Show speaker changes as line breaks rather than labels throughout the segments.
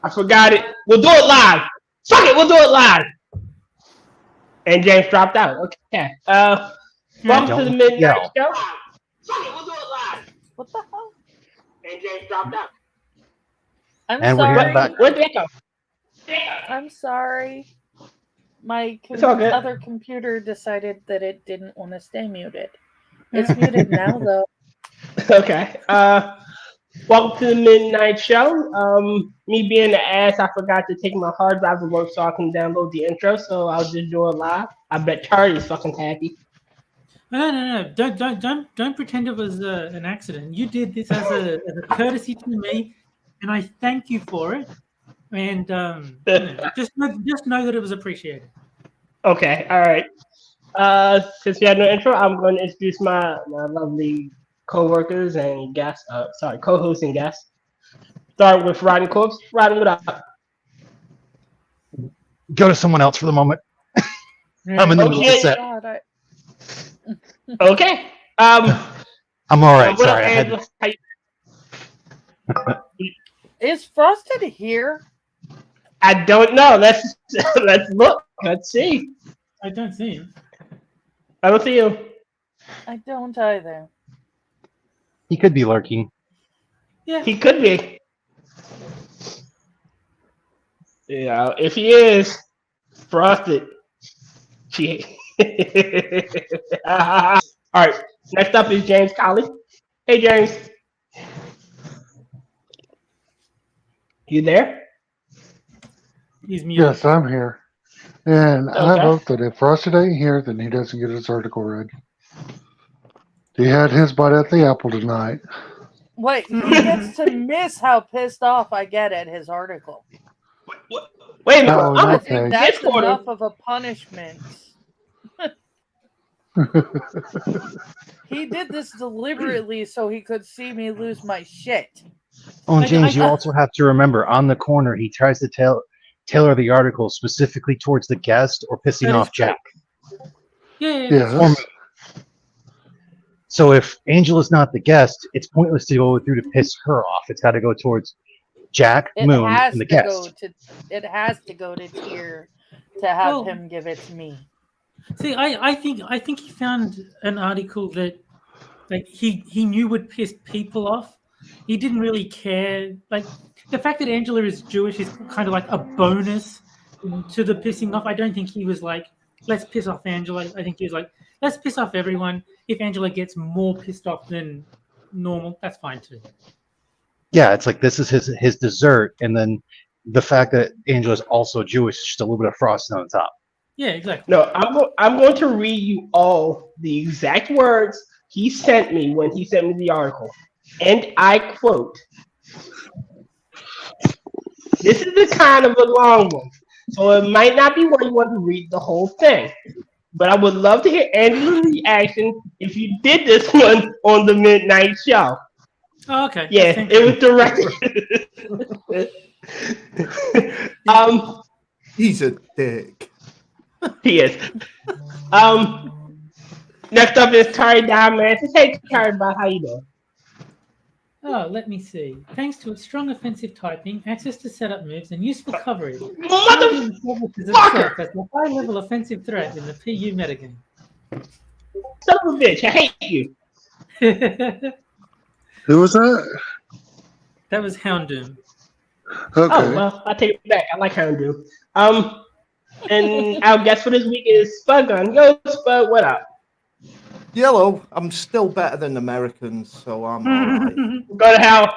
I forgot it. We'll do it live. Fuck it, we'll do it live. And James dropped out. Okay. Welcome to the Midnight Show. Fuck it, we'll do it live.
What the hell?
And James dropped out.
I'm
And
sorry.
we're here back.
Where'd that go?
I'm sorry. My
It's all good.
other computer decided that it didn't want to stay muted. It's muted now, though.
Okay. Welcome to the Midnight Show. Me being the ass, I forgot to take my hard drive to work so I can download the intro, so I'll just do it live. I bet Charlie's fucking happy.
No. Don't pretend it was an accident. You did this as a courtesy to me, and I thank you for it. And just know that it was appreciated.
Okay, all right. Since we had no intro, I'm going to introduce my lovely co-workers and guests. Co-hosts and guests. Start with Rotncorpse. Rotten, what up?
Go to someone else for the moment. I'm in the middle of the set.
God,
Okay.
I'm all right.
What
Sorry,
up,
I had.
Is Frosted here?
I don't know. Let's look. Let's see.
I don't see him.
I don't see you.
I don't either.
He could be lurking.
Yeah.
He could be. Yeah, if he is, Frosted. All right. Next up is James Colley. Hey, James. You there?
He's muted.
Yes, I'm here. And
Okay.
I vote that if Frosted ain't here, then he doesn't get his article read. He had his bite at the apple tonight.
Wait, he gets to miss how pissed off I get at his article.
Wait a minute.
Oh,
I'm
I
okay.
think that's
Discord.
enough of a punishment. He did this deliberately so he could see me lose my shit.
Oh, and James, you also have to remember, on the corner, he tries to tailor the article specifically towards the guest or pissing
That is
off Jack.
Yes.
So if Angela's not the guest, it's pointless to go through to piss her off. It's got to go towards Jack, Moon, and the guest.
It has to go to Tier to have
Well,
him give it to me.
See, I think he found an article that he knew would piss people off. He didn't really care. Like the fact that Angela is Jewish is kind of like a bonus to the pissing off. I don't think he was like, let's piss off Angela. I think he was like, let's piss off everyone. If Angela gets more pissed off than normal, that's fine too.
Yeah, it's like this is his dessert, and then the fact that Angela's also Jewish is just a little bit of frosting on top.
Yeah, exactly.
No, I'm going to read you all the exact words he sent me when he sent me the article. And I quote, this is the kind of a long one, so it might not be one you want to read the whole thing. But I would love to hear Angela's reaction if you did this one on the Midnight Show.
Oh, okay.
Yeah,
Thank
it
you.
was directed.
He's a dick.
He is. Next up is Terry Diamantis. Hey, Terry, how you doing?
Oh, let me see. Thanks to its strong offensive typing, access to setup moves, and useful coverage,
Motherfucker!
itself as a high-level offensive threat in the PU metagame.
Son of a bitch, I hate you.
Who was that?
That was Houndoom.
Okay.
Oh, well, I take it back. I like Houndoom. And our guest for this week is Spud Gun. Yo, Spud, what up?
Yellow, I'm still better than Americans, so I'm alright.
Go to hell.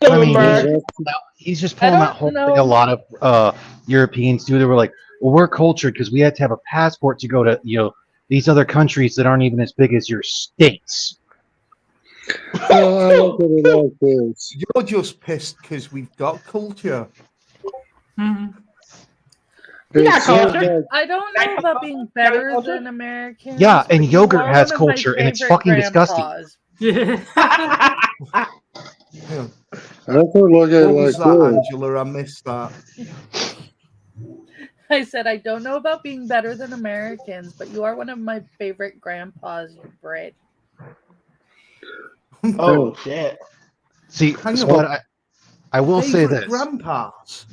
I mean,
Bloomberg.
he's just pulling that whole thing a lot of Europeans do. They were like, well, we're cultured because we had to have a passport to go to these other countries that aren't even as big as your states.
Well, I look at it like this.
You're just pissed because we've got culture.
It's
culture.
I don't know about being better than Americans.
Yeah, and
but
yogurt
you are
has
one of my
culture, and it's
favorite
fucking disgusting.
grandpas.
Yeah.
I could look at it
What
like
was that,
this.
Angela? I missed that.
I said, I don't know about being better than Americans, but you are one of my favorite grandpas, you Brit.
Oh shit!
See,
Hang
Spud,
on.
I will say
Favourite
this.
grandpas.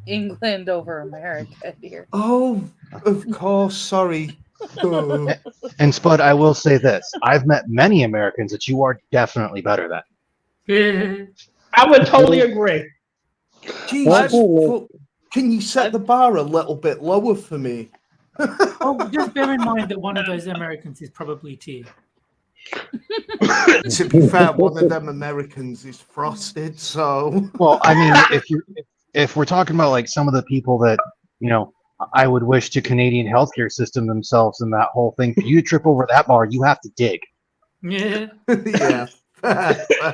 England over America, dear.
Oh, of course. Sorry. Oh.
And Spud, I will say this. I've met many Americans that you are definitely better than.
I would totally agree.
Jesus, can you set the bar a little bit lower for me?
Oh, just bear in mind that one of those Americans is probably Tier.
To be fair, one of them Americans is frosted, so.
Well, I mean, if we're talking about like some of the people that, you know, I would wish to Canadian healthcare system themselves and that whole thing, for you to trip over that bar, you have to dig.
Yeah.
Yeah.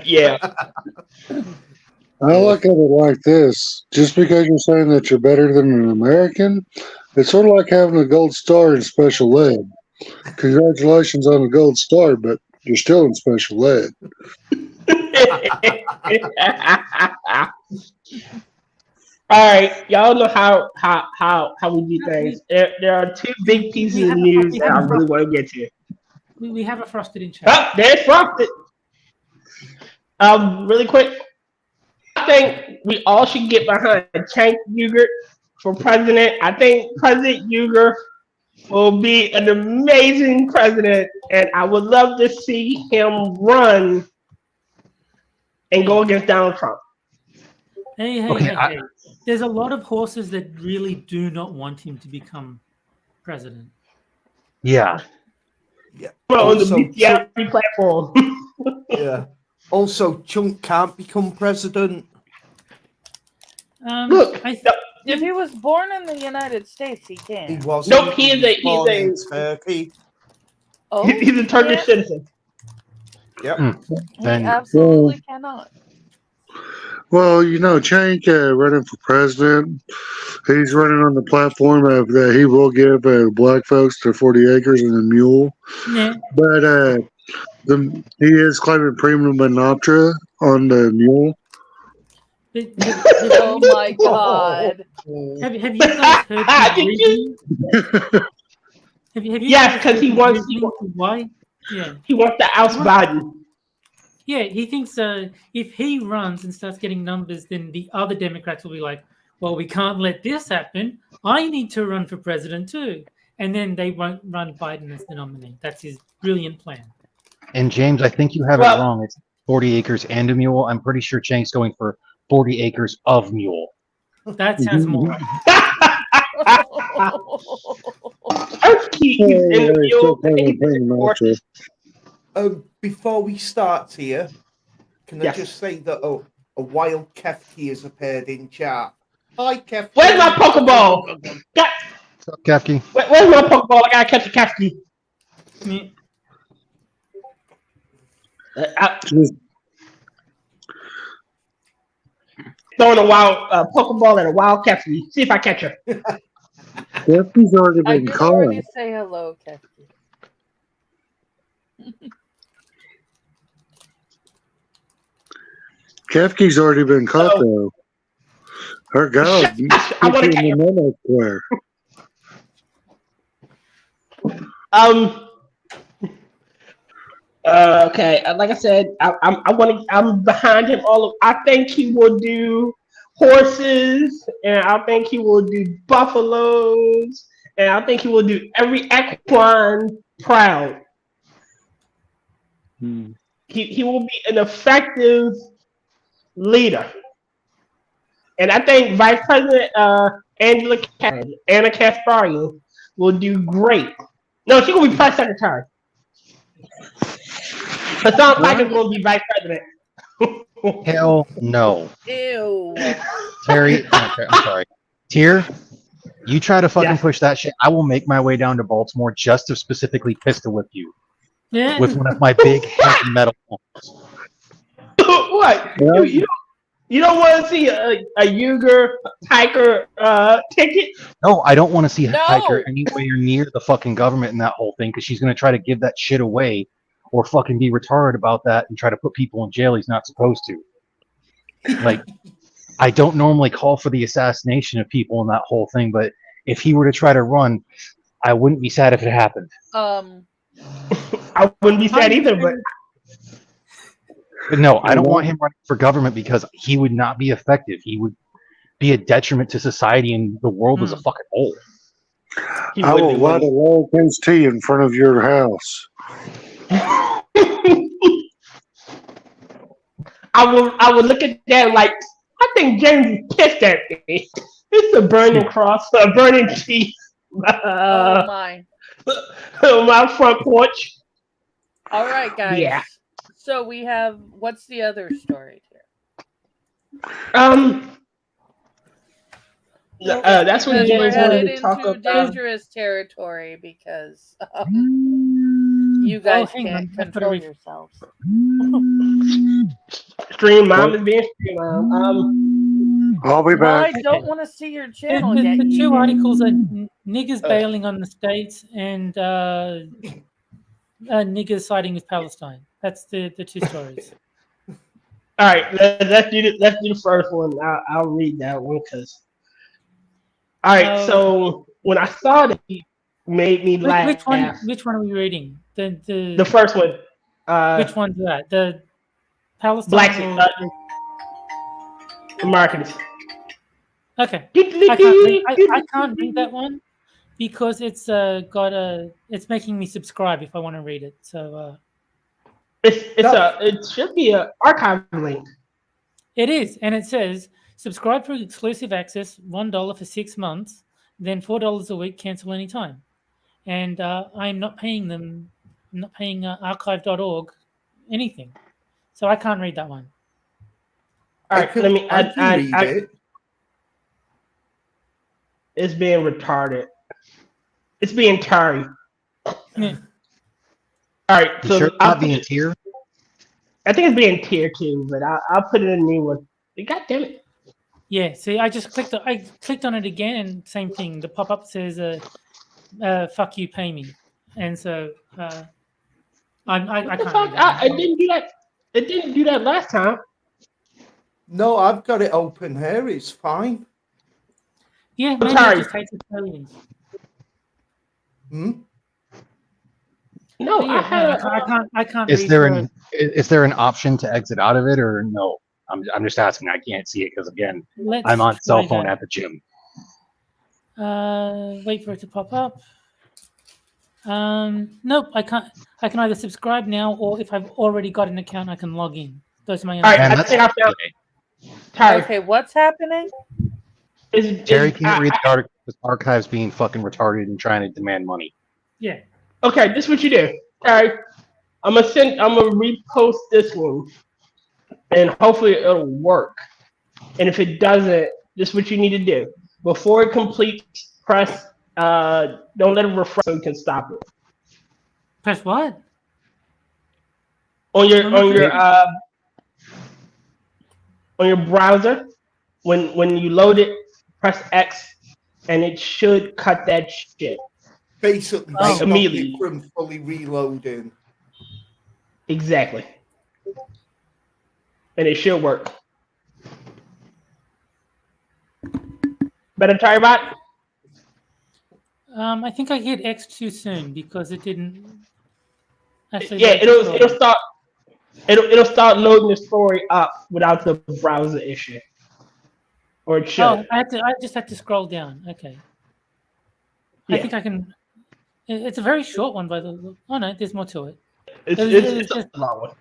Yeah.
I look at it like this. Just because you're saying that you're better than an American, it's sort of like having a gold star in special ed. Congratulations on the gold star, but you're still in special ed.
All right, y'all know how we do things. There are two big pieces of news that I really want to get to.
We have a frosted in chat.
Oh, there's frosted. Really quick, I think we all should get behind Cenk Uygur for president. I think President Uygur will be an amazing president, and I would love to see him run and go against Donald Trump.
Hey. There's a lot of horses that really do not want him to become president.
Yeah.
Yeah.
Well, on the
Also,
BTI platform.
Yeah. Also, Chunk can't become president.
Look,
If he was born in the United States, he can.
He wasn't.
Nope, he's a
Turkey.
Oh,
he's a Turkish citizen.
Yep.
he
Then-
absolutely cannot.
Well, you know, Cenk running for president, he's running on the platform of that he will give black folks their 40 acres and a mule.
Yeah.
But he is claiming premium monoptera on the mule.
Oh my God!
Have you guys heard his reasoning? Have you
Yes,
guys
'cause
heard
he
his
wants-
reasoning for why? Yeah.
He wants to oust Biden.
Yeah, he thinks if he runs and starts getting numbers, then the other Democrats will be like, well, we can't let this happen. I need to run for president too. And then they won't run Biden as the nominee. That's his brilliant plan.
And James, I think you have it wrong. It's 40 acres and a mule. I'm pretty sure Cenk's going for 40 acres of mule.
That sounds more.
Before we start here, can
Yes.
I just say that a wild Kefki has appeared in chat. Hi, Kefki.
Where's my Pokeball?
What's up, Kefki?
Where's my Pokeball? I gotta catch a Kefki. Throwing a wild Pokeball at a wild Kefki. See if I catch her.
Kefki's already
I
been
did
caught.
already say hello, Kefki.
Kefki's already been caught, though. Her God,
I want to catch
in the Mono Square.
Okay. Like I said, I'm behind him. I think he will do horses, and I think he will do buffaloes, and I think he will do every equine proud. He will be an effective leader, and I think Vice President Anna Kasparian will do great. No, she's gonna be press secretary. Hassan Piker's gonna be vice president.
Hell no.
Ew.
Terry, I'm sorry. Tier, you try to fucking push that shit. I will make my way down to Baltimore just to specifically pistol whip you
Yeah.
with one of my big heavy metal phones.
What? You don't want to see a Uygur Piker ticket?
No, I don't want to see
No.
Hiker anywhere near the fucking government in that whole thing because she's going to try to give that shit away or fucking be retarded about that and try to put people in jail he's not supposed to. Like, I don't normally call for the assassination of people in that whole thing, but if he were to try to run, I wouldn't be sad if it happened.
I wouldn't be sad either, but
But no, I don't want him running for government because he would not be effective. He would be a detriment to society and the world as a fucking whole.
I will write a lowercase T in front of your house.
I would look at that like, I think James is pissed at me. It's a burning cross, a burning T.
Oh my.
On my front porch.
All right, guys.
Yeah.
So we have, what's the other story here?
That's what
Because
James
we're headed
wanted to talk
into
about.
dangerous territory because you guys
hang
can't
on. I've got to
control
read-
yourselves.
Stream mom is being stream mom.
I'll be
Well, I
back.
don't want to see your channel
The
yet.
two
you
articles are niggers bailing on the states and niggers siding with Palestine. That's the two stories.
All right, let's do the first one. I'll read that one because. All right, so when I saw that, it made me laugh.
Which one are we reading?
The first one.
Which one's that? The Palestine.
Black Americans.
Okay. I can't read that one because it's it's making me subscribe if I want to read it. So
it should be an archive link.
it is, and it says subscribe for exclusive access, $1 for 6 months, then $4 a week, cancel anytime. And I'm not paying them. I'm not paying archive.org anything, so I can't read that one.
All right, let me.
I can read it.
It's being retarded. It's being tarry.
Yeah.
All right,
You
so
sure it's not being tier?
I think it's being tier 2, but I'll put it in a new one. God damn it!
Yeah, see, I clicked on it again, and same thing. The pop up says, "Fuck you, pay me," and so I
What
can't.
the fuck?
read that
I
one.
didn't do that. It didn't do that last time.
No, I've got it open here. It's fine.
Yeah, maybe
sorry.
it just hates Australians.
Hmm?
No,
But yeah, I can't.
Is
read
there an option to exit out of it or no? I'm just asking. I can't see it because again,
Let's
I'm on cell
try
phone
that.
at the gym.
Wait for it to pop up. Nope, I can't. I can either subscribe now, or if I've already got an account, I can log in. Those are my.
All right,
And
I
that's
think I found Terry.
Okay, what's happening?
Terry can't read the article because archives being fucking retarded and trying to demand money.
Yeah.
Okay, this is what you do. Terry, I'm gonna repost this one, and hopefully it'll work. And if it doesn't, this is what you need to do. Before it completes, press. Don't let it refresh so you can stop it.
Press what?
On your browser, when you load it, press X, and it should cut that shit.
Basically,
Oh.
stop
Immediately.
it from fully reloading.
Exactly. And it should work. Better try bot?
I think I hit X too soon because it didn't. Actually,
Yeah, it'll start loading the story up without the browser issue. Or it should.
Oh, I just had to scroll down. Okay. I
Yeah.
think I can. It's a very short one, by the look. Oh no, there's more to it.
It's
just-
a long one.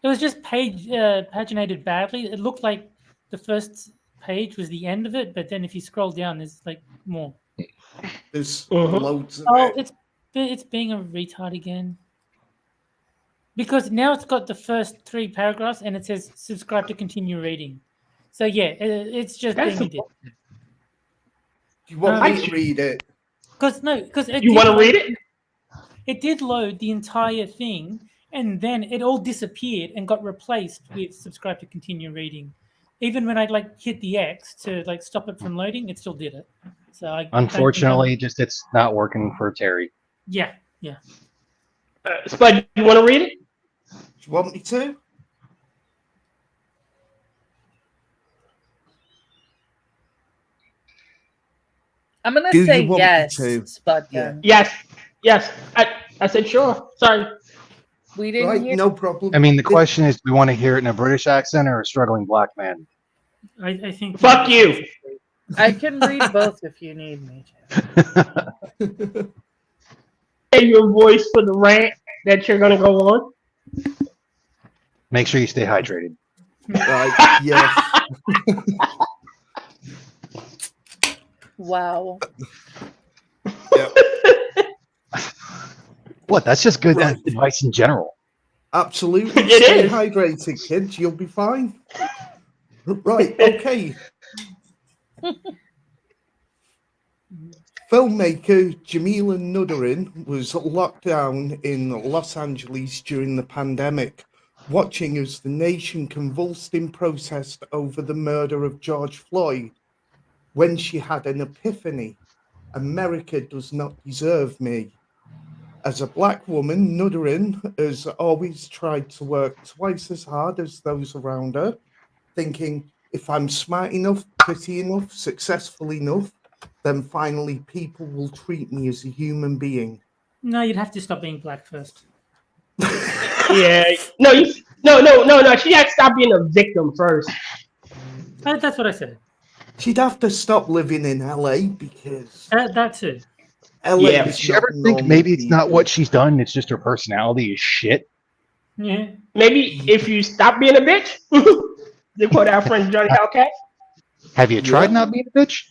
It was just paginated badly. It looked like the first page was the end of it, but then if you scroll down, there's like more.
There's
Mhm.
loads of
Oh,
it.
it's being a retard again. Because now it's got the first 3 paragraphs and it says subscribe to continue reading. So yeah, it's just
That's
being a dick.
Do you want
I
me to read it?
Because
You want to read it?
It did load the entire thing, and then it all disappeared and got replaced with subscribe to continue reading. Even when I hit the X to stop it from loading, it still did it. So I
Unfortunately, it's not working for Terry.
yeah.
Spud, you want to read it?
Do you want me to?
I'm gonna
Do you
say
want me
yes,
to?
Spud
Yeah.
gun.
Yes. I said sure. Sorry.
We didn't
Right,
hear.
no problem.
I mean, the question is, do we want to hear it in a British accent or a struggling black man?
I think.
Fuck you.
I can read both if you need me to.
Hey, your voice for the rant that you're gonna go on.
Make sure you stay hydrated.
Right, yes.
Wow.
Yep.
What? That's just good
Right.
advice in general.
Absolutely.
It
Stay
is.
hydrated, kids. You'll be fine. Right, okay. Filmmaker Jamila Nuderin was locked down in Los Angeles during the pandemic, watching as the nation convulsed in protest over the murder of George Floyd. When she had an epiphany, America does not deserve me. As a black woman, Nuderin has always tried to work twice as hard as those around her, thinking, if I'm smart enough, pretty enough, successful enough, then finally people will treat me as a human being.
No, you'd have to stop being black first.
Yeah. No. No. She had to stop being a victim first.
That's what I said.
She'd have to stop living in LA because
That too.
LA
Yeah.
is
Did you
not
ever think
normal
maybe it's not
people.
what she's done, it's just her personality is shit?
Yeah.
Maybe if you stop being a bitch, to quote our friend Johnny Hellcat.
Have you tried
Yeah.
not being a bitch?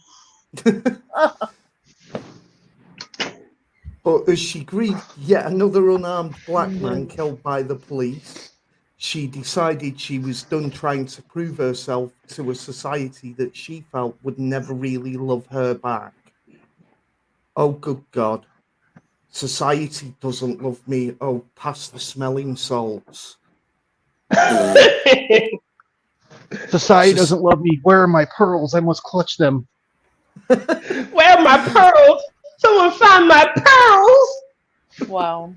But as she grieved yet another unarmed black man killed by the police, she decided she was done trying to prove herself to a society that she felt would never really love her back. Oh, good God. Society doesn't love me. Oh, pass the smelling salts.
Society doesn't love me. Where are my pearls? I must clutch them.
Where are my pearls? Someone find my pearls.
Wow.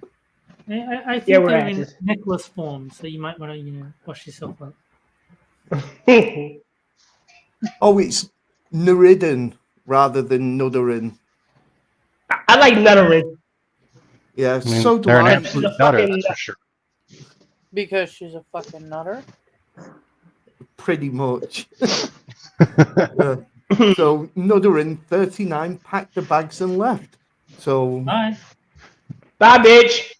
I think
Yeah, we're
they're
at
in
this.
necklace form, so you might want to, wash yourself up.
Oh, it's Nuridin rather than Nuderin.
I like Nuttering.
Yeah,
I mean,
so do
they're an
I.
absolute
The
nutter,
fucking-
that's for sure.
Because she's a fucking nutter.
Pretty much. Yeah. So Nuderin, 39, packed the bags and left. So
Bye.
Bye, bitch.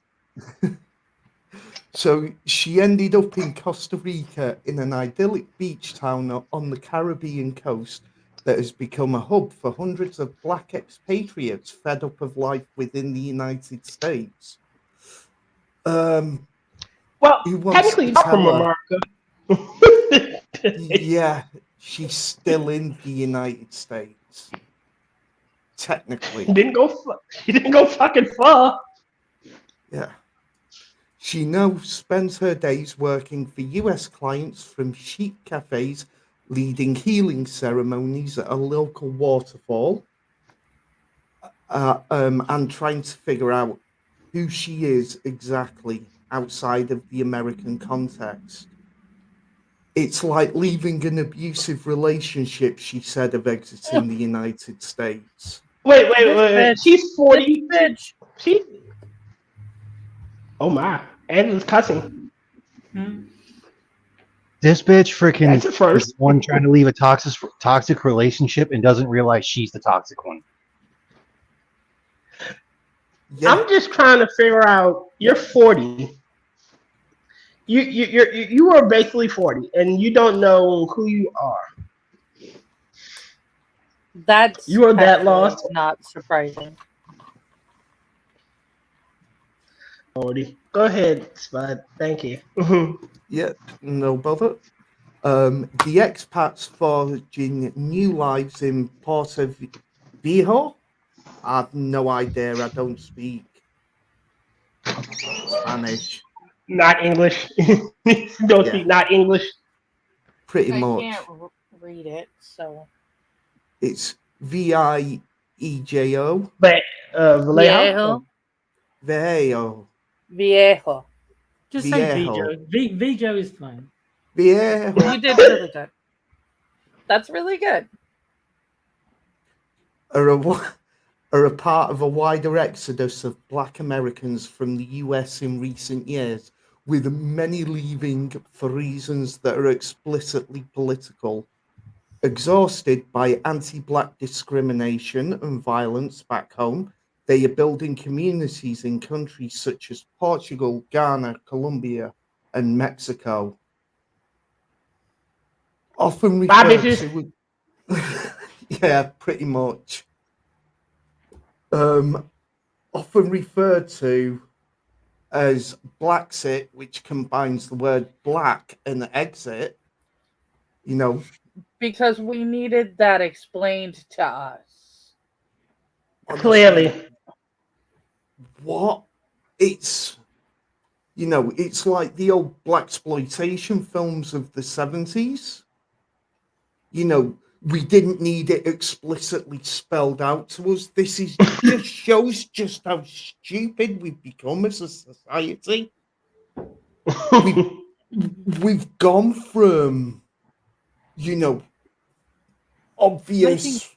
So she ended up in Costa Rica in an idyllic beach town on the Caribbean coast that has become a hub for hundreds of black expatriates fed up of life within the United States.
Well,
Who wants
technically,
to
not from
tell her?
America.
Yeah, she's still in the United States. Technically.
She didn't go fucking far.
Yeah. She now spends her days working for US clients from chic cafes, leading healing ceremonies at a local waterfall, and trying to figure out who she is exactly outside of the American context. It's like leaving an abusive relationship, she said, of exiting the United States.
Wait.
Bitch.
She's 40.
Bitch.
She. Oh my. Angela's cussing.
Hmm.
This bitch freaking
That's a first.
is the one trying to leave a toxic relationship and doesn't realize she's the toxic one.
Yeah,
I'm just trying to figure out. You're 40. You are basically 40, and you don't know who you are.
That's
You are that
actually
lost?
Not surprising.
40. Go ahead, Spud. Thank you.
yeah, no bother. The expats forging new lives in Puerto Viejo. I have no idea. I don't speak Spanish.
Not English. Don't speak not English.
Pretty
I
much.
can't read it, so.
It's Viejo.
But Vallejo.
Viejo.
Viejo.
Viejo.
Just say
Viejo.
Vijo. Vijo is fine.
Viejo.
You did really good. That's really good.
Are a part of a wider exodus of black Americans from the US in recent years, with many leaving for reasons that are explicitly political. Exhausted by anti-black discrimination and violence back home, they are building communities in countries such as Portugal, Ghana, Colombia, and Mexico. Often referred to, yeah, pretty much. Often referred to as Blaxit, which combines the word black and exit. You know,
Because we needed that explained to us.
Clearly.
What? It's, you know, it's like the old blaxploitation films of the 70s. You know, we didn't need it explicitly spelled out to us. This is just shows just how stupid we've become as a society. We've gone from, you know, obvious.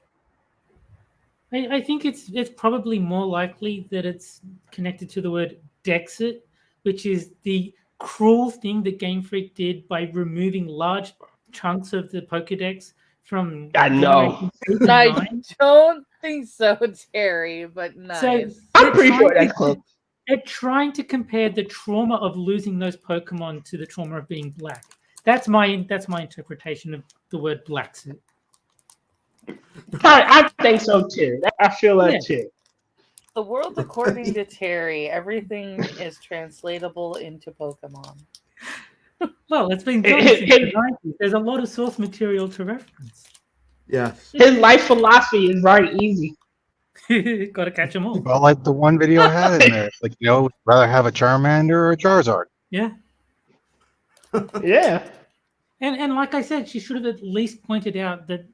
I think it's probably more likely that it's connected to the word Dexit, which is the cruel thing that Game Freak did by removing large chunks of the Pokedex from
I know.
I don't think so, Terry, but nice.
So
I'm pretty sure that's close.
they're trying to compare the trauma of losing those Pokemon to the trauma of being black. That's my interpretation of the word Blaxit.
I think so too. I feel that too.
The world according to Terry, everything is translatable into Pokemon.
Well, it's been done since the 90s. There's a lot of source material to reference.
Yeah.
His life philosophy is very easy.
Got to catch them all.
Well, like the one video I had in there, like, you know, rather have a Charmander or a Charizard.
Yeah.
Yeah.
And like I said, she should have at least pointed out that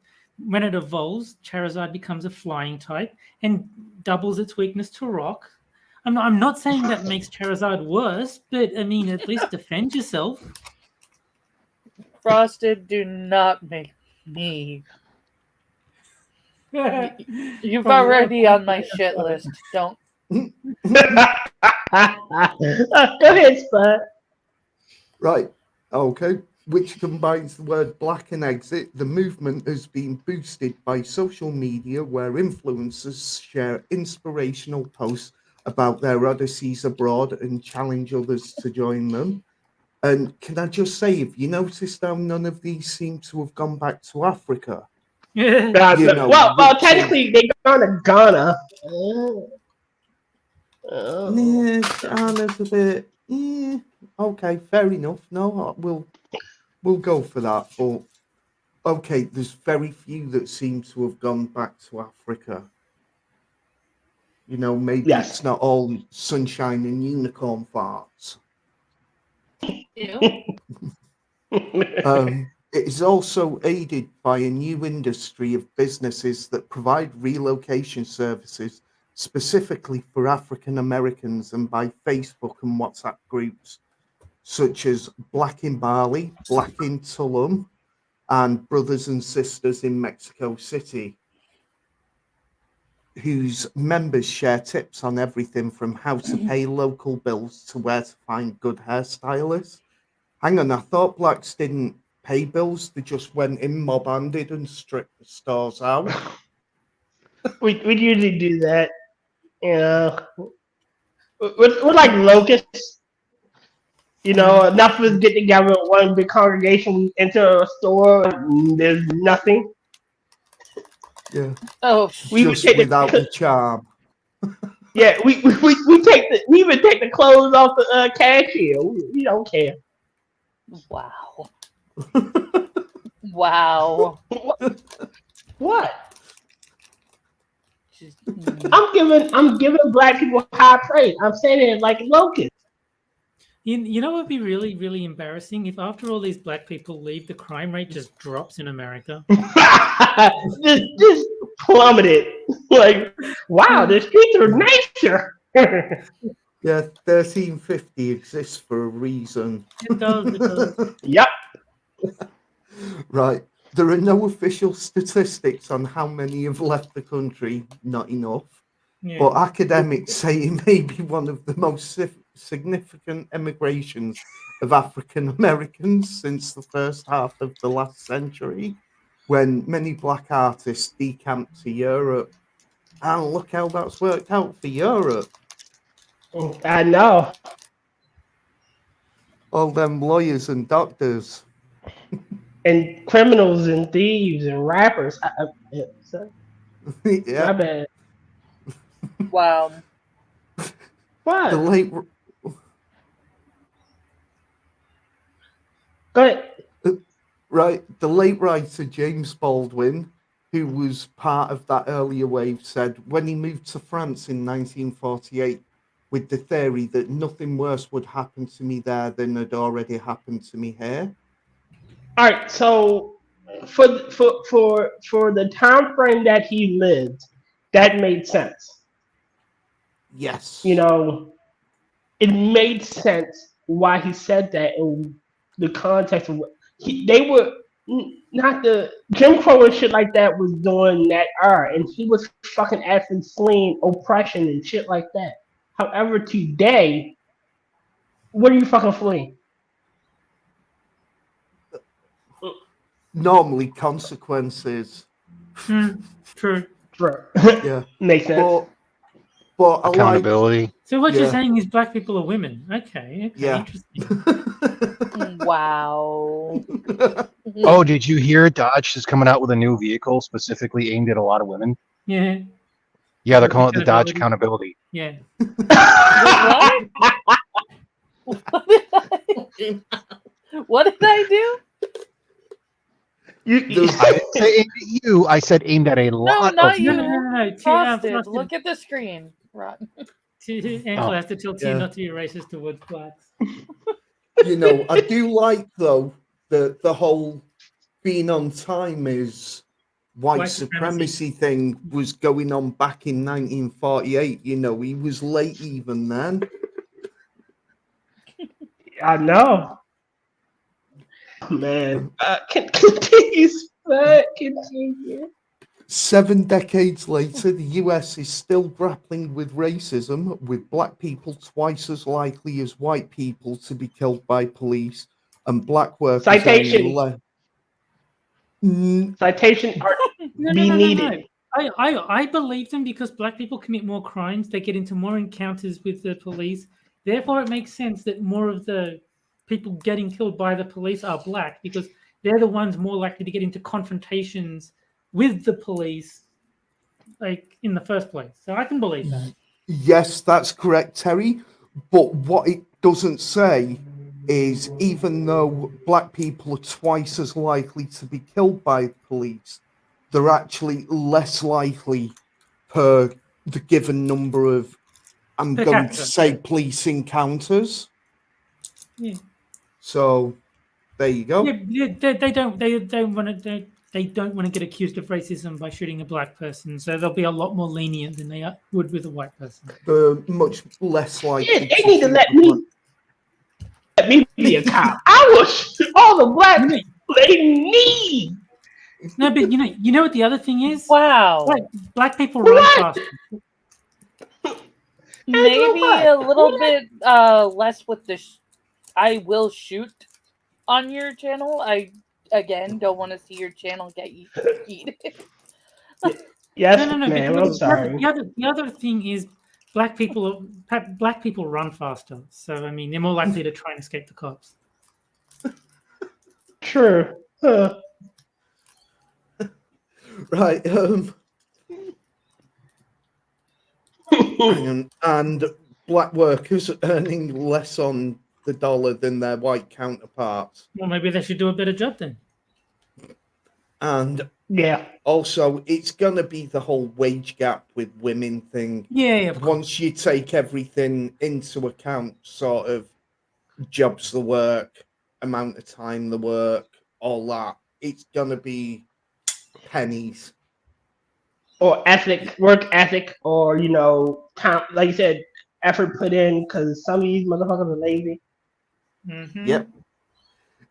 when it evolves, Charizard becomes a flying type and doubles its weakness to rock. I'm not saying that makes Charizard worse, but I mean, at least defend yourself.
Frosted, do not make me. You've already on my shit list. Don't.
Go ahead, Spud.
Right. Okay. Which combines the word black and exit. The movement has been boosted by social media where influencers share inspirational posts about their odysseys abroad and challenge others to join them. And can I just say, have you noticed how none of these seem to have gone back to Africa?
Yeah.
Well, technically, they're going to Ghana.
Yeah, Ghana's a bit. Yeah, okay, fair enough. No, we'll go for that. But okay, there's very few that seem to have gone back to Africa. You know, maybe it's not all sunshine and unicorn farts. It is also aided by a new industry of businesses that provide relocation services specifically for African Americans and by Facebook and WhatsApp groups such as Black in Bali, Black in Tulum, and Brothers and Sisters in Mexico City, whose members share tips on everything from how to pay local bills to where to find good hairstylists. Hang on, I thought Blacks didn't pay bills, they just went in mob-handed and stripped the stores out.
We usually do that. You know, we're like locusts. You know, enough of us get together in one big congregation, we enter a store, and there's nothing.
Yeah.
Oh,
just without the charm.
Yeah, we even take the clothes off the cashier. We don't care.
Wow. Wow.
What? I'm giving black people high praise. I'm saying it like locusts.
You know what would be really, really embarrassing? If after all these black people leave, the crime rate just drops in America.
just plummeted. Like, wow, the streets are nicer.
Yeah, 1350 exists for a reason.
It does.
Yep.
Right. There are no official statistics on how many have left the country, not enough.
Yeah.
But academics say it may be one of the most significant emigrations of African Americans since the first half of the last century, when many black artists decamped to Europe. And look how that's worked out for Europe.
I know.
All them lawyers and doctors.
And criminals and thieves and rappers. So, my
Yeah.
bad.
Wow.
What?
The late
Go ahead.
the late writer James Baldwin, who was part of that earlier wave, said when he moved to France in 1948 with the theory that nothing worse would happen to me there than had already happened to me here.
All right. So for the time frame that he lived, that made sense.
Yes.
You know, it made sense why he said that in the context of what they were not the Jim Crow and shit like that was during that era, and he was fucking actually fleeing oppression and shit like that. However, today, what are you fucking fleeing?
Normally consequences.
True.
Yeah.
Makes sense.
But I like
Accountability.
So what you're
Yeah.
saying is black people are women. Okay,
Yeah.
interesting.
Wow.
Oh, did you hear Dodge is coming out with a new vehicle specifically aimed at a lot of women?
Yeah,
Yeah, they're calling it the Dodge Accountability.
yeah.
What did I do?
I didn't say aimed at you. I said aimed at a lot
not
of
you.
No.
Frosted, look at the screen. Rotten.
Angela has to tell T
Yeah.
not to be racist towards blacks.
You know, I do like though the whole being on time is white supremacy thing was going on back in 1948. You know, he was late even then.
I know. Man, continue, Spud. Continue.
7 decades later, the US is still grappling with racism, with black people twice as likely as white people to be killed by police, and black workers.
Citation.
Mm,
Citation are be needed.
I believe them because black people commit more crimes. They get into more encounters with the police. Therefore, it makes sense that more of the people getting killed by the police are black because they're the ones more likely to get into confrontations with the police, like in the first place. So I can believe that.
Yes, that's correct, Terry. But what it doesn't say is even though black people are twice as likely to be killed by police, they're actually less likely per the given number of, I'm
Per
going
capita,
to say,
yeah.
police encounters.
Yeah.
So there you go.
Yeah, they don't want to get accused of racism by shooting a black person, so they'll be a lot more lenient than they would with a white person.
They're much less likely.
Yeah, they need to let me be a cop. I wish all the black people they need.
No, but you know what the other thing is?
Wow.
Black people run faster.
Maybe
what?
a little bit less with the I will shoot on your channel. I again don't want to see your channel get eaten.
Yes,
No,
ma'am.
but
I'm sorry.
the other thing is black people run faster. So I mean, they're more likely to try and escape the cops.
True.
Right. And black workers are earning less on the dollar than their white counterparts.
Well, maybe they should do a better job then.
And
Yeah.
also, it's going to be the whole wage gap with women thing.
Yeah, of course.
Once you take everything into account, sort of jobs, the work, amount of time, the work, all that, it's going to be pennies.
Or work ethic, or time, like you said, effort put in. Because some of these motherfuckers are lazy.
Mm-hmm.
Yep.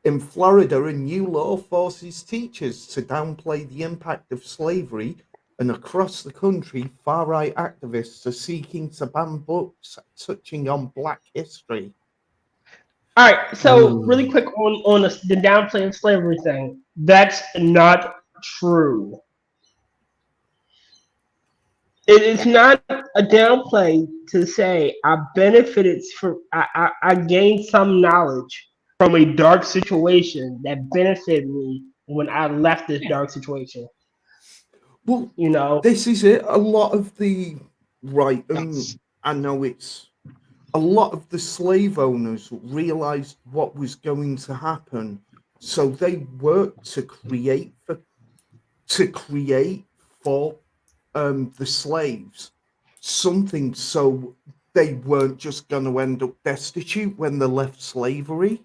In Florida, a new law forces teachers to downplay the impact of slavery And across the country, far-right activists are seeking to ban books touching on Black history.
All right, so really quick on the downplay of slavery thing. That's not true. It is not a downplay to say I benefited from I gained some knowledge from a dark situation that benefited me when I left this dark situation.
Well,
You know,
this is it. A lot of the right, I know it's a lot of the slave owners realized what was going to happen, so they worked to create for the slaves something so they weren't just going to end up destitute when they left slavery.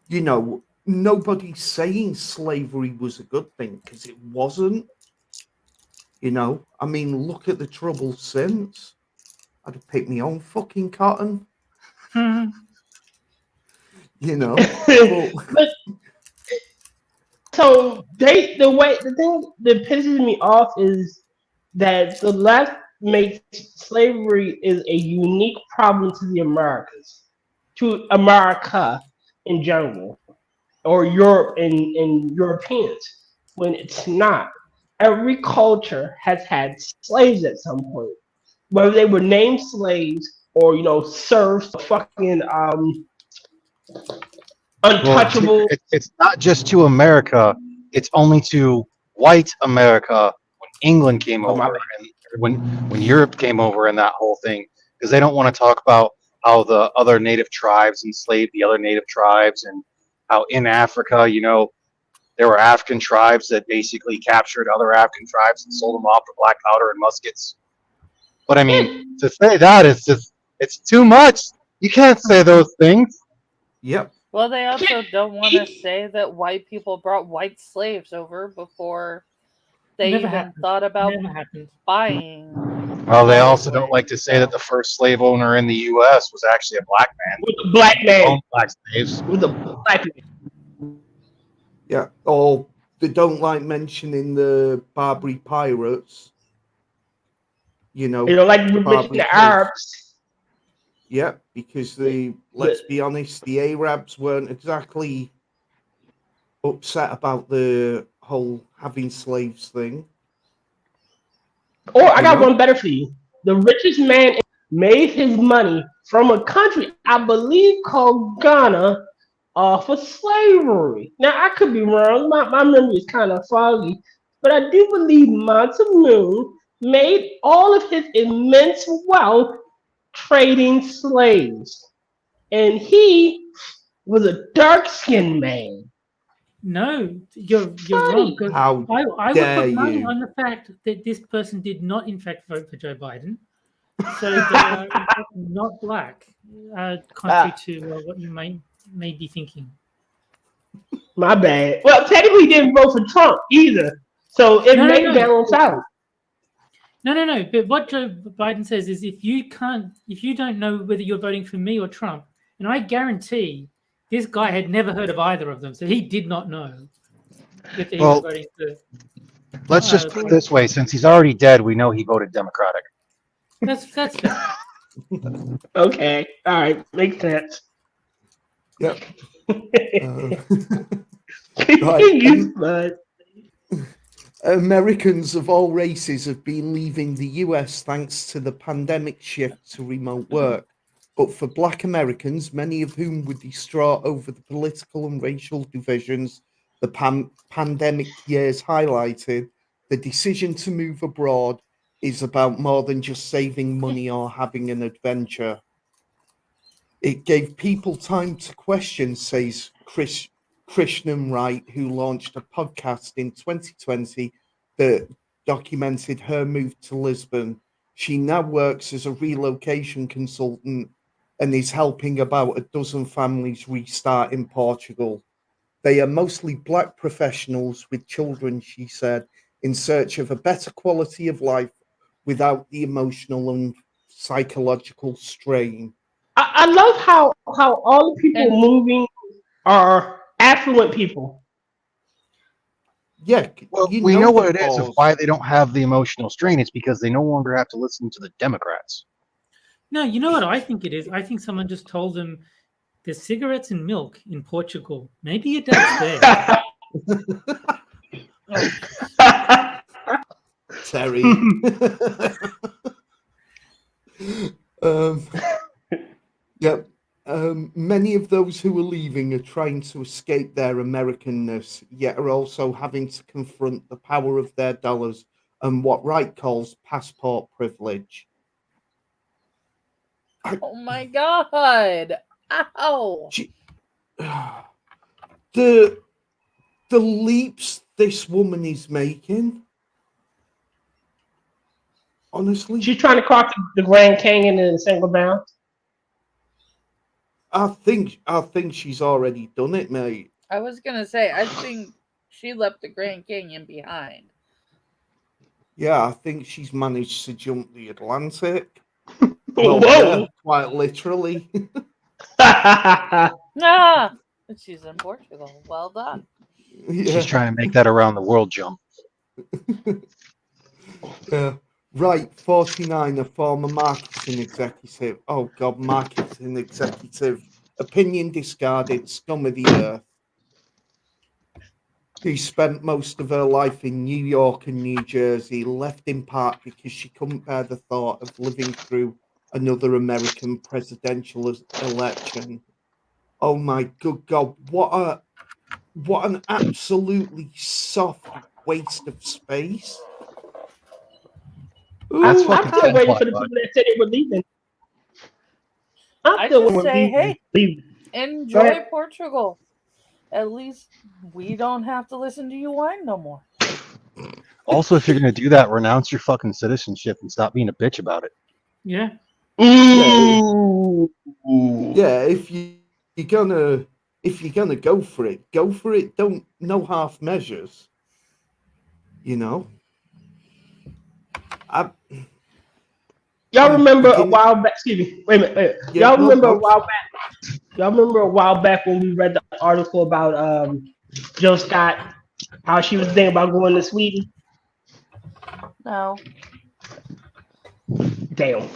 You know, nobody's saying slavery was a good thing, because it wasn't. You know, I mean, look at the trouble since. I'd have picked my own fucking cotton. You know.
but, so the thing that pisses me off is that the left makes slavery is a unique problem to the Americas, to America in general, or Europe and Europeans, when it's not. Every culture has had slaves at some point, whether they were named slaves or serfs, fucking untouchable.
Well, it's not just to America; it's only to white America when England came
Oh, my
over and when Europe came over and that whole thing, because they don't want to talk about how the other native tribes enslaved the other native tribes, and how in Africa, there were African tribes that basically captured other African tribes and sold them off for black powder and muskets. But I mean, to say that is just, it's too much. You can't say those things.
Yep.
Well, they also don't want to say that white people brought white slaves over before they
Never
even
happened.
thought about
Never happened.
buying.
Well, they also don't like to say that the first slave owner in the U.S. was actually a black man.
With a black man.
Owned black slaves.
With a black man.
Yeah. Or they don't like mentioning the Barbary pirates. You know.
They don't like to mention the Arabs.
Yeah, because let's be honest, the Arabs weren't exactly upset about the whole having slaves thing.
Or I got one better for you. The richest man made his money from a country, I believe, called Ghana, off of slavery. Now, I could be wrong. My memory is kind of foggy. But I do believe Moon made all of his immense wealth trading slaves. And he was a dark-skinned man.
No, you're wrong. 'Cause
How
I would
dare
put money
you.
on the fact that this person did not, in fact, vote for Joe Biden. So they are in fact not black, contrary to what you may be thinking.
My bad. Well, technically, he didn't vote for Trump either. So it may balance out.
No. But what Joe Biden says is, if you don't know whether you're voting for me or Trump, and I guarantee this guy had never heard of either of them, so he did not know that he was voting for.
Let's just put it this way: since he's already dead, we know he voted Democratic.
That's fair.
Okay, all right, makes sense.
Yep.
But
Americans of all races have been leaving the US thanks to the pandemic shift to remote work. But for Black Americans, many of whom were distraught over the political and racial divisions the pandemic years highlighted, the decision to move abroad is about more than just saving money or having an adventure. It gave people time to question, says Krishnam Wright, who launched a podcast in 2020 that documented her move to Lisbon. She now works as a relocation consultant and is helping about a dozen families restart in Portugal. They are mostly Black professionals with children, she said, in search of a better quality of life without the emotional and psychological strain.
I love how all the people moving are affluent people.
Yeah,
Well,
you
we know what
the
it is of
cause.
why they don't have the emotional strain. It's because they no longer have to listen to the Democrats.
No, you know what I think it is? I think someone just told them there's cigarettes and milk in Portugal. Maybe your dad's there.
Terry. um, yep. Many of those who are leaving are trying to escape their Americanness, yet are also having to confront the power of their dollars and what Wright calls passport privilege.
Oh my god! Ow!
The leaps this woman is making. Honestly,
She's trying to cross the Grand Canyon in a single bound.
I think she's already done it, mate.
I was gonna say, I think she left the Grand Canyon behind.
Yeah, I think she's managed to jump the Atlantic.
Whoa!
Yeah, quite literally.
Ah! She's in Portugal. Well done.
Yeah.
She's trying to make that around the world jump.
Right, 49, a former marketing executive. Oh, God, marketing executive. Opinion discarded, scum of the earth. Who spent most of her life in New York and New Jersey, left in part because she couldn't bear the thought of living through another American presidential election. Oh my good God, what an absolutely soft waste of space.
That's
I'm
fucking
still waiting
template,
for the
bud.
people that said they were leaving.
I just say, hey,
leaving.
enjoy
ahead.
Portugal. At least we don't have to listen to you whine no more.
Also, if you're going to do that, renounce your fucking citizenship and stop being a bitch about it.
Yeah.
Ooh.
Yeah, if you're gonna go for it, go for it. Don't no half measures. You know.
Y'all remember a while back? Excuse me. Wait a minute.
Yeah,
Y'all remember
no.
a while back? Y'all remember a while back when we read the article about Jill Scott, how she was thinking about going to Sweden?
No.
Damn.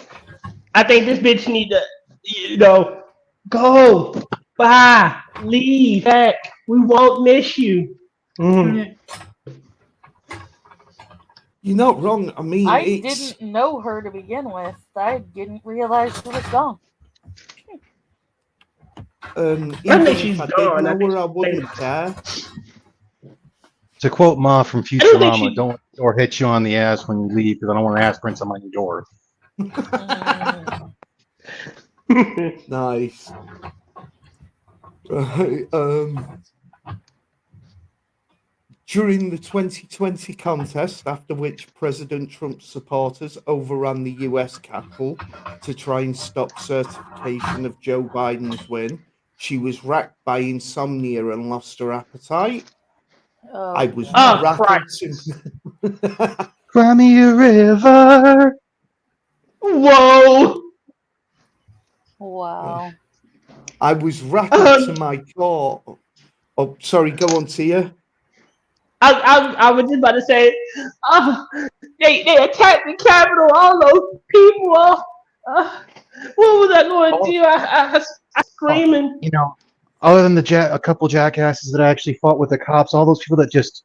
I think this bitch need to, go, bye, leave, heck. We won't miss you. Mm.
You're not wrong. I mean,
I didn't know her to begin with. I didn't realize she was gone.
Even
she's
if I
gone,
did know her, I
think-
wouldn't care.
To quote Ma from
don't think
Futurama,
she-
don't let the door hit you on the ass when you leave because I don't want ass prints on my door.
Nice. Right, during the 2020 contest, after which President Trump's supporters overran the US Capitol to try and stop certification of Joe Biden's win, she was racked by insomnia and lost her appetite.
Oh,
I was
Oh,
rattled.
Cry me a river.
Whoa.
wow.
I was rattled to my core. Oh, sorry, go on, Tia.
I was just about to say, they attacked the Capitol. All those people. What was I going to do? I screaming.
You know, other than a couple jackasses that actually fought with the cops, all those people that just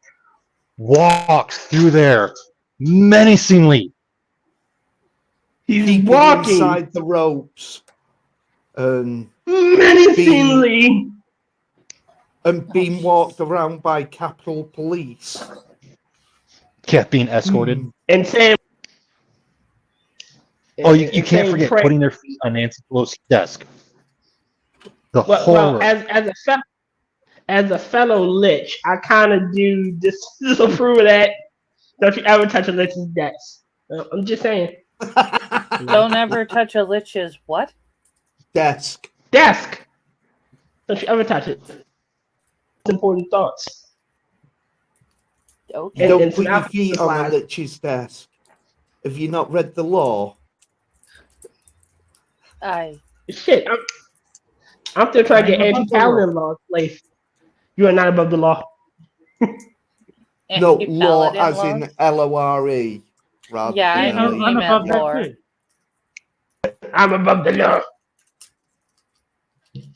walked through there menacingly.
He's
Keeping
walking
inside the ropes.
menacingly.
And being walked around by Capitol Police.
Kept being escorted.
And saying,
Oh, you can't forget putting their feet on Nancy Pelosi's desk. The horror.
Well, as a fellow lich, I kind of do disapprove of that. Don't you ever touch a lich's desk? I'm just saying.
Don't ever touch a lich's what?
Desk.
Don't you ever touch it. Important thoughts.
Okay.
Don't
and
put your feet on a
supplies.
lich's desk. Have you not read the law?
Shit, I'm still trying to get
I'm above the
anti-Calvin law in place. You are not above the law.
No, law
Paladin
as
law?
in LORE. Rather
Yeah, I
than
know
like-
he
I'm
meant
above that
lore.
too.
I'm above the law.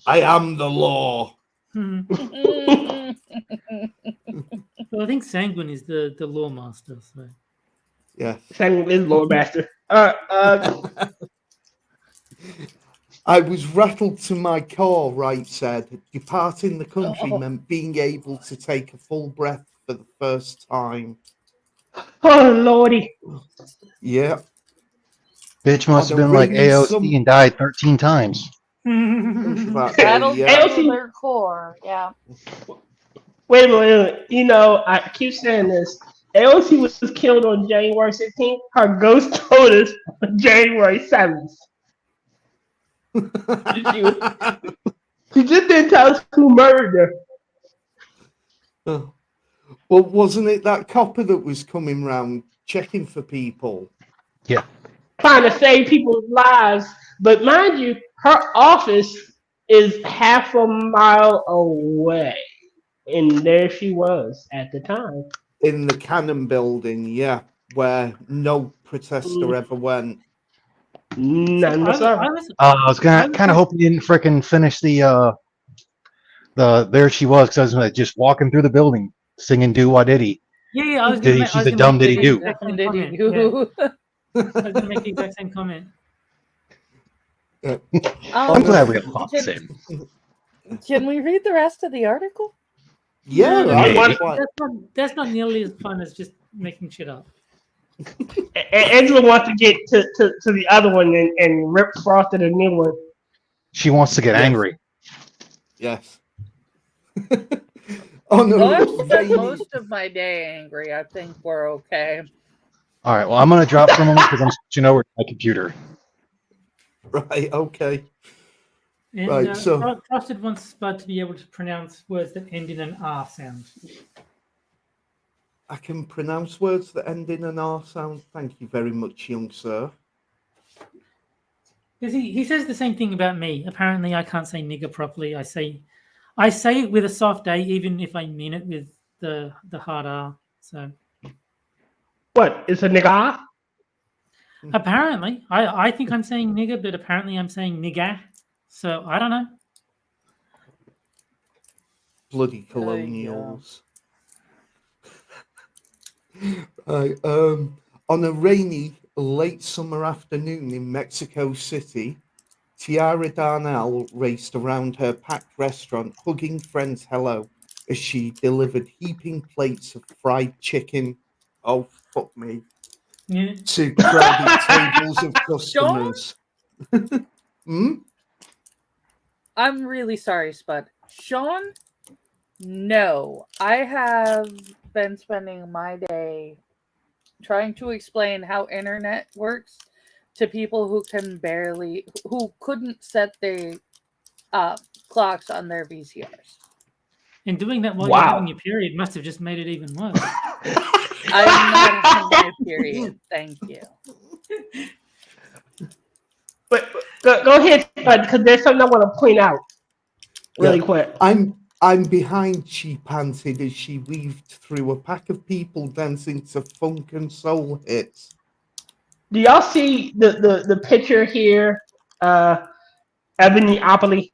I am the law.
Hmm.
Mm.
Well, I think Sanguine is the law master. So
Yes.
Same is Lord Master.
I was rattled to my core, Wright said. Departing the country
Oh.
meant being able to take a full breath for the first time.
Oh lordy.
Yeah.
Bitch must
On
have
a
been like
rainy
AOC and died 13 times.
Something like that,
That'll
yeah.
do their core. Yeah.
Wait a minute. You know, I keep saying this. AOC was killed on January 16th. Her ghost told us on January 7th. She just didn't tell us who murdered her.
Well, wasn't it that copper that was coming round checking for people?
Trying to save people's lives. But mind you, her office is half a mile away. And there she was at the time.
In the Cannon building, yeah, where no protester ever went.
None
I
whatsoever.
was
I was kind of hoping you didn't frickin' finish the there she was, because I was just walking through the building singing "Do Wah Diddy."
yeah. I was
Diddy,
gonna
she's a dumb diddy do.
Did
Yeah.
you?
I was gonna make the exact same comment.
I'm glad we have thought the same.
Can we read the rest of the article?
Yeah,
No,
I
what-
was like,
that's not nearly as fun as just making shit up.
Angela wants to get to the other one and rip Frosted a new one.
She wants to get
Yes.
angry.
yes. Oh no,
Well, I've spent
rainy-
most of my day angry. I think we're okay.
All right, well, I'm gonna drop for a moment because I'm switching over to my computer.
Right, okay.
And
Right, so-
Frosted wants Spud to be able to pronounce words that end in an R sound.
I can pronounce words that end in an R sound. Thank you very much, young sir.
Because he says the same thing about me. Apparently, I can't say nigger properly. I say it with a soft A, even if I mean it with the hard R. So
What? It's a nigga?
apparently, I think I'm saying nigger, but apparently I'm saying nigga. So I don't know.
Bloody
yeah.
colonials. Right, on a rainy late summer afternoon in Mexico City, Tiara Darnell raced around her packed restaurant, hugging friends hello as she delivered heaping plates of fried chicken. Oh, fuck me.
Yeah.
To crowded tables of customers. Hmm?
I'm really sorry, Spud. Sean, no. I have been spending my day trying to explain how internet works to people who couldn't set their clocks on their VCRs.
And doing that while
Wow.
you're having your period must have just made it even worse.
I'm not having my period. Thank you.
But go ahead, because there's something I want to point out really
Yeah.
quick.
I'm behind, she panted as she weaved through a pack of people dancing to funk and soul hits.
Do y'all see the picture here? Ebonyopoly.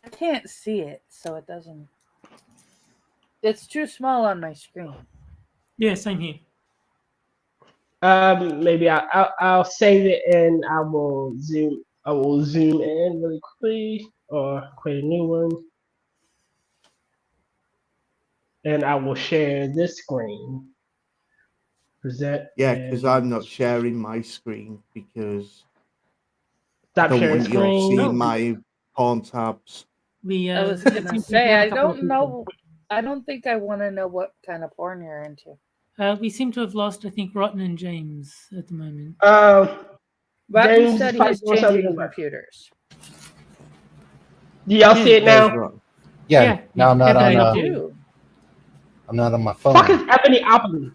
I can't see it, so it doesn't. It's too small on my screen.
Yeah, same here.
Maybe I'll save it and I will zoom in really quickly or create a new one. And I will share this screen. Present.
Yeah,
and
because I'm not sharing my screen because I
stop
don't
sharing
want you all
screen.
seeing my porn tabs.
We
I was
seem
gonna
to
say,
have
I
a couple of
don't
people.
know. I don't think I want to know what kind of porn you're into.
We seem to have lost, I think, Rotten and James at the moment.
Rotten
James
said
is probably
he's
doing something
changing
different.
computers.
Do y'all see it
There's
now?
Ron.
Yeah, now I'm not
Yeah,
on.
they
I
do.
do.
I'm not on my
Fuck is
phone.
Ebonyopoly?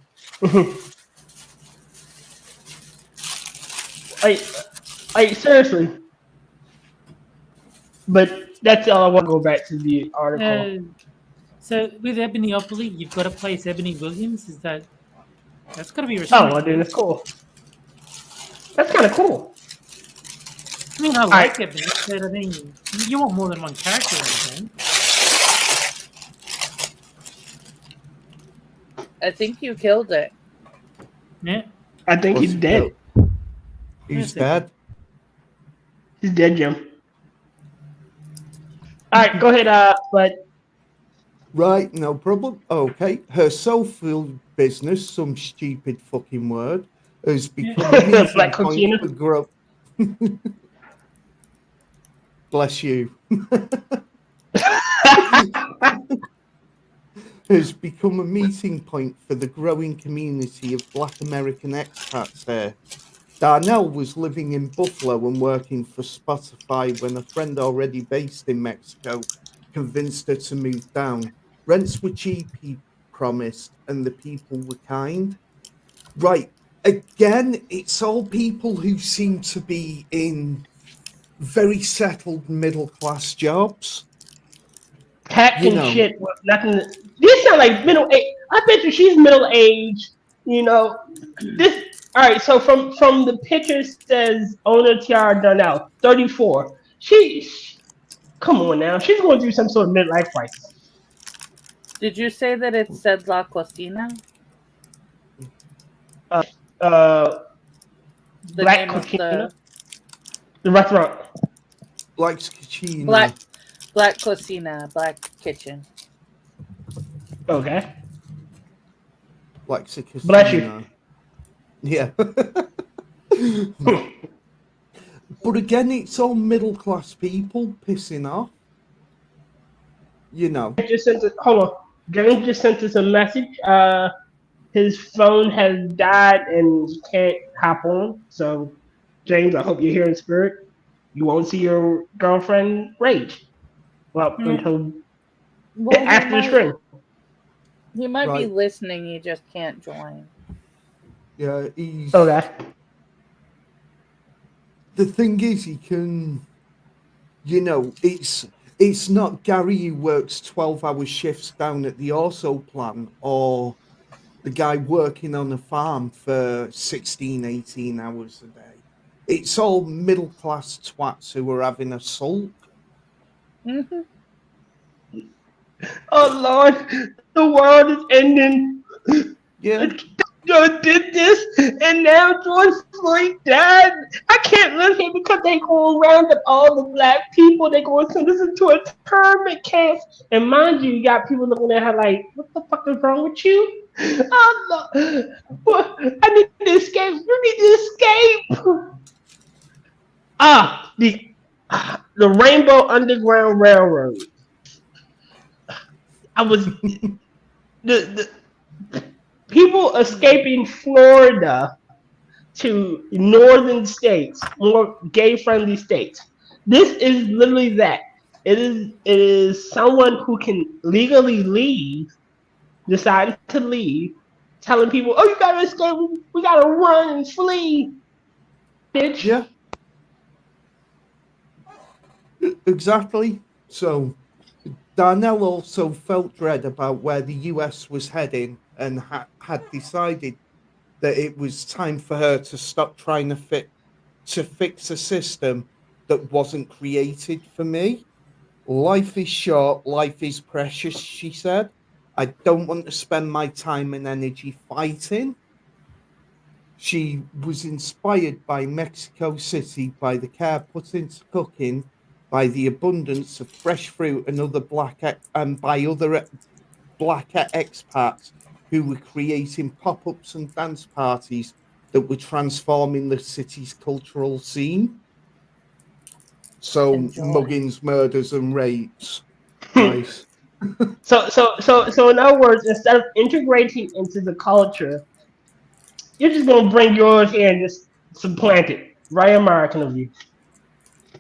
like seriously. But that's all I want to go back to the article.
So with Ebonyopoly, you've got to place Ebony Williams. That's got to be
Oh,
restricted?
well, then it's cool. That's kind of cool.
I mean, I
All
like
right.
Ebony, but I mean, you want more than one character in the game.
I think you killed it.
Yeah.
I think
What's
he's
he
dead.
killed? He's
Yes,
dead.
He's dead, Jim. All right, go ahead, Bud.
Right, no problem. Okay. Her soul-filled business, some stupid fucking word, has become a meeting
Black
point
coquina.
for growth. Bless you. Has become a meeting point for the growing community of Black American expats here. Darnell was living in Buffalo and working for Spotify when a friend already based in Mexico convinced her to move down. Rents were cheap, he promised, and the people were kind. Right, again, it's all people who seem to be in very settled middle class jobs.
Tech
You
and
know.
shit with nothing. These sound like middle age. I bet you she's middle aged. You know, this. All right. So from the picture says owner Tiara Darnell, 34. Come on now. She's going through some sort of midlife crisis.
Did you say that it said La Cocina?
Uh,
The
Black
name of
Coquina, the restaurant.
Like Skachina.
Black Cocina, Black Kitchen.
Okay.
Like Skachina.
Bless you.
Yeah. But again, it's all middle class people pissing off. You know.
Hold on. James just sent us a message. His phone has died and he can't hop on. So, James, I hope you're here in spirit. You won't see your girlfriend rage. Well, until after the stream.
He might be
Right.
listening, he just can't join.
Yeah, he's.
Okay.
The thing is, he can. You know, it's not Gary who works 12-hour shifts down at the Orso plant or the guy working on a farm for 16, 18 hours a day. It's all middle class twats who are having a sulk.
Mm-hmm.
Oh, Lord. The world is ending.
Yeah.
George did this, and now George Floyd died. I can't live here because they go round up all the black people. They go and send us into a internment camp. And mind you, you got people looking at her like, what the fuck is wrong with you? Oh, no. I need to escape. You need to escape. The Rainbow Underground Railroad. I was the people escaping Florida to northern states, more gay-friendly states. This is literally that. It is someone who can legally leave, decided to leave, telling people, "Oh, you gotta escape. We gotta run and flee, bitch."
Yeah. Exactly. So Darnell also felt dread about where the US was heading and had decided that it was time for her to stop trying to fix a system that wasn't created for me. Life is short, life is precious, she said. I don't want to spend my time and energy fighting. She was inspired by Mexico City, by the care put into cooking, by the abundance of fresh fruit and other black expats who were creating pop-ups and dance parties that were transforming the city's cultural scene. So
Enjoy.
muggings, murders, and rapes. Nice.
So in other words, instead of integrating into the culture, you're just gonna bring yours here and just supplant it. Very American of you.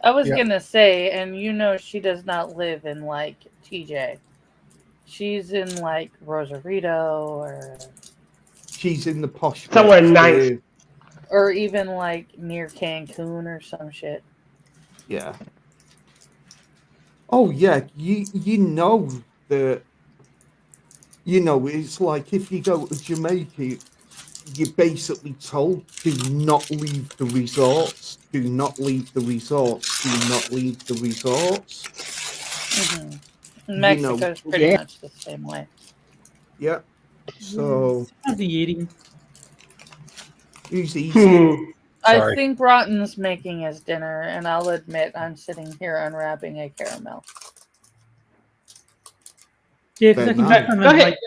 I was
Yeah.
gonna say, and you know she does not live in like TJ. She's in like Rosarito or
She's in the posh
Somewhere
bits
nice.
with-
or even like near Cancun or some shit.
Yeah. Oh yeah, you know that You know, it's like if you go to Jamaica, you're basically told, do not leave the resorts, do not leave the resorts, do not leave the resorts.
Mexico's pretty much the same way.
Yeah. So
How's he eating?
who's eating?
I
Sorry.
think Rotten's making his dinner, and I'll admit I'm sitting here unwrapping a caramel.
Yeah, because I can
Very
hear
nice.
Go
someone
ahead.
like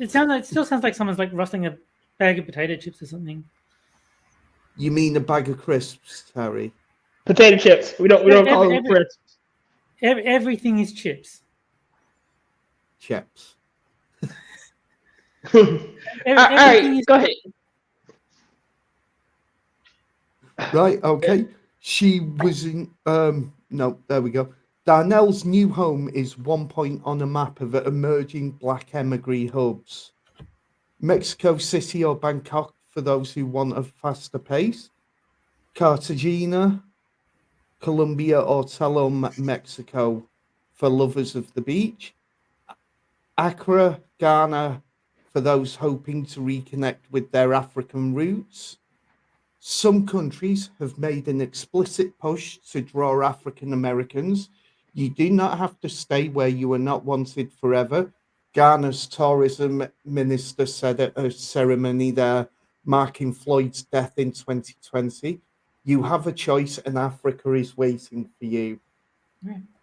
it still sounds like someone's like rustling a bag of potato chips or something.
You mean a bag of crisps, Terry?
Potato chips. We don't call them crisps.
Everything is chips.
Chips.
All right, go ahead.
Right, okay. She was in no, there we go. Darnell's new home is 1 point on a map of emerging black emigre hubs. Mexico City or Bangkok for those who want a faster pace. Cartagena, Colombia or Tulum, Mexico for lovers of the beach. Accra, Ghana for those hoping to reconnect with their African roots. Some countries have made an explicit push to draw African Americans. You do not have to stay where you are not wanted forever. Ghana's tourism minister said at a ceremony there marking Floyd's death in 2020, you have a choice and Africa is waiting for you.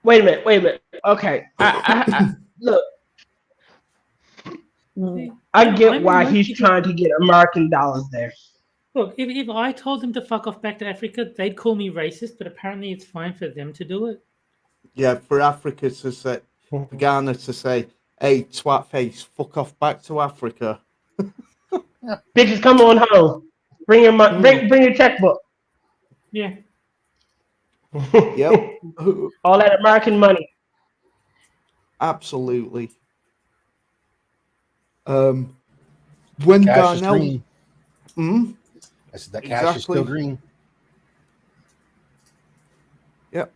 Wait a minute. Okay. Look, I get why he's trying to get American dollars there.
Look, if I told them to fuck off back to Africa, they'd call me racist, but apparently it's fine for them to do it.
Yeah, for Africa to say, for Ghana to say, hey, twat face, fuck off back to Africa.
Bitches, come on home. Bring your bring your checkbook.
Yeah.
Yep.
All that American money.
Absolutely. When
Cash is
Darnell,
green. I said that cash is still
Exactly.
green.
Yep.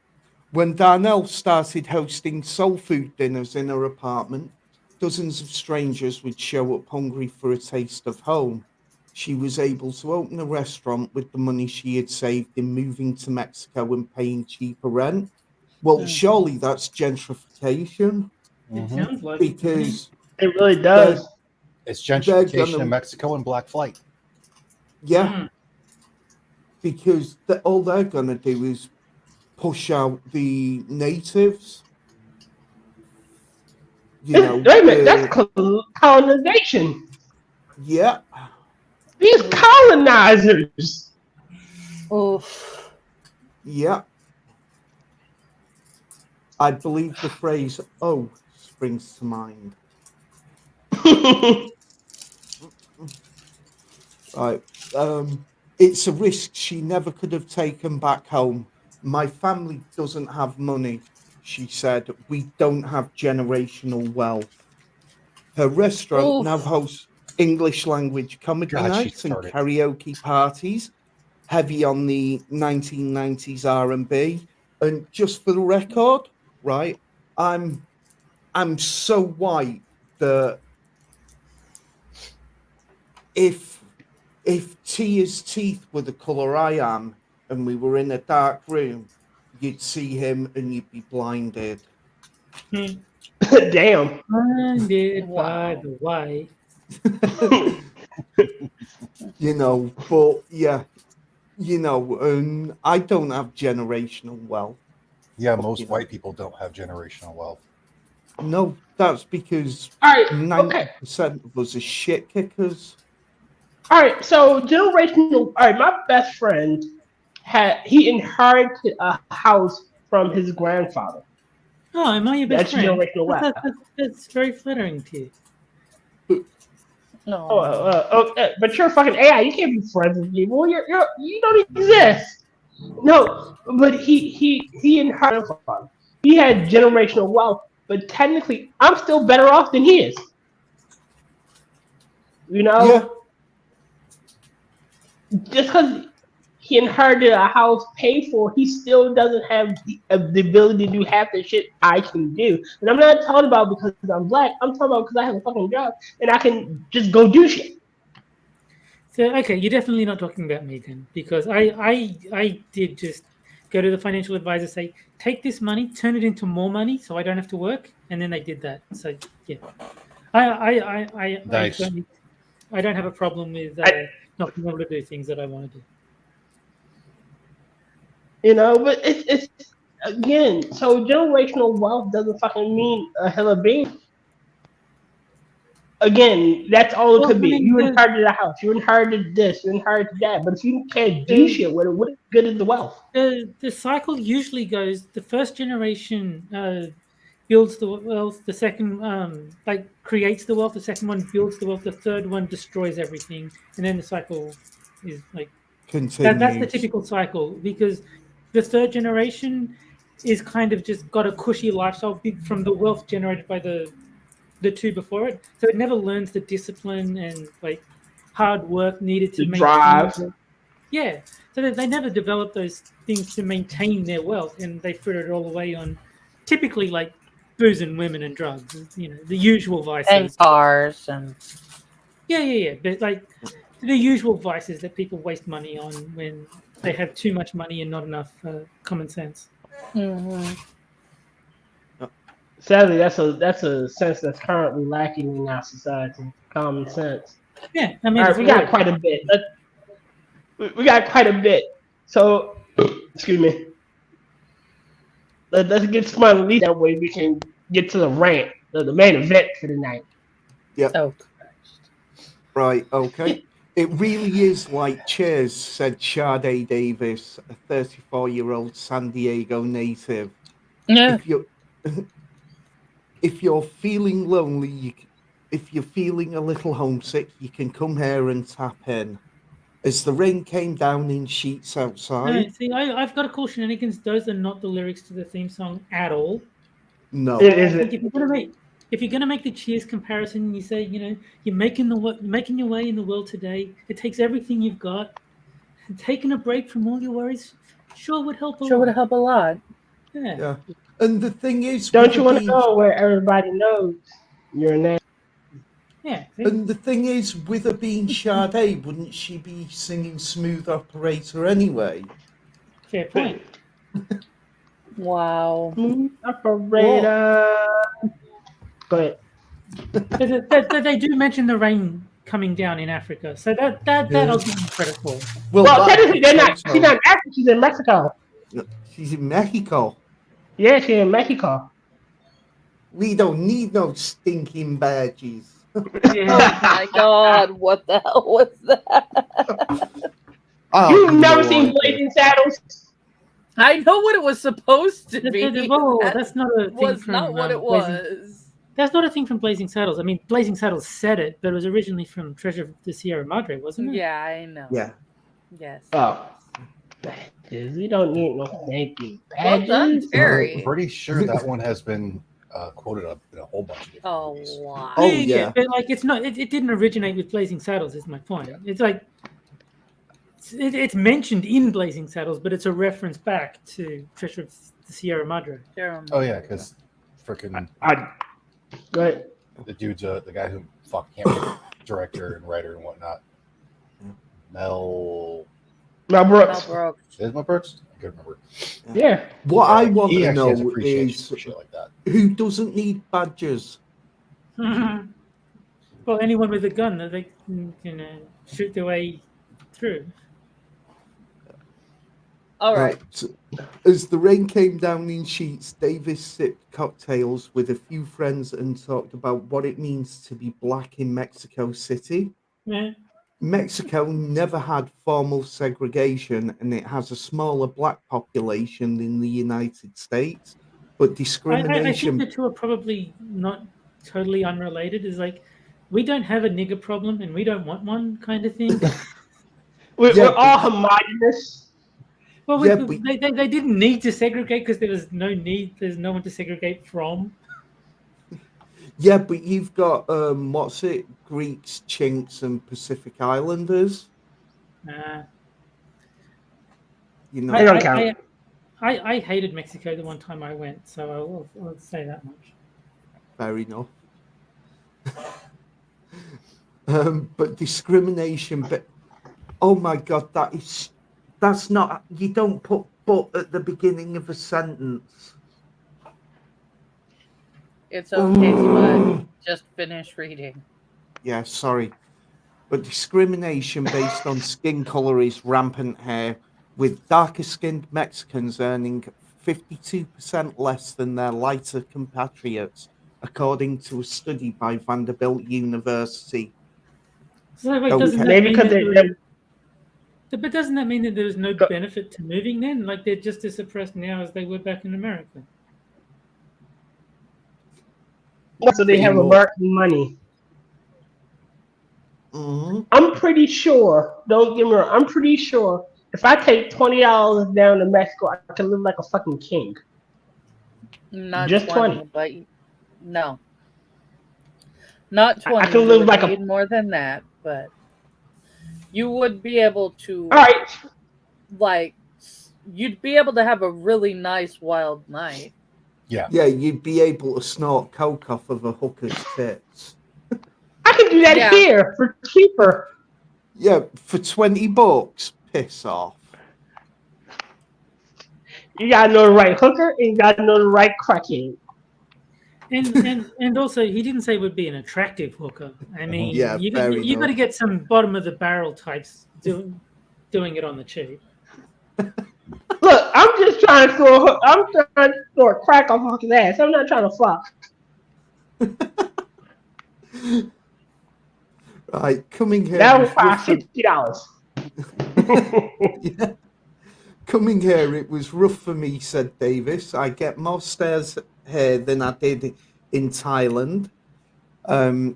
When Darnell started hosting soul food dinners in her apartment, dozens of strangers would show up hungry for a taste of home. She was able to open a restaurant with the money she had saved in moving to Mexico and paying cheaper rent. Well, surely that's gentrification.
It sounds like it to me.
Because
It really does.
It's gentrification
gonna-
in Mexico and black flight.
yeah, because all they're going to do is push out the natives. You know,
Wait a minute, that's colonization.
yeah,
These colonizers.
Oof.
yeah. I believe the phrase "oh" springs to mind. Right. It's a risk she never could have taken back home. My family doesn't have money, she said. We don't have generational wealth. Her restaurant now hosts English language comedy nights and karaoke parties, heavy on the 1990s R&B. And just for the record, right, I'm so white that if Tia's teeth were the colour I am and we were in a dark room, you'd see him and you'd be blinded.
Damn.
Blinded by the white.
You know, but yeah, you know, I don't have generational wealth.
Yeah, most white people don't have generational wealth.
No, that's because
All right.
90% of us are shit kickers.
All right. So generational. All right. My best friend he inherited a house from his grandfather.
Oh, am I your best
That's
friend?
generational wealth.
That's very flattering to you.
No.
But you're fucking AI. You can't be friends with people. You don't exist. No, but he inherited. He had generational wealth, but technically, I'm still better off than he is. You know,
Yeah.
just because he inherited a house paid for, he still doesn't have the ability to do half the shit I can do. And I'm not talking about because I'm black. I'm talking about because I have a fucking job and I can just go do shit.
So okay, you're definitely not talking about me then, because I did just go to the financial advisor, say, take this money, turn it into more money, so I don't have to work, and then they did that. So yeah,
Nice.
I don't have a problem with not being able to do things that I want to do.
You know, but it's again, so generational wealth doesn't fucking mean a hell of being. Again, that's all it
Well,
could
I
be.
mean,
You inherited a house, you inherited this, you inherited that. But if you can't do shit with it, what good is the wealth?
The cycle usually goes: the first generation builds the wealth, the second like creates the wealth, the second one builds the wealth, the third one destroys everything, and then the cycle is like that's the
Continues.
typical cycle, because the third generation is kind of just got a cushy lifestyle from the wealth generated by the two before it, so it never learns the discipline and like hard work needed to
The
maintain
drive.
yeah, so they never develop those things to maintain their wealth, and they fritter it all away on typically like booze and women and drugs, you know, the usual
And
vices.
cars and
Yeah. But like the usual vices that people waste money on when they have too much money and not enough common sense.
Mhm.
Sadly, that's a sense that's currently lacking in our society. Common sense.
Yeah, I
All
mean,
right,
it's
we got
horrible.
quite a bit. We got quite a bit. So, excuse me. Let's get Spud at least that way we can get to the rant, the main event for the night.
Oh,
Right, okay. It really is like cheers, said Sade Davis, a 34-year-old San Diego native.
yeah.
If you're feeling lonely, if you're feeling a little homesick, you can come here and tap in. As the rain came down in sheets
No,
outside,
see, I've got to call shenanigans. Those are not the lyrics to the theme song at all.
no.
It
I think
isn't.
if you're gonna make the Cheers comparison, you say, you know, you're making your way in the world today. It takes everything you've got. And taking a break from all your worries sure would help a
Sure would
lot.
help a lot.
Yeah.
Yeah. And the thing is,
Don't
with
you
it
want to
being
go where everybody knows your name?
Yeah. See?
and the thing is, with her being Sade, wouldn't she be singing Smooth Operator anyway?
Fair point.
Wow.
Smooth operator. Go ahead.
They do mention the rain coming down in Africa, so that I'll give them credit for.
Well,
Well,
that
technically, they're not.
also-
She's not in Africa. She's in Mexico.
She's in Mexico.
Yeah, she's in Mexico.
We don't need no stinking badges.
Oh my god, what the hell was that?
You've never seen Blazing Saddles?
I know what it was supposed to be.
Whoa,
That
that's not a thing
was
from
not what it
Blazing.
was.
That's not a thing from Blazing Saddles. I mean, Blazing Saddles said it, but it was originally from Treasure of the Sierra Madre, wasn't it?
Yeah, I know.
Yeah.
Yes.
Oh. Badges. We don't need no thank you.
Well done,
Badges.
Terry.
I'm pretty sure that one has been quoted up in a whole bunch of different
Oh,
movies.
wow.
Oh, yeah.
But like, it's not. It didn't originate with Blazing Saddles. Is my point. It's like it's mentioned in Blazing Saddles, but it's a reference back to Treasure of the Sierra Madre.
Oh yeah, because freaking
Go ahead.
the dude's the guy who camera director and writer and whatnot. Mel
Brooks.
Brooks.
is Mel Brooks? I can't remember.
Yeah.
What I want
He
to
actually has
know
appreciation
is
for shit like that.
who doesn't need badges?
Well, anyone with a gun that they can shoot their way through.
All right.
As the rain came down in sheets, Davis sipped cocktails with a few friends and talked about what it means to be black in Mexico City.
Yeah.
Mexico never had formal segregation, and it has a smaller black population than the United States. But
I think
discrimination.
the two are probably not totally unrelated. Is like, we don't have a nigger problem and we don't want one kind of thing.
We're all homogenous.
Well,
Yeah,
they didn't need to segregate because there was no need. There's no one to segregate from.
Yeah, but you've got what's it? Greeks, Chinks, and Pacific Islanders. You know,
They don't count.
I hated Mexico the one time I went, so I'll say that much.
fair enough. But discrimination, but oh my god, that's not, you don't put "but" at the beginning of a sentence.
It's okay, Spud. Just finish reading.
Yeah, sorry. But discrimination based on skin color is rampant here, with darker skinned Mexicans earning 52% less than their lighter compatriots, according to a study by Vanderbilt University.
So wait,
Okay.
doesn't that
Maybe
mean
because
that but doesn't that mean that there's no benefit to moving then? Like they're just as oppressed now as they were back in America.
so they have American money.
Mm-hmm.
I'm pretty sure. Don't get me wrong. I'm pretty sure if I take $20 down to Mexico, I can live like a fucking king.
Not
Just
20,
20.
but no. Not 20.
I can
You
live
would
like a.
need more than that, but you would be able to,
All right.
like, you'd be able to have a really nice wild night.
Yeah, you'd be able to snort coke off of a hooker's tits.
I can do that here for cheaper.
Yeah, for $20. Piss off.
You gotta know the right hooker and you gotta know the right crackhead.
And also, he didn't say it would be an attractive hooker. I mean,
Yeah,
you
fair
got to
enough.
get some bottom of the barrel types doing it on the cheap.
Look, I'm just trying to throw a crack off hooker's ass. I'm not trying to fuck.
Right, coming here.
That was $50.
Yeah. Coming here, it was rough for me, said Davis. I get more stares here than I did in Thailand.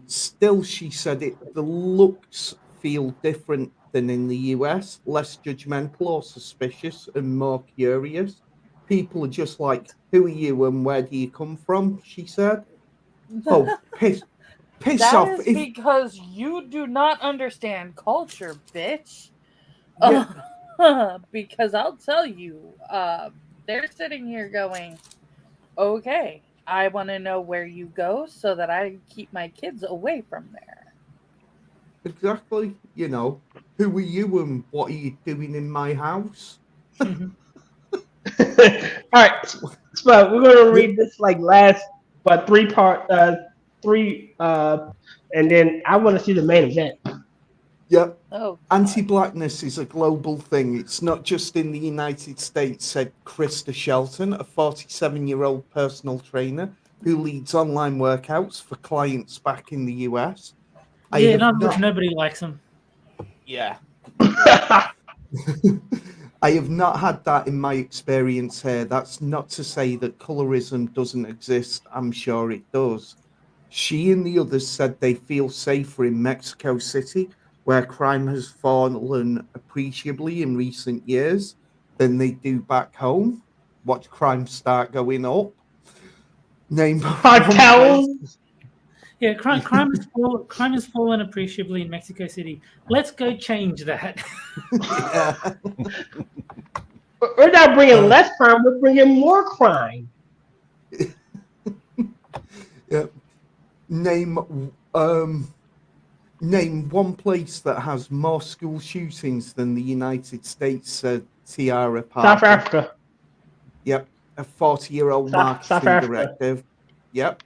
Still, she said the looks feel different than in the US, less judgmental or suspicious and more curious. People are just like, who are you and where do you come from? She said. Oh, piss
That
off.
is because you do not understand culture, bitch.
Yeah.
Because I'll tell you, they're sitting here going, okay, I want to know where you go so that I keep my kids away from there.
Exactly. You know, who are you and what are you doing in my house?
All right, so we're gonna read this like last, but three, and then I want to see the main event.
Yep.
Oh,
Anti-blackness is a global thing. It's not just in the United States, said Krista Shelton, a 47-year-old personal trainer who leads online workouts for clients back in the US.
Nobody likes them.
Yeah. I have not had that in my experience here. That's not to say that colorism doesn't exist. I'm sure it does. She and the others said they feel safer in Mexico City, where crime has fallen appreciably in recent years, than they do back home. Watch crime start going up. Name
Cartels.
Yeah, crime has fallen appreciably in Mexico City. Let's go change that.
Yeah.
We're not bringing less crime. We're bringing more crime.
Yeah. Name one place that has more school shootings than the United States, said Tiara Parker.
South Africa.
Yep. A 40-year-old marketing directive. Yep.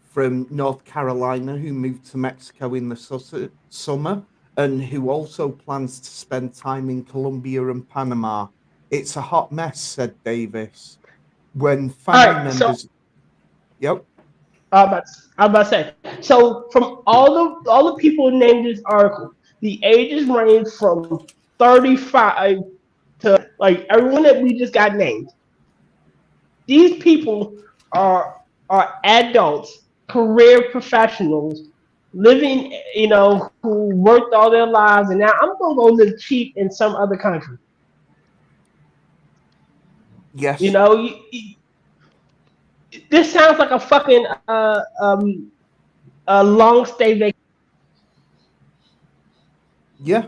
From North Carolina who moved to Mexico in the summer and who also plans to spend time in Colombia and Panama. It's a hot mess, said Davis. When family members... Yep.
I'm about to say. So from all the people named in this article, the ages range from 35 to like everyone that we just got named. These people are adults, career professionals, living, who worked all their lives, and now I'm gonna go live cheap in some other country.
Yes.
This sounds like a fucking a long stay vacation.
Yeah.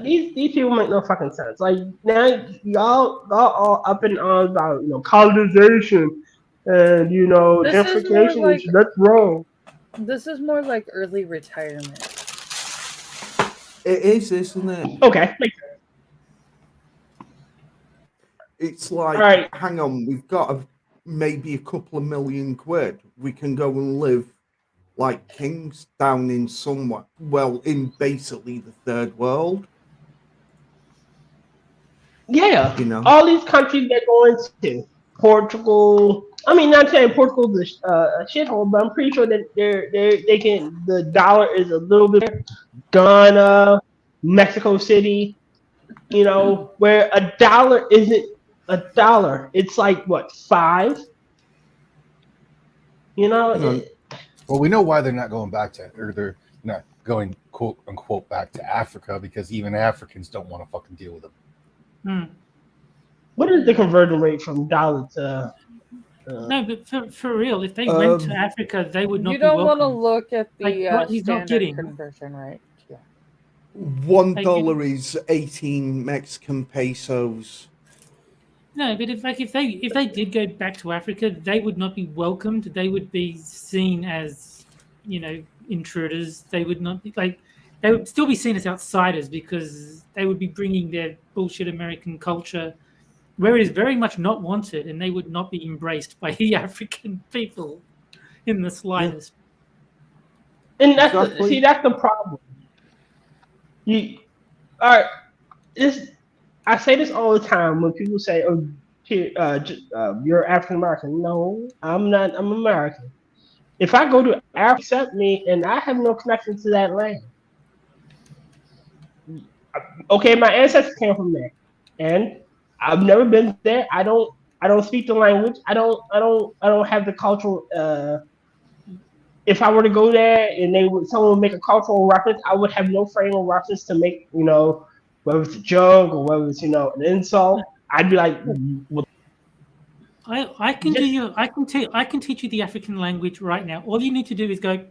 these people make no fucking sense. Like now, y'all all up in arms about colonization and
This is more
gentrification.
like-
That's wrong.
This is more like early retirement.
It is, isn't it?
Okay,
It's like,
All right.
hang on, we've got maybe a couple of million quid. We can go and live like kings down in somewhere. Well, in basically the third world.
Yeah,
You know.
all these countries they're going to Portugal. I mean, not saying Portugal's a shithole, but I'm pretty sure that they can. The dollar is a little bit. Ghana, Mexico City, where a dollar isn't a dollar. It's like what, 5?
Well, we know why they're not going back to, or they're not going quote unquote back to Africa, because even Africans don't want to fucking deal with them.
What is the conversion rate from dollar to?
No, but for real, if they went to Africa, they would not
You
be
don't want to
welcome.
look at the
Like, he's not
standard
kidding.
conversion rate. Yeah.
$1 is 18 Mexican pesos.
No, but if they did go back to Africa, they would not be welcomed. They would be seen as, intruders. They would not be they would still be seen as outsiders because they would be bringing their bullshit American culture where it is very much not wanted, and they would not be embraced by the African people in the slightest.
And that's
Exactly.
that's the problem. All right. I say this all the time when people say, "Oh, you're African American." No, I'm not. I'm American. If I go to Africa, accept me, and I have no connection to that land. Okay, my ancestors came from there, and I've never been there. I don't speak the language. I don't have the cultural. If I were to go there and someone would make a cultural reference, I would have no frame of reference to make, whether it's a joke or whether it's, an insult. I'd be like, well,
I can do you. I can teach you the African language right now. All you need to do is go,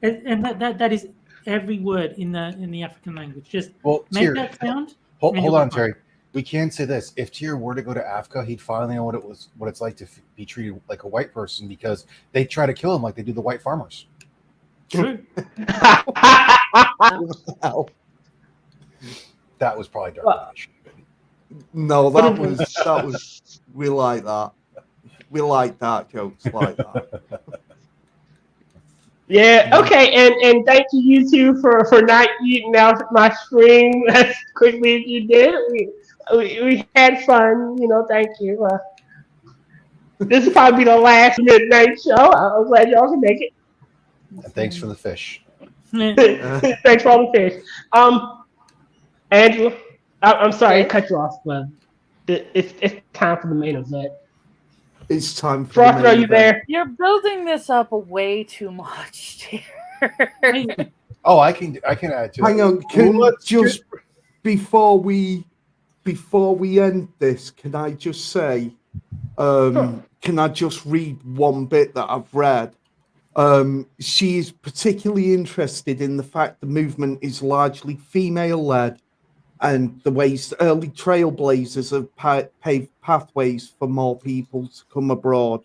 and that is every word in the African language. Just make
Tyr,
that sound.
hold
you'll
on,
be fine.
Terry. We can say this: if Tyr were to go to Africa, he'd finally know what it's like to be treated like a white person, because they try to kill him like they do the white farmers.
True.
Wow.
That was probably dark.
Well,
No, that was we like that. We like that jokes like that.
yeah, okay, and thank you two for not eating out my screen as quickly as you did. We had fun, thank you. This will probably be the last midnight show. I'm glad y'all can make it.
And thanks for the fish.
Thanks for all the fish. Angela, I'm sorry to cut you off, but it's time for the main event.
It's time for
Frost,
the
are
main
you
event.
there?
You're building this up way too much, dear.
Oh, I can add to
Hang
it.
on, can
Let's
just before we end this, can I just say, can I just read one bit that I've read? She is particularly interested in the fact the movement is largely female-led, and the ways early trailblazers have paved pathways for more people to come abroad.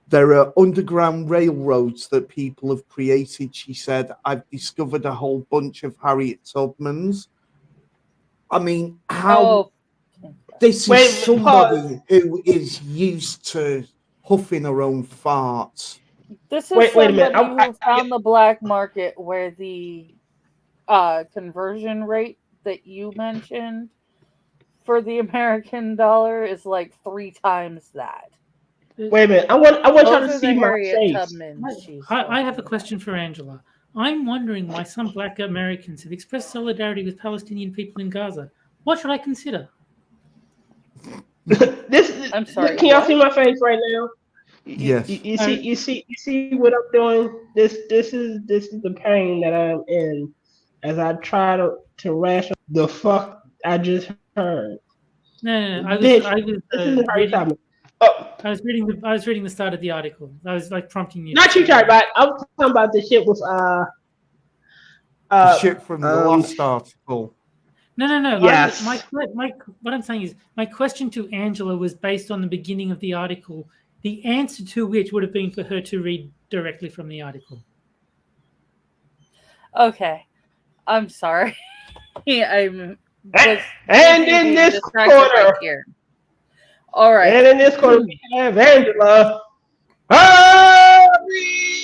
There are underground railroads that people have created. She said, I've discovered a whole bunch of Harriet Tubmans. I mean, how this is somebody who is used to huffing her own farts.
This is
Wait a
somebody
minute.
who found the black market where the conversion rate that you mentioned for the American dollar is like 3 times that.
Wait a minute. I want y'all
Those
to
are
see
the
my
Harriet
face.
Tubmans she's
I have a question for Angela. I'm wondering why some Black Americans have expressed solidarity with Palestinian people in Gaza. What should I consider?
I'm sorry,
Can y'all
what?
see my face right now?
Yes.
You see what I'm doing? This is the pain that I'm in as I try to ration the fuck I just heard.
No. I
This
was
is Harry
reading,
Tubman. Oh,
I was reading the start of the article. I was like prompting you.
not you, Charlie, but I'm talking about the shit with
The shit from the
um,
last article.
No.
Yes.
What I'm saying is my question to Angela was based on the beginning of the article. The answer to which would have been for her to read directly from the article.
Okay. I'm sorry. I'm was
And
busy
in
being
this
distracted right
corner,
here. All right.
and in this corner, we have Angela.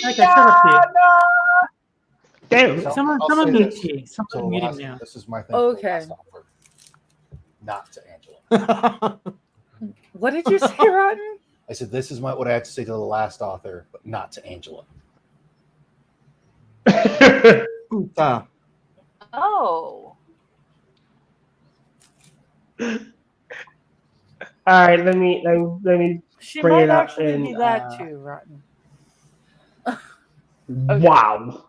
Okay, shut up, dude.
Damn.
So,
Someone
I'll say
mute
this.
here.
So
Someone mute him
last-
now.
This is my thing. For the
Okay.
last offer. Not to Angela.
What did you say, Rotten?
I said this is what I have to say to the last author, but not to Angela.
Puta.
Oh.
All right, let me.
She
Bring
might
it up
actually
in,
be that too, Rotten.
Wow.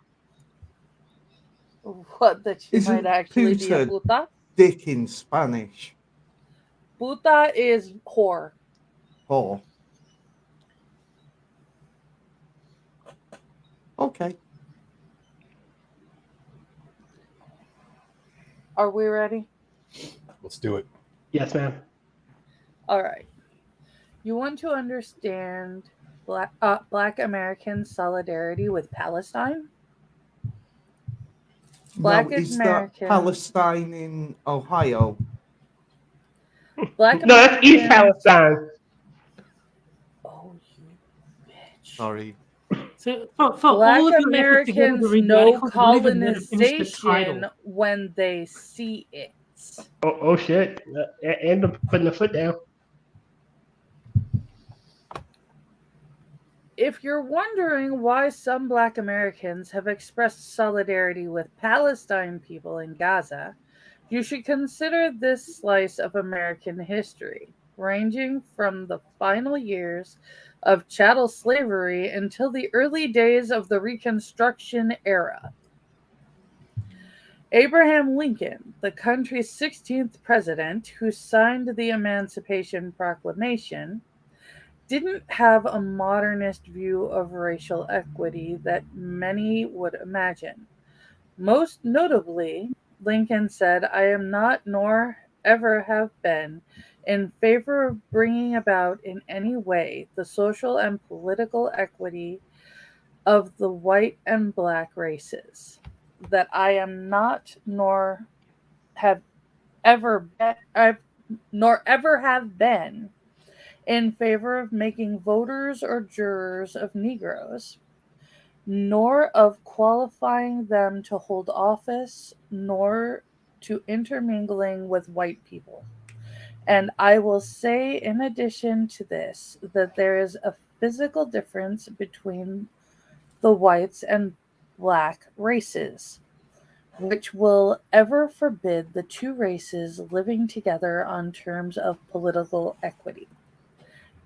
What, that she
Isn't
might actually be a
puta
puta?
dick in Spanish?
Puta is whore.
Oh. Okay.
Are we ready?
Let's do it.
Yes, ma'am.
All right. You want to understand Black American solidarity with Palestine? Black
Now, is that
Americans.
Palestine in Ohio?
Black
No, that's East
Americans.
Palestine.
Oh, you bitch.
Sorry.
So for
Black
all of your efforts together to
Americans
read the
know
article, you don't even let it finish the
colonization
title.
when they see it.
Oh shit! And putting the foot down.
If you're wondering why some Black Americans have expressed solidarity with Palestine people in Gaza, you should consider this slice of American history, ranging from the final years of chattel slavery until the early days of the Reconstruction era. Abraham Lincoln, the country's 16th president who signed the Emancipation Proclamation, didn't have a modernist view of racial equity that many would imagine. Most notably, Lincoln said, "I am not nor ever have been in favor of bringing about in any way the social and political equity of the white and black races. That I am not nor have ever been in favor of making voters or jurors of Negroes, nor of qualifying them to hold office, nor to intermingling with white people. And I will say, in addition to this, that there is a physical difference between the whites and black races, which will ever forbid the two races living together on terms of political equity."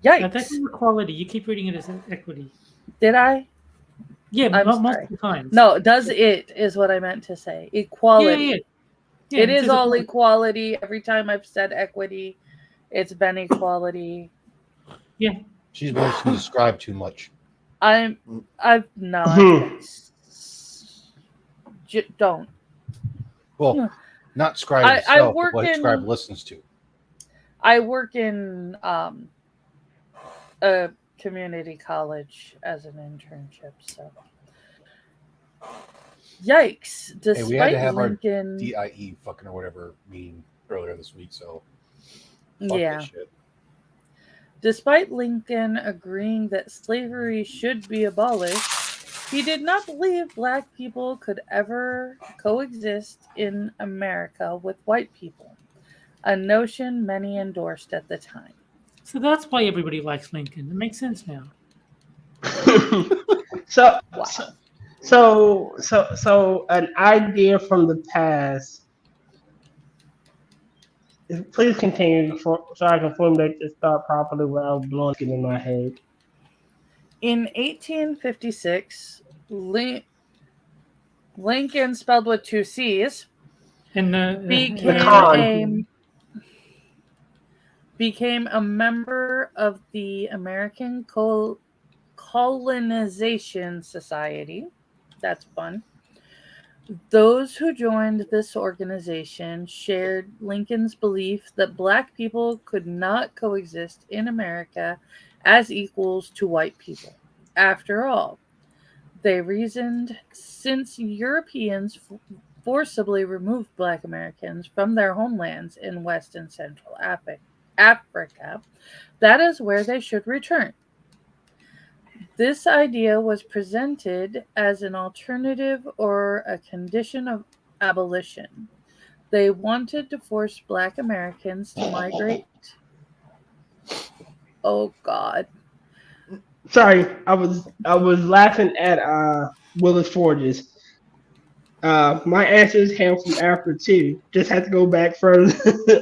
Now, that's
Yikes!
not equality. You keep reading it as equity.
Did I?
Yeah,
I'm sorry.
multiple times.
No, does it is what I meant to say. Equality.
Yeah. Yeah,
It is
says
all
equality.
equality. Every time I've said equity, it's been equality.
Yeah.
She's been to describe too much.
I've not. Don't.
Well, not Scribe
I
himself,
work
but what
in-
Scribe listens to.
I work in a community college as an internship, so yikes.
Hey,
Despite
we had to have
Lincoln,
our DIE fucking or whatever meeting earlier this week, so fuck
yeah.
this shit.
Despite Lincoln agreeing that slavery should be abolished, he did not believe black people could ever coexist in America with white people, a notion many endorsed at the time.
So that's why everybody likes Lincoln. It makes sense now.
So,
Wow.
so an idea from the past. Please continue so I can formulate this thought properly without blowing it in my head.
In 1856, Lincoln, spelled with two C's,
And
became a member of the American Colonization Society. That's fun. Those who joined this organization shared Lincoln's belief that black people could not coexist in America as equals to white people. After all, they reasoned, since Europeans forcibly removed black Americans from their homelands in West and Central Africa, that is where they should return. This idea was presented as an alternative or a condition of abolition. They wanted to force black Americans to migrate. Oh God.
Sorry, I was laughing at Willis Forges. My ancestors came from Africa too. Just had to go back further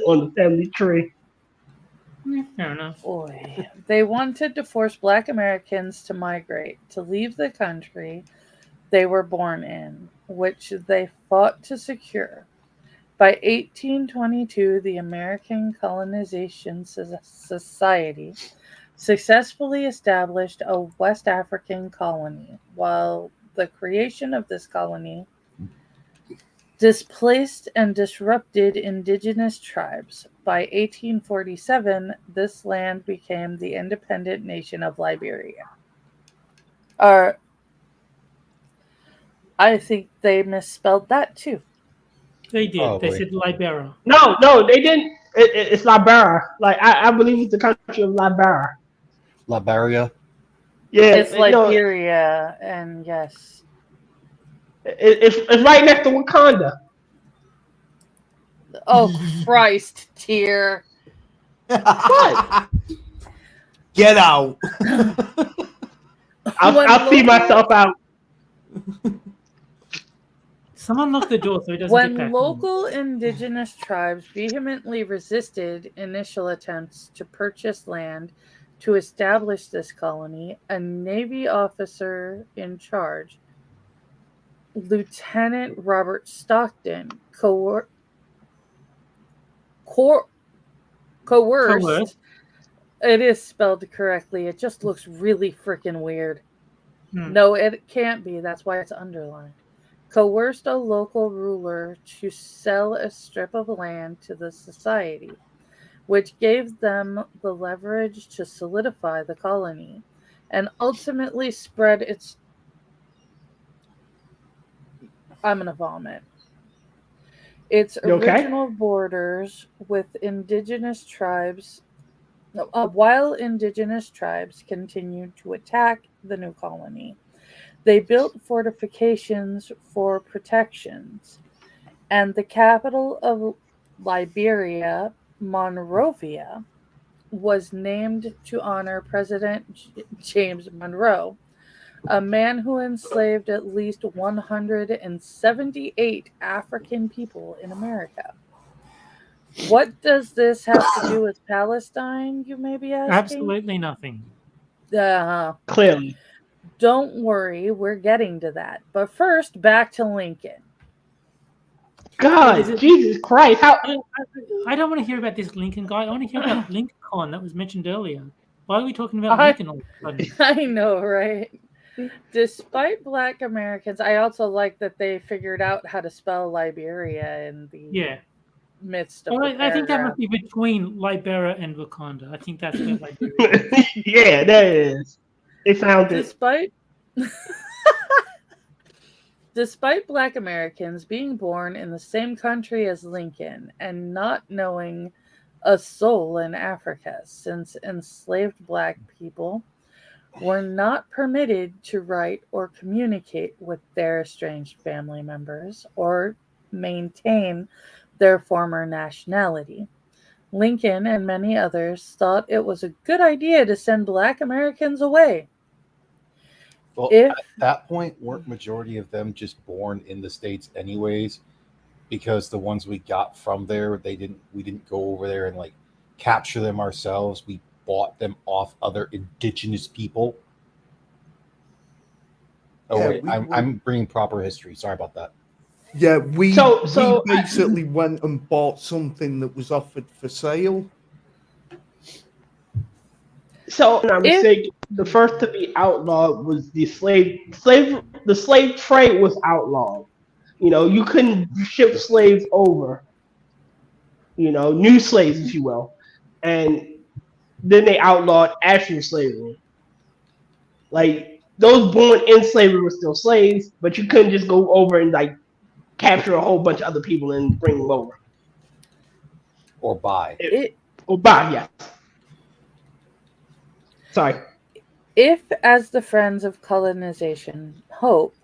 on the family tree.
Fair enough.
Boy. They wanted to force black Americans to migrate, to leave the country they were born in, which they fought to secure. By 1822, the American Colonization Society successfully established a West African colony, while the creation of this colony displaced and disrupted indigenous tribes. By 1847, this land became the independent nation of Liberia. I think they misspelled that too.
They did.
Probably.
They said Libera.
No, they didn't. It's Liberia. Like I believe it's the country of Liberia.
Liberia.
Yeah,
It's Liberia, and yes.
It's right next to Wakanda.
Oh, Christ, Tier.
What?
Get out.
I'll see myself out.
Someone locked the door so he doesn't get
When
back.
local indigenous tribes vehemently resisted initial attempts to purchase land to establish this colony, a Navy officer in charge, Lieutenant Robert Stockton, coerced. It is spelled correctly. It just looks really freaking weird. No, it can't be. That's why it's underlined. Coerced a local ruler to sell a strip of land to the society, which gave them the leverage to solidify the colony and ultimately spread its... I'm going to vomit. Its original borders with indigenous tribes, while indigenous tribes continued to attack the new colony. They built fortifications for protections, and the capital of Liberia, Monrovia, was named to honor President James Monroe, a man who enslaved at least 178 African people in America. What does this have to do with Palestine, you may be asking?
Absolutely nothing.
Clearly.
Don't worry, we're getting to that. But first, back to Lincoln.
God, Jesus Christ. How?
I don't want to hear about this Lincoln guy. I want to hear about Lincoln that was mentioned earlier. Why are we talking about Lincoln all of a sudden?
I know, right? Despite black Americans, I also like that they figured out how to spell Liberia in the midst of the
I think that must be between Liberia and Wakanda. I think that's where Liberia is.
Yeah, that is. It found it.
Despite black Americans being born in the same country as Lincoln and not knowing a soul in Africa, since enslaved black people were not permitted to write or communicate with their estranged family members or maintain their former nationality. Lincoln and many others thought it was a good idea to send black Americans away.
Well, at that point, weren't majority of them just born in the States anyways? Because the ones we got from there, we didn't go over there and like capture them ourselves. We bought them off other indigenous people. Oh
Yeah,
wait, I'm bringing proper history. Sorry about that.
Yeah, we
So
basically went and bought something that was offered for sale.
So, I'm mistaken, the first to be outlawed was the slave trade was outlawed. You couldn't ship slaves over. New slaves, if you will, and then they outlawed actual slavery. Like those born in slavery were still slaves, but you couldn't just go over and like capture a whole bunch of other people and bring them over.
Or buy.
Or buy, yes. Sorry.
If, as the friends of colonization hope,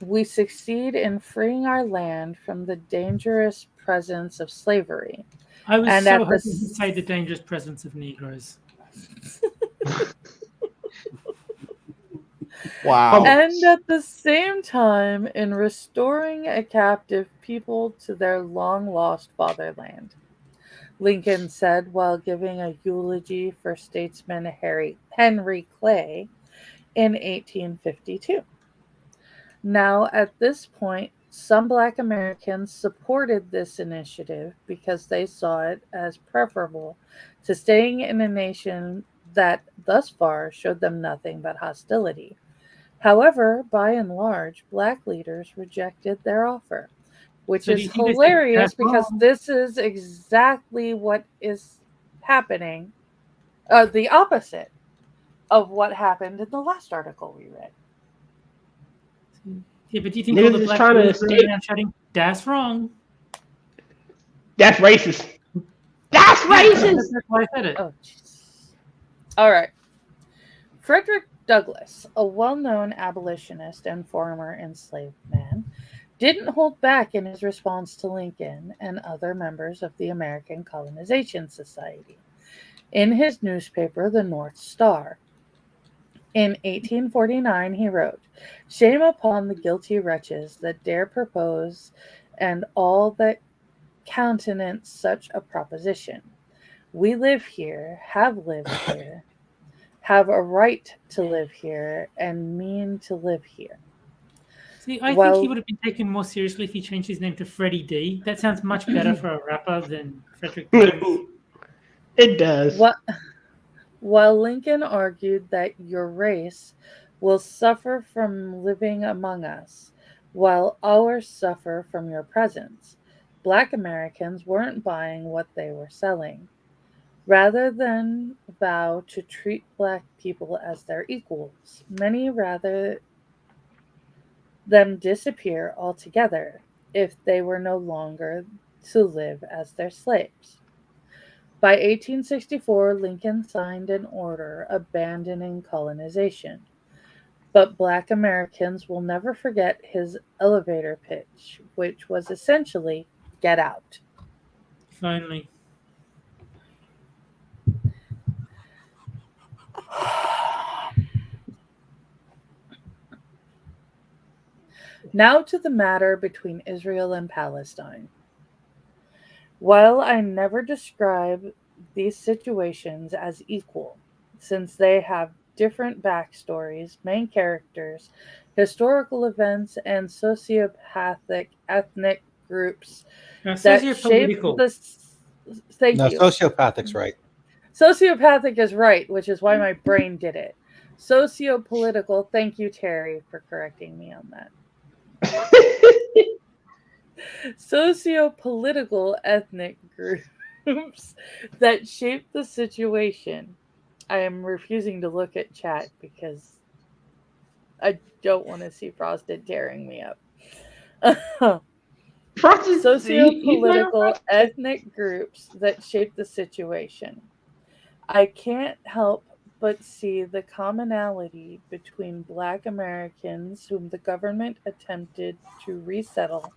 we succeed in freeing our land from the dangerous presence of slavery.
I was
And
so
at the
hoping to say the dangerous presence of Negroes.
Wow.
And at the same time, in restoring a captive people to their long-lost fatherland, Lincoln said while giving a eulogy for statesman Henry Clay in 1852. Now, at this point, some Black Americans supported this initiative because they saw it as preferable to staying in a nation that thus far showed them nothing but hostility. However, by and large, Black leaders rejected their offer, which
So do
is
you think they said,
hilarious
"That's
because
wrong"?
this is exactly what is happening, the opposite of what happened in the last article we read.
Yeah, but do you think
Niggas
all the
is
black
trying to
boys were
escape.
around shouting, "That's wrong"?
That's racist. That's racist.
That's why I said it.
Oh, jeez. All right. Frederick Douglass, a well-known abolitionist and former enslaved man, didn't hold back in his response to Lincoln and other members of the American Colonization Society. In his newspaper, the North Star, in 1849, he wrote, "Shame upon the guilty wretches that dare propose and all that countenance such a proposition. We live here, have lived here, have a right to live here, and mean to live here."
See, I think
Well,
he would have been taken more seriously if he changed his name to Freddie D. That sounds much better for a rapper than Frederick Douglass.
It does.
while Lincoln argued that your race will suffer from living among us, while ours suffer from your presence, Black Americans weren't buying what they were selling. Rather than vow to treat Black people as their equals, many rather them disappear altogether if they were no longer to live as their slaves. By 1864, Lincoln signed an order abandoning colonization. But Black Americans will never forget his elevator pitch, which was essentially, "Get out."
If only.
Now to the matter between Israel and Palestine. While I never describe these situations as equal, since they have different backstories, main characters, historical events, and sociopathic ethnic groups that shape
Sociopolitical.
this. Thank
No,
you.
sociopathic's right.
Sociopathic is right, which is why my brain did it. Sociopolitical. Thank you, Terry, for correcting me on that. Sociopolitical ethnic groups that shape the situation. I am refusing to look at chat because I don't want to see Frosted tearing me up. Sociopolitical ethnic groups that shape the situation. I can't help but see the commonality between Black Americans whom the government attempted to resettle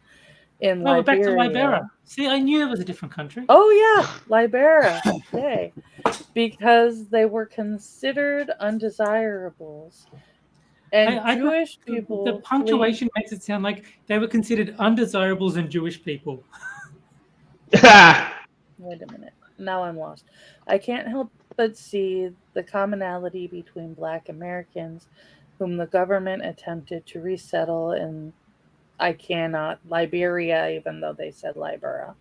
in
Oh, we're back to
Liberia.
Liberia. See, I knew it was a different country.
Oh yeah, Liberia. Yay. Because they were considered undesirables. And Jewish people.
The punctuation makes it sound like they were considered undesirables and Jewish people.
Wait a minute. Now I'm lost. I can't help but see the commonality between Black Americans whom the government attempted to resettle in Liberia, even though they said Liberia.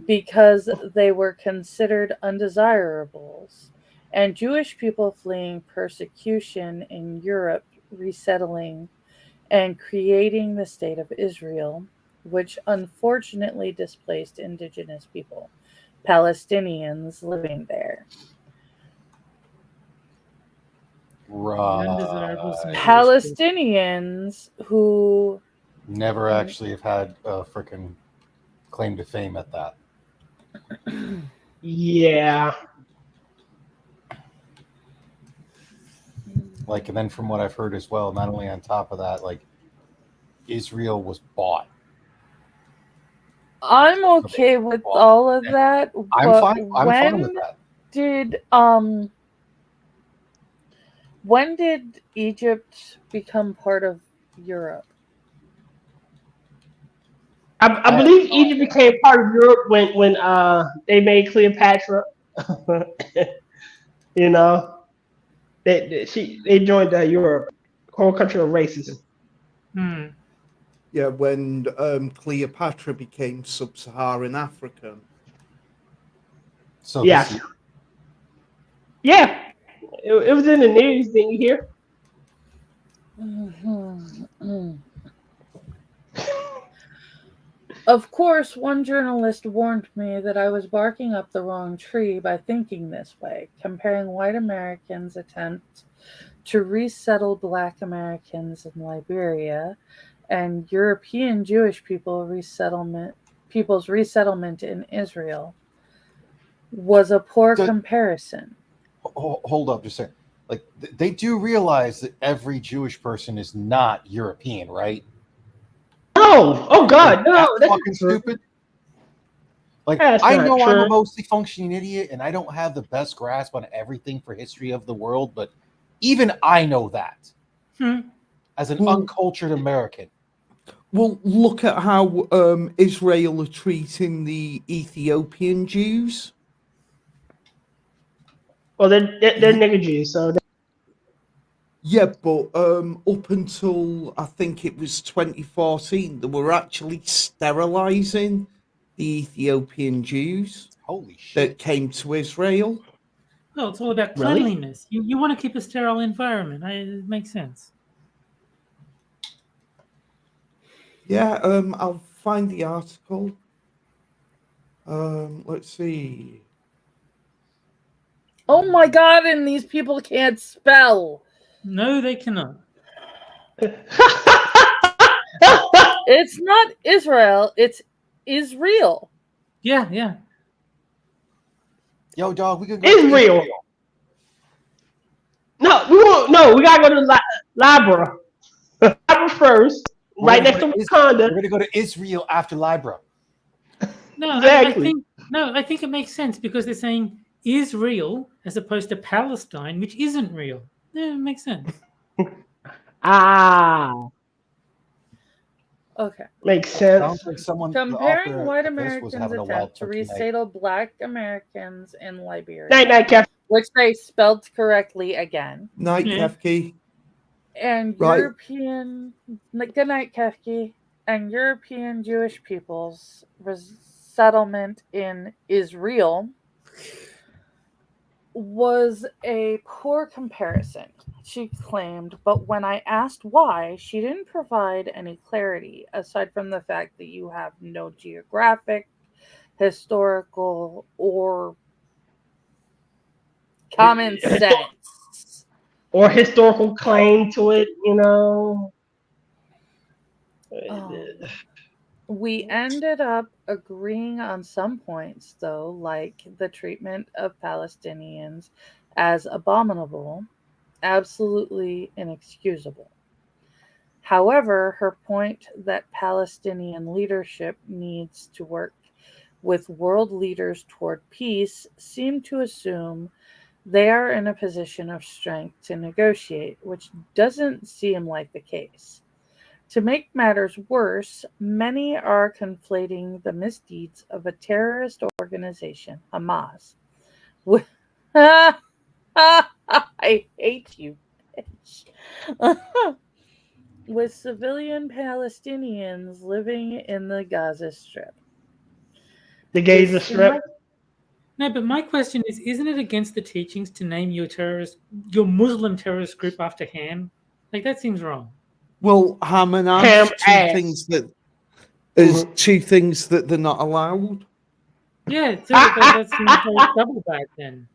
Because they were considered undesirables, and Jewish people fleeing persecution in Europe resettling and creating the State of Israel, which unfortunately displaced indigenous people, Palestinians living there.
Undesirables and
Right.
Palestinians who
Never actually have had a freaking claim to fame at that.
Yeah.
Like, and then from what I've heard as well, not only on top of that, like Israel was bought.
I'm okay with all of that.
I'm
but
fine. I'm fine with that.
When did Egypt become part of Europe?
I believe Egypt became part of Europe when they made Cleopatra. You know, they joined Europe, whole country of racism.
Hmm.
Yeah, when Cleopatra became sub-Saharan African.
So
Yes.
this-
Yeah, it was in the news. Didn't you hear?
Of course, one journalist warned me that I was barking up the wrong tree by thinking this way, comparing white Americans' attempt to resettle black Americans in Liberia and European Jewish people's resettlement in Israel was a poor
Does-
comparison.
Hold up, just a second. Like they do realize that every Jewish person is not European, right?
No. Oh God, no.
That's
That's
fucking
true.
stupid. Like
That's
I
not
know I'm a
true.
mostly functioning idiot, and I don't have the best grasp on everything for history of the world, but even I know that as an uncultured American.
Well, look at how Israel are treating the Ethiopian Jews.
Well, they're nigger Jews, so
Yeah, but up until I think it was 2014, they were actually sterilizing the Ethiopian Jews
Holy shit!
that came to Israel.
Well, it's all about
Really?
cleanliness. You want to keep a sterile environment. It makes sense.
Yeah, I'll find the article. Let's see.
Oh my God, and these people can't spell.
No, they cannot.
It's not Israel, it's Israel.
Yeah.
Yo, dog, we could go
Israel. No, we won't. No, we gotta go to Libra. Libra first,
We're
right
gonna
next
go
to
to
Wakanda.
We're gonna go to Israel after Libra.
No,
Exactly.
I think it makes sense because they're saying Israel as opposed to Palestine, which isn't real. Yeah, it makes sense.
Ah,
Okay.
makes sense.
Sounds like someone. the
Comparing
author
white
of this was
Americans'
having a wild
attempt to
turkey night.
resettle black Americans in Liberia,
Night, Kev.
which they spelled correctly again,
Night,
Yeah.
Kefki.
and
Right.
European, good night, Kefki, and European Jewish people's resettlement in Israel was a poor comparison, she claimed, but when I asked why, she didn't provide any clarity aside from the fact that you have no geographic, historical, or common sense.
Or historical claim to it, you know.
We ended up agreeing on some points, though, like the treatment of Palestinians as abominable, absolutely inexcusable. However, her point that Palestinian leadership needs to work with world leaders toward peace seemed to assume they are in a position of strength to negotiate, which doesn't seem like the case. To make matters worse, many are conflating the misdeeds of a terrorist organization, Hamas, with I hate you, bitch. With civilian Palestinians living in the Gaza Strip.
The Gaza Strip.
No, but my question is, isn't it against the teachings to name your Muslim terrorist group after Ham? Like, that seems wrong.
Well, ham and
Ham
ass,
ass.
two things that they're not allowed.
Yeah, so that seems like double back then.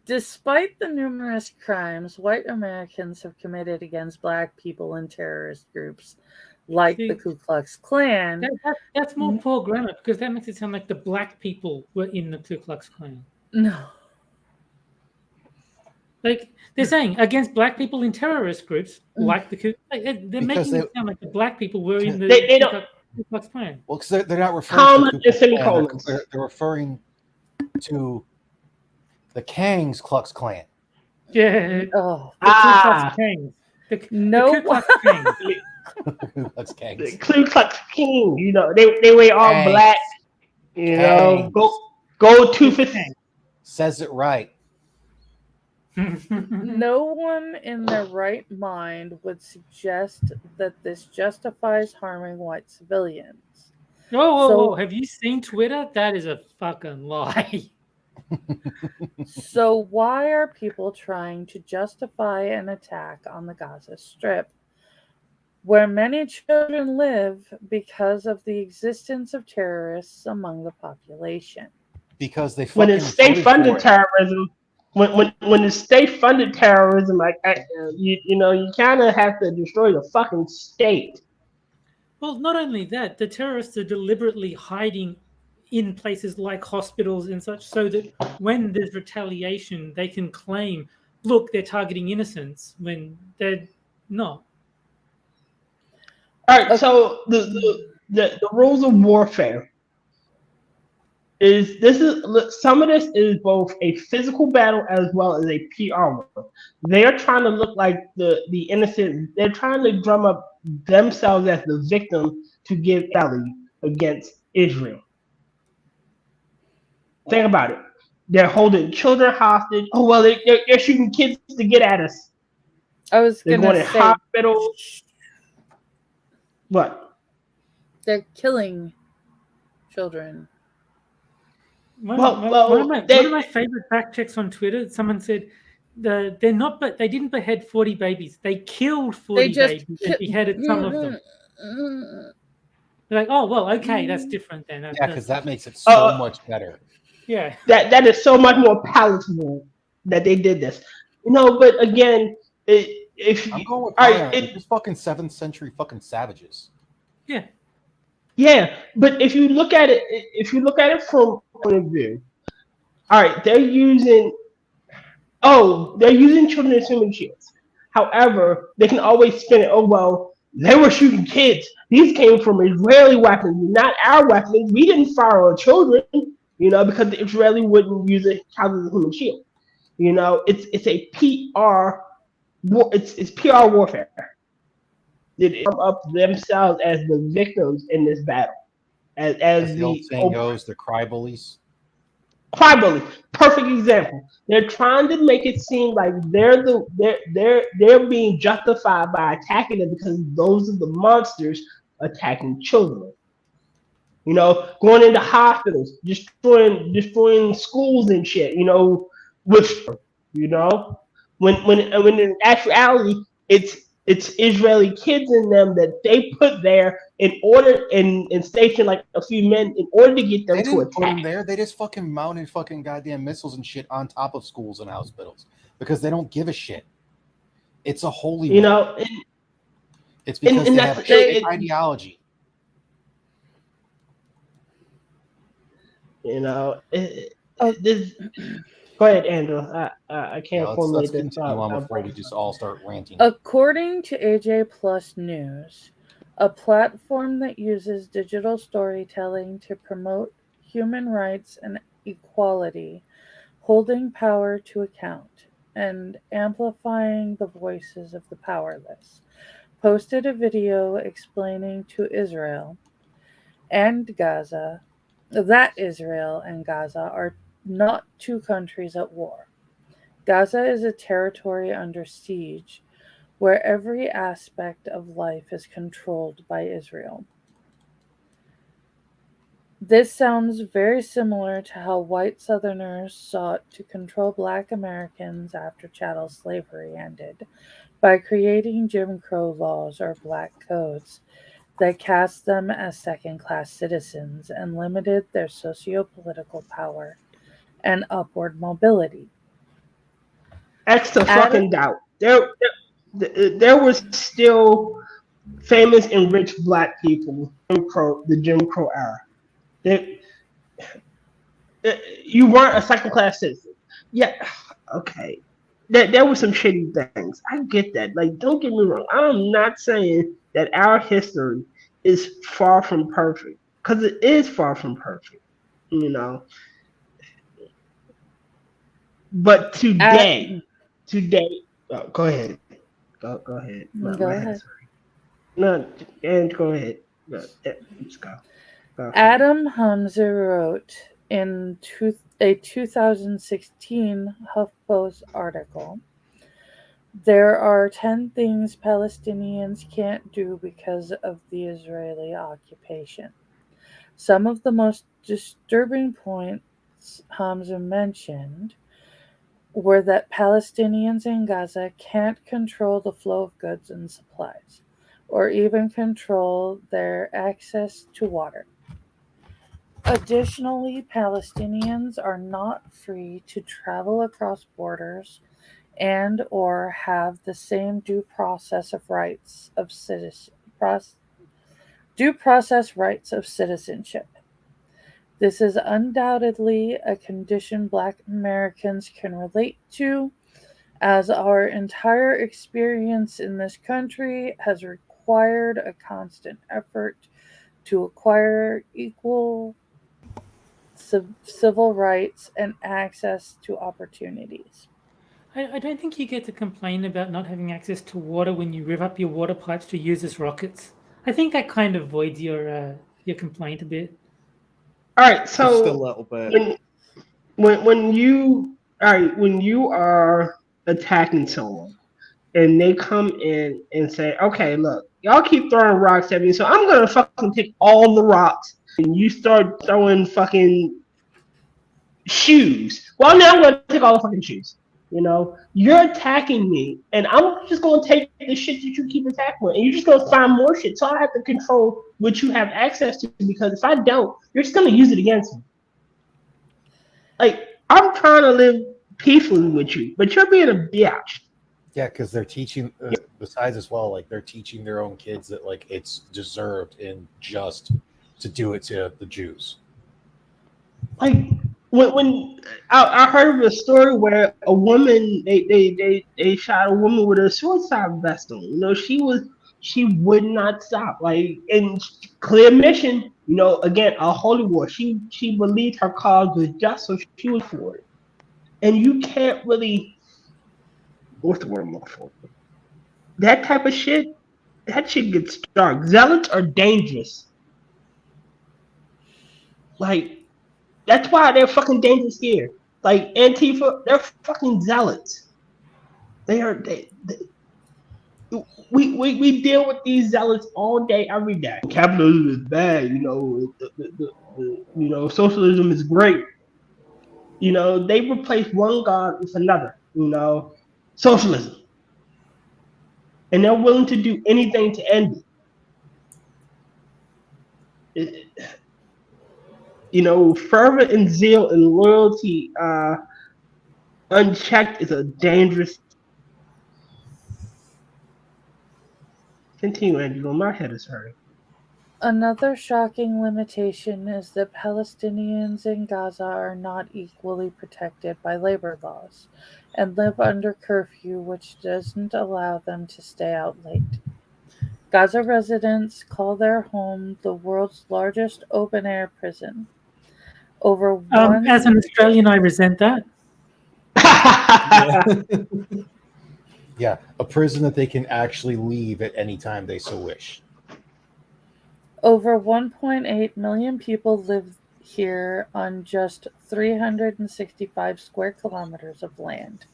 Despite the numerous crimes white Americans have committed against black people and terrorist groups like
See,
the Ku Klux Klan,
That's more poor grammar because that makes it sound like the black people were in the Ku Klux Klan.
no.
Like they're saying against black people in terrorist groups like the Ku. They're
Because
making it sound like the black people were in the
They don't-
Ku Klux Klan.
Well, because they're not referring
Comma
to
and
Ku Klux Klan,
semicolons.
they're referring to the Kang's Klux Klan.
Yeah,
Oh,
the Ku Klux Klan. The
No.
Ku Klux Klan.
Ku Klux
The
Kangs.
Ku Klux King, you know, they wear all
Kangs.
black, you know,
Kangs.
go two-fist.
Says it right.
no one in their right mind would suggest that this justifies harming white civilians.
Whoa! Have you seen Twitter? That is a fucking lie.
So why are people trying to justify an attack on the Gaza Strip, where many children live because of the existence of terrorists among the population?
Because they
When
fucking
it's state-funded
voted for it.
terrorism, when it's state-funded terrorism, like you know, you kind of have to destroy the fucking state.
Well, not only that, the terrorists are deliberately hiding in places like hospitals and such, so that when there's retaliation, they can claim, "Look, they're targeting innocents," when they're not.
All right, so the rules of warfare is some of this is both a physical battle as well as a PR war. They're trying to look like the innocent. They're trying to drum up themselves as the victim to give rally against Israel. Think about it. They're holding children hostage. Oh well, they're shooting kids to get at us.
I was
They're
gonna
going to
say
hospitals. What?
they're killing children.
One of my favorite fact checks on Twitter. Someone said they're not, but they didn't behead 40 babies. They killed 40 babies and beheaded some of them. They're like, oh well, okay, that's different then.
Yeah, because that makes it so much better.
Yeah.
That is so much more palatable that they did this. You know, but again, if
I'm going with
all right,
Connor. They're just fucking 7th century fucking savages.
Yeah.
yeah, but if you look at it from a point of view, all right, they're using children as human shields. However, they can always spin it. Oh well, they were shooting kids. These came from Israeli weapons, not our weapons. We didn't fire on children, you know, because the Israeli wouldn't use a child as a human shield. You know, it's a PR. It's PR warfare. They come up themselves as the victims in this battle, as
the old saying goes, the cry bullies.
Cry bully, perfect example. They're trying to make it seem like they're being justified by attacking them because those are the monsters attacking children. You know, going into hospitals, destroying schools and shit. You know, when in actuality it's Israeli kids in them that they put there in order and station like a few men in order to get them
They
to
didn't put them
attack.
there. They just fucking mounted fucking goddamn missiles and shit on top of schools and hospitals because they don't give a shit. It's a holy war.
You know,
it's because
and
they have ideology.
You know, this. Go ahead, Andrew. I can't formulate this.
Let's continue on before we just all start ranting.
According to AJ Plus News, a platform that uses digital storytelling to promote human rights and equality, holding power to account, and amplifying the voices of the powerless, posted a video explaining to Israel and Gaza that Israel and Gaza are not two countries at war. Gaza is a territory under siege where every aspect of life is controlled by Israel. This sounds very similar to how white Southerners sought to control Black Americans after chattel slavery ended by creating Jim Crow laws or black codes that cast them as second-class citizens and limited their socio-political power and upward mobility.
Extra
Adam,
fucking doubt. There was still famous and rich black people in the Jim Crow era. They, you weren't a second class citizen. Yeah, okay. There were some shitty things. I get that. Like, don't get me wrong. I'm not saying that our history is far from perfect, because it is far from perfect. You know, but today, oh, go ahead. Go ahead.
go ahead.
No, and go ahead. No, let's go.
Adam Hamza wrote in a 2016 HuffPost article, "There are 10 things Palestinians can't do because of the Israeli occupation. Some of the most disturbing points Hamza mentioned were that Palestinians in Gaza can't control the flow of goods and supplies, or even control their access to water. Additionally, Palestinians are not free to travel across borders and or have the same due process rights of citizenship. This is undoubtedly a condition Black Americans can relate to, as our entire experience in this country has required a constant effort to acquire equal civil rights and access to opportunities."
I don't think you get to complain about not having access to water when you rev up your water pipes to use as rockets. I think that kind of voids your complaint a bit.
All right,
Just a
so
little bit.
when you are attacking someone and they come in and say, okay, look, y'all keep throwing rocks at me, so I'm gonna fucking take all the rocks, and you start throwing fucking shoes. Well, now I'm gonna take all the fucking shoes. You know, you're attacking me, and I'm just gonna take the shit that you keep attacking me, and you're just gonna find more shit. So I have to control what you have access to, because if I don't, you're just gonna use it against me. Like, I'm trying to live peacefully with you, but you're being a bitch.
Yeah, because they're teaching. Besides, as well, like they're teaching their own kids that like it's deserved and just to do it to the Jews.
Like, when I heard of a story where a woman they shot a woman with a suicide vest on. You know, she would not stop. Like, in clear mission. You know, again, a holy war. She believed her cause was just, so she was for it. And you can't really, what's the word I'm looking for? That type of shit. That shit gets dark. Zealots are dangerous. Like, that's why they're fucking dangerous here. Like, Antifa, they're fucking zealots. We deal with these zealots all day, every day. Capitalism is bad, you know. You know, socialism is great. You know, they replace one god with another. You know, socialism, and they're willing to do anything to end it. You know, fervor and zeal and loyalty, unchecked, is a dangerous. Continue, Angelo. My head is hurting.
Another shocking limitation is that Palestinians in Gaza are not equally protected by labor laws and live under curfew, which doesn't allow them to stay out late. Gaza residents call their home the world's largest open-air prison.
As an Australian, I resent that.
Yeah, a prison that they can actually leave at any time they so wish.
Over 1.8 million people live here on just 365 square kilometers of land.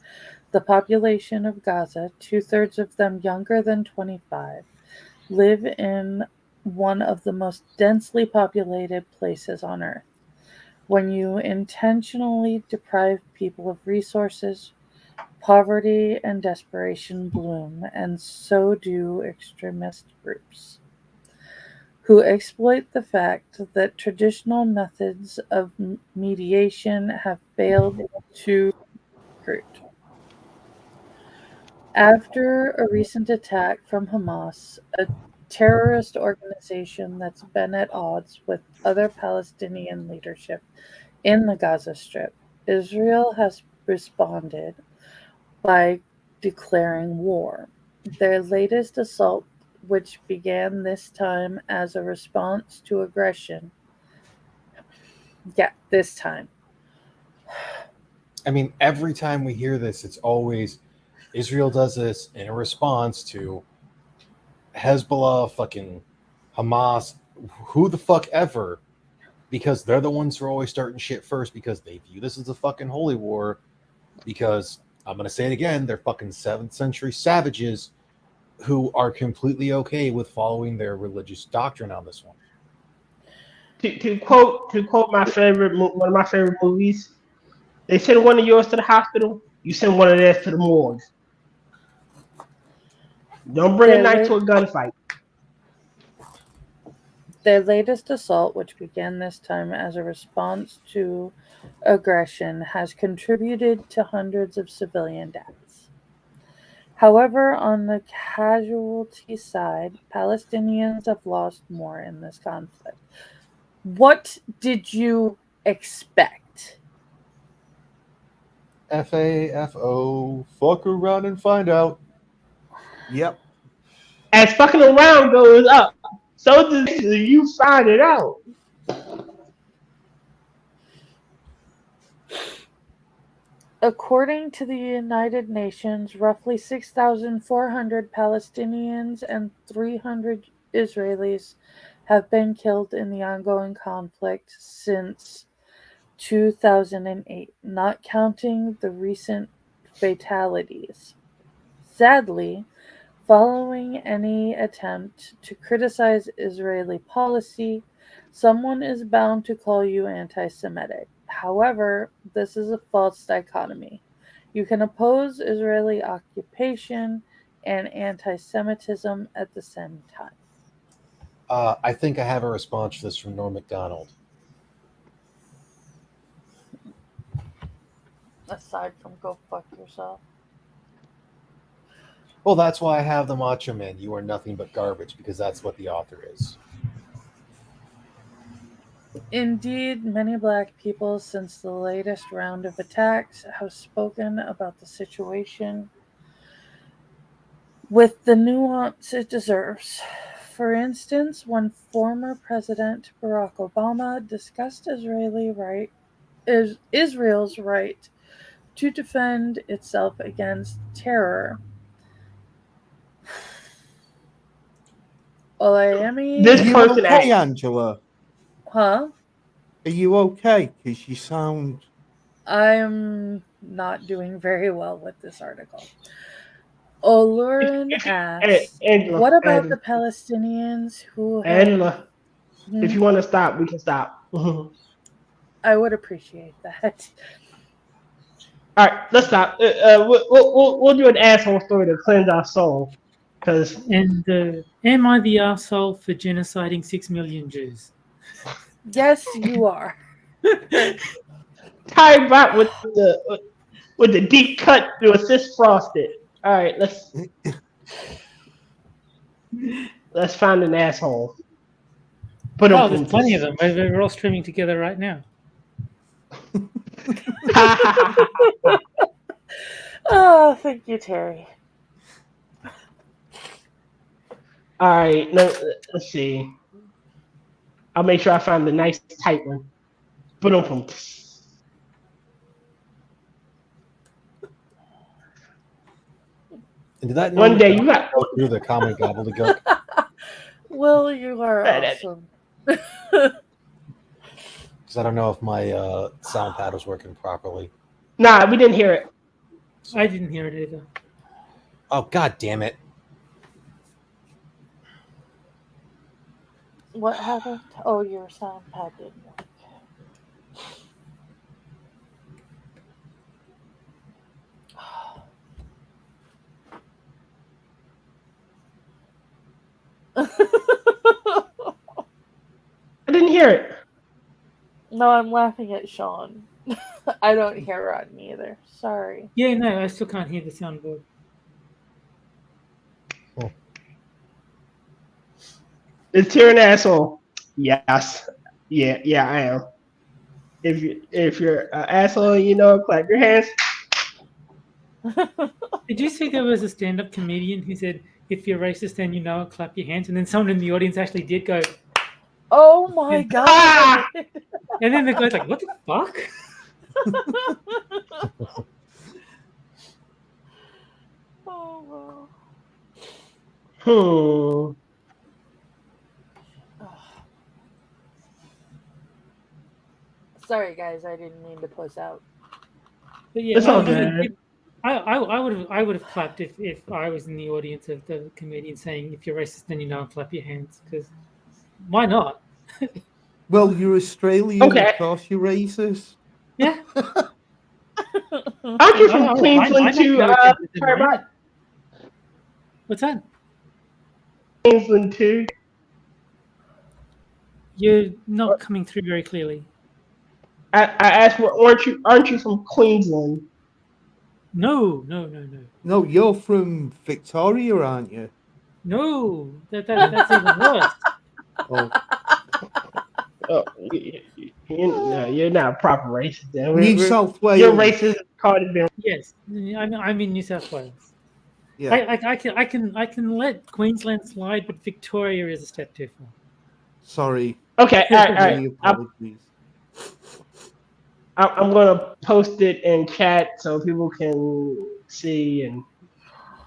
The population of Gaza, 2/3 of them younger than 25, live in one of the most densely populated places on Earth. When you intentionally deprive people of resources, poverty and desperation bloom, and so do extremist groups who exploit the fact that traditional methods of mediation have failed to recruit. After a recent attack from Hamas, a terrorist organization that's been at odds with other Palestinian leadership in the Gaza Strip, Israel has responded by declaring war. Their latest assault, which began this time as a response to aggression, this time.
I mean, every time we hear this, it's always Israel does this in a response to Hezbollah, fucking Hamas, who the fuck ever, because they're the ones who are always starting shit first because they view this as a fucking holy war. Because I'm going to say it again, they're fucking 7th century savages who are completely okay with following their religious doctrine on this one.
To quote one of my favorite movies, they send one of yours to the hospital, you send one of theirs to the morgue. Don't bring a knife to a gunfight.
Their latest assault, which began this time as a response to aggression, has contributed to hundreds of civilian deaths. However, on the casualty side, Palestinians have lost more in this conflict. What did you expect?
FAFO, fuck around and find out.
Yep.
As fucking around goes up, so does you find it out.
According to the United Nations, roughly 6,400 Palestinians and 300 Israelis have been killed in the ongoing conflict since 2008, not counting the recent fatalities. Sadly, following any attempt to criticize Israeli policy, someone is bound to call you anti-Semitic. However, this is a false dichotomy. You can oppose Israeli occupation and anti-Semitism at the same time.
I think I have a response to this from Norm MacDonald.
Aside from go fuck yourself.
Well, that's why I have the Macho Man. You are nothing but garbage, because that's what the author is.
Indeed, many black people since the latest round of attacks have spoken about the situation with the nuance it deserves. For instance, when former President Barack Obama discussed Israel's right to defend itself against terror,
This
Are you
person
okay,
asked,
Angela?
Huh?
Are you okay? Because you sound...
I'm not doing very well with this article. Olurin asks,
Angela,
what about
Angela,
the Palestinians who have...
Angela, if you want to stop, we can stop. All
I would appreciate that.
right, let's stop. We'll do an asshole story to cleanse our soul. Because
And am I the asshole for genociding 6 million Jews?
Yes, you are.
Ty Bot with the deep cut to assist Frosted. All right, let's find an asshole. Put
Oh, there's plenty of them. We're all streaming together right now.
Oh, thank you, Terry.
All right, let's see. I'll make sure I find the nice tight one. Boom.
And did that
One day you got
go through the common gobbledygook?
Will, you are awesome.
Because I don't know if my sound pad was working properly.
Nah, we didn't hear it.
I didn't hear it either.
Oh, god damn it.
What happened? Oh, your sound pad didn't work.
I didn't hear it.
No, I'm laughing at Sean. I don't hear Rotten either. Sorry.
Yeah, no, I still can't hear the soundboard.
Is Tyr an asshole? Yes. Yeah, I am. If you're an asshole, you know, clap your hands.
Did you see there was a stand-up comedian who said, "If you're racist, then you know it, clap your hands," and then someone in the audience actually did go,
Oh my god!
Ah!
and then the guy's like, "What the fuck?"
Oh,
Hmm.
sorry, guys. I didn't mean to puss out.
But yeah,
It's all good.
I would have clapped if I was in the audience of the comedian saying, "If you're racist, then you know, clap your hands," because why not?
Well, you're Australian,
Okay.
of course you're racist.
Yeah.
Aren't you from Queensland too? Tarbot?
What's that?
Queensland too.
You're not coming through very clearly.
I asked, aren't you from Queensland?
No.
No, you're from Victoria, aren't you?
No, that's even worse.
Oh.
Oh, you're not a proper racist. Then.
New South Wales.
You're racist. Called it.
Yes, I'm in New South Wales.
Yeah.
I can let Queensland slide, but Victoria is a step too far.
Sorry.
Okay, all right.
Many apologies.
I'm gonna post it in chat so people can see and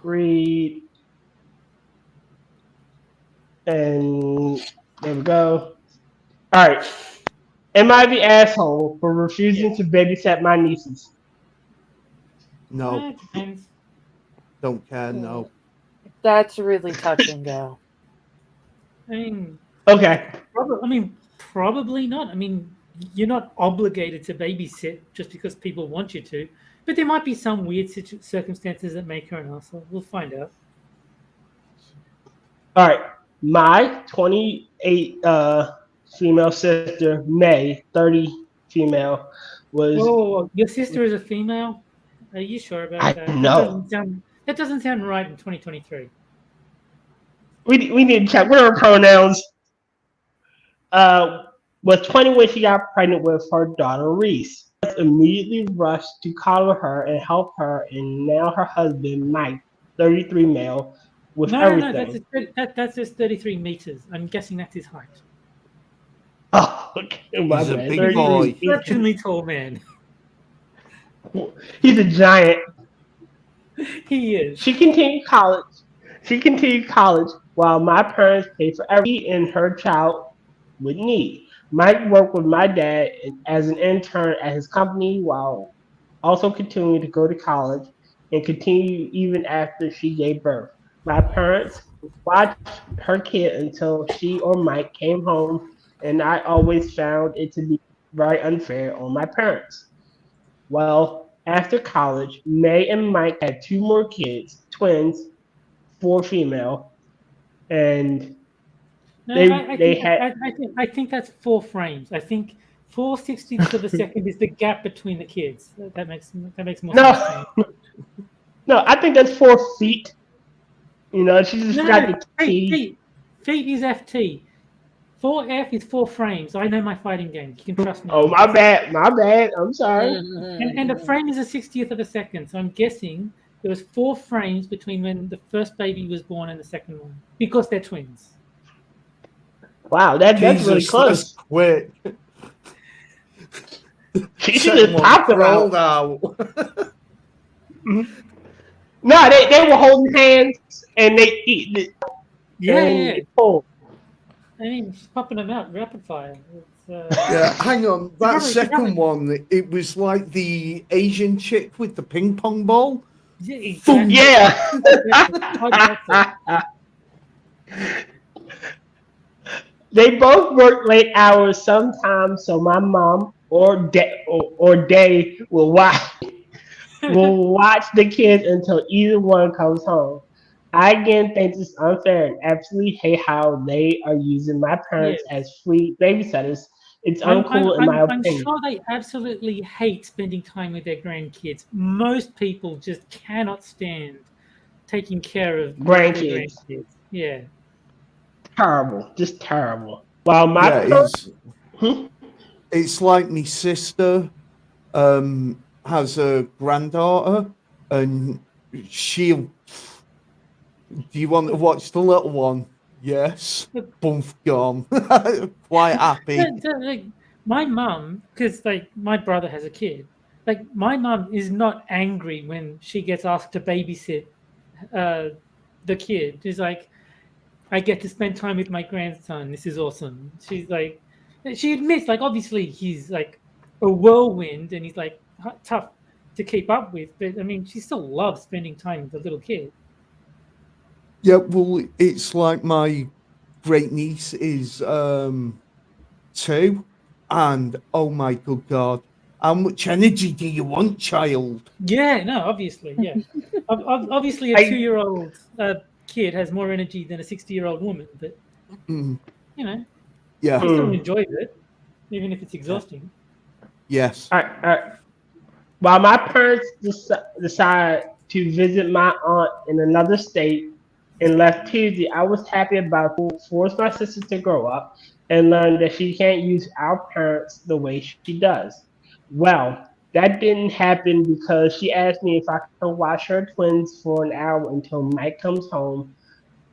read. And there we go. All right. Am I the asshole for refusing to babysit my nieces?
No,
It depends.
don't care. No.
That's really touch and go.
I mean,
Okay.
probably not. I mean, you're not obligated to babysit just because people want you to, but there might be some weird circumstances that make her an asshole. We'll find out.
All right. My 28 female sister, May, 30 female, was.
Oh, your sister is a female? Are you sure about
I
that?
know.
That doesn't sound right in 2023.
We need to check. What are her pronouns? Was 20 when she got pregnant with her daughter Reese. Immediately rushed to collar her and help her, and now her husband, Mike, 33 male, with everything.
No, that's just 33 meters. I'm guessing that's his height.
Oh, okay. My
He's a
bad.
big
33
boy.
meters.
Exceptionally tall man.
He's a giant.
He is.
She continued college while my parents paid for everything her child would need. Mike worked with my dad as an intern at his company while also continuing to go to college and continue even after she gave birth. My parents watched her kid until she or Mike came home, and I always found it to be very unfair on my parents. Well, after college, May and Mike had 2 more kids, twins, 4 female, and
No,
they had.
I think that's 4 frames. I think 4/60ths of a second is the gap between the kids. That makes more sense.
No, no, I think that's 4 feet. You know, she just got the T.
Feet is FT. 4F is 4 frames. I know my fighting games. You can trust me.
Oh, my bad. I'm sorry.
And a frame is a 60th of a second. So I'm guessing there was 4 frames between when the first baby was born and the second one because they're twins.
Wow, that's really
Jesus,
close.
that's quick.
She should just popped her out.
Rolled out.
No, they were holding hands and they eat it.
Yeah.
Pulled.
I mean, she's popping them out rapid fire.
Yeah, hang on. That
Probably-
second one, it was like the Asian chick with the ping pong ball.
Yeah. Exactly.
Yeah. They both work late hours sometimes, so my mom or they will watch the kids until either one comes home. I again think this is unfair and absolutely hate how they are using my
Yeah.
parents as free babysitters. It's
I'm, I'm,
uncool in my
I'm, I'm
opinion.
sure they absolutely hate spending time with their grandkids. Most people just cannot stand taking care of their
Grandkids.
grandkids. Yeah.
Terrible. Just terrible. While my
Yeah,
parents. Hmm?
it's like my sister has a granddaughter, and she'll. Do you want to watch the little one? Yes. Boom, gone. Quite happy.
Like, my mum, because like my brother has a kid, like my mum is not angry when she gets asked to babysit the kid. She's like, I get to spend time with my grandson. This is awesome. She's like, she admits, like, obviously he's like a whirlwind and he's like tough to keep up with, but I mean, she still loves spending time with the little kid.
Yeah, well, it's like my great niece is 2, and oh my good God, how much energy do you want, child?
Yeah, no, obviously, yeah. Obviously, a
I-
2-year-old kid has more energy than a 60-year-old woman, but
Mm,
you know,
yeah,
she still enjoys it, even if it's exhausting.
yes.
Alright. While my parents decided to visit my aunt in another state and left Tuesday, I was happy about it. Forced my sister to grow up and learn that she can't use our parents the way she does. Well, that didn't happen because she asked me if I could watch her twins for an hour until Mike comes home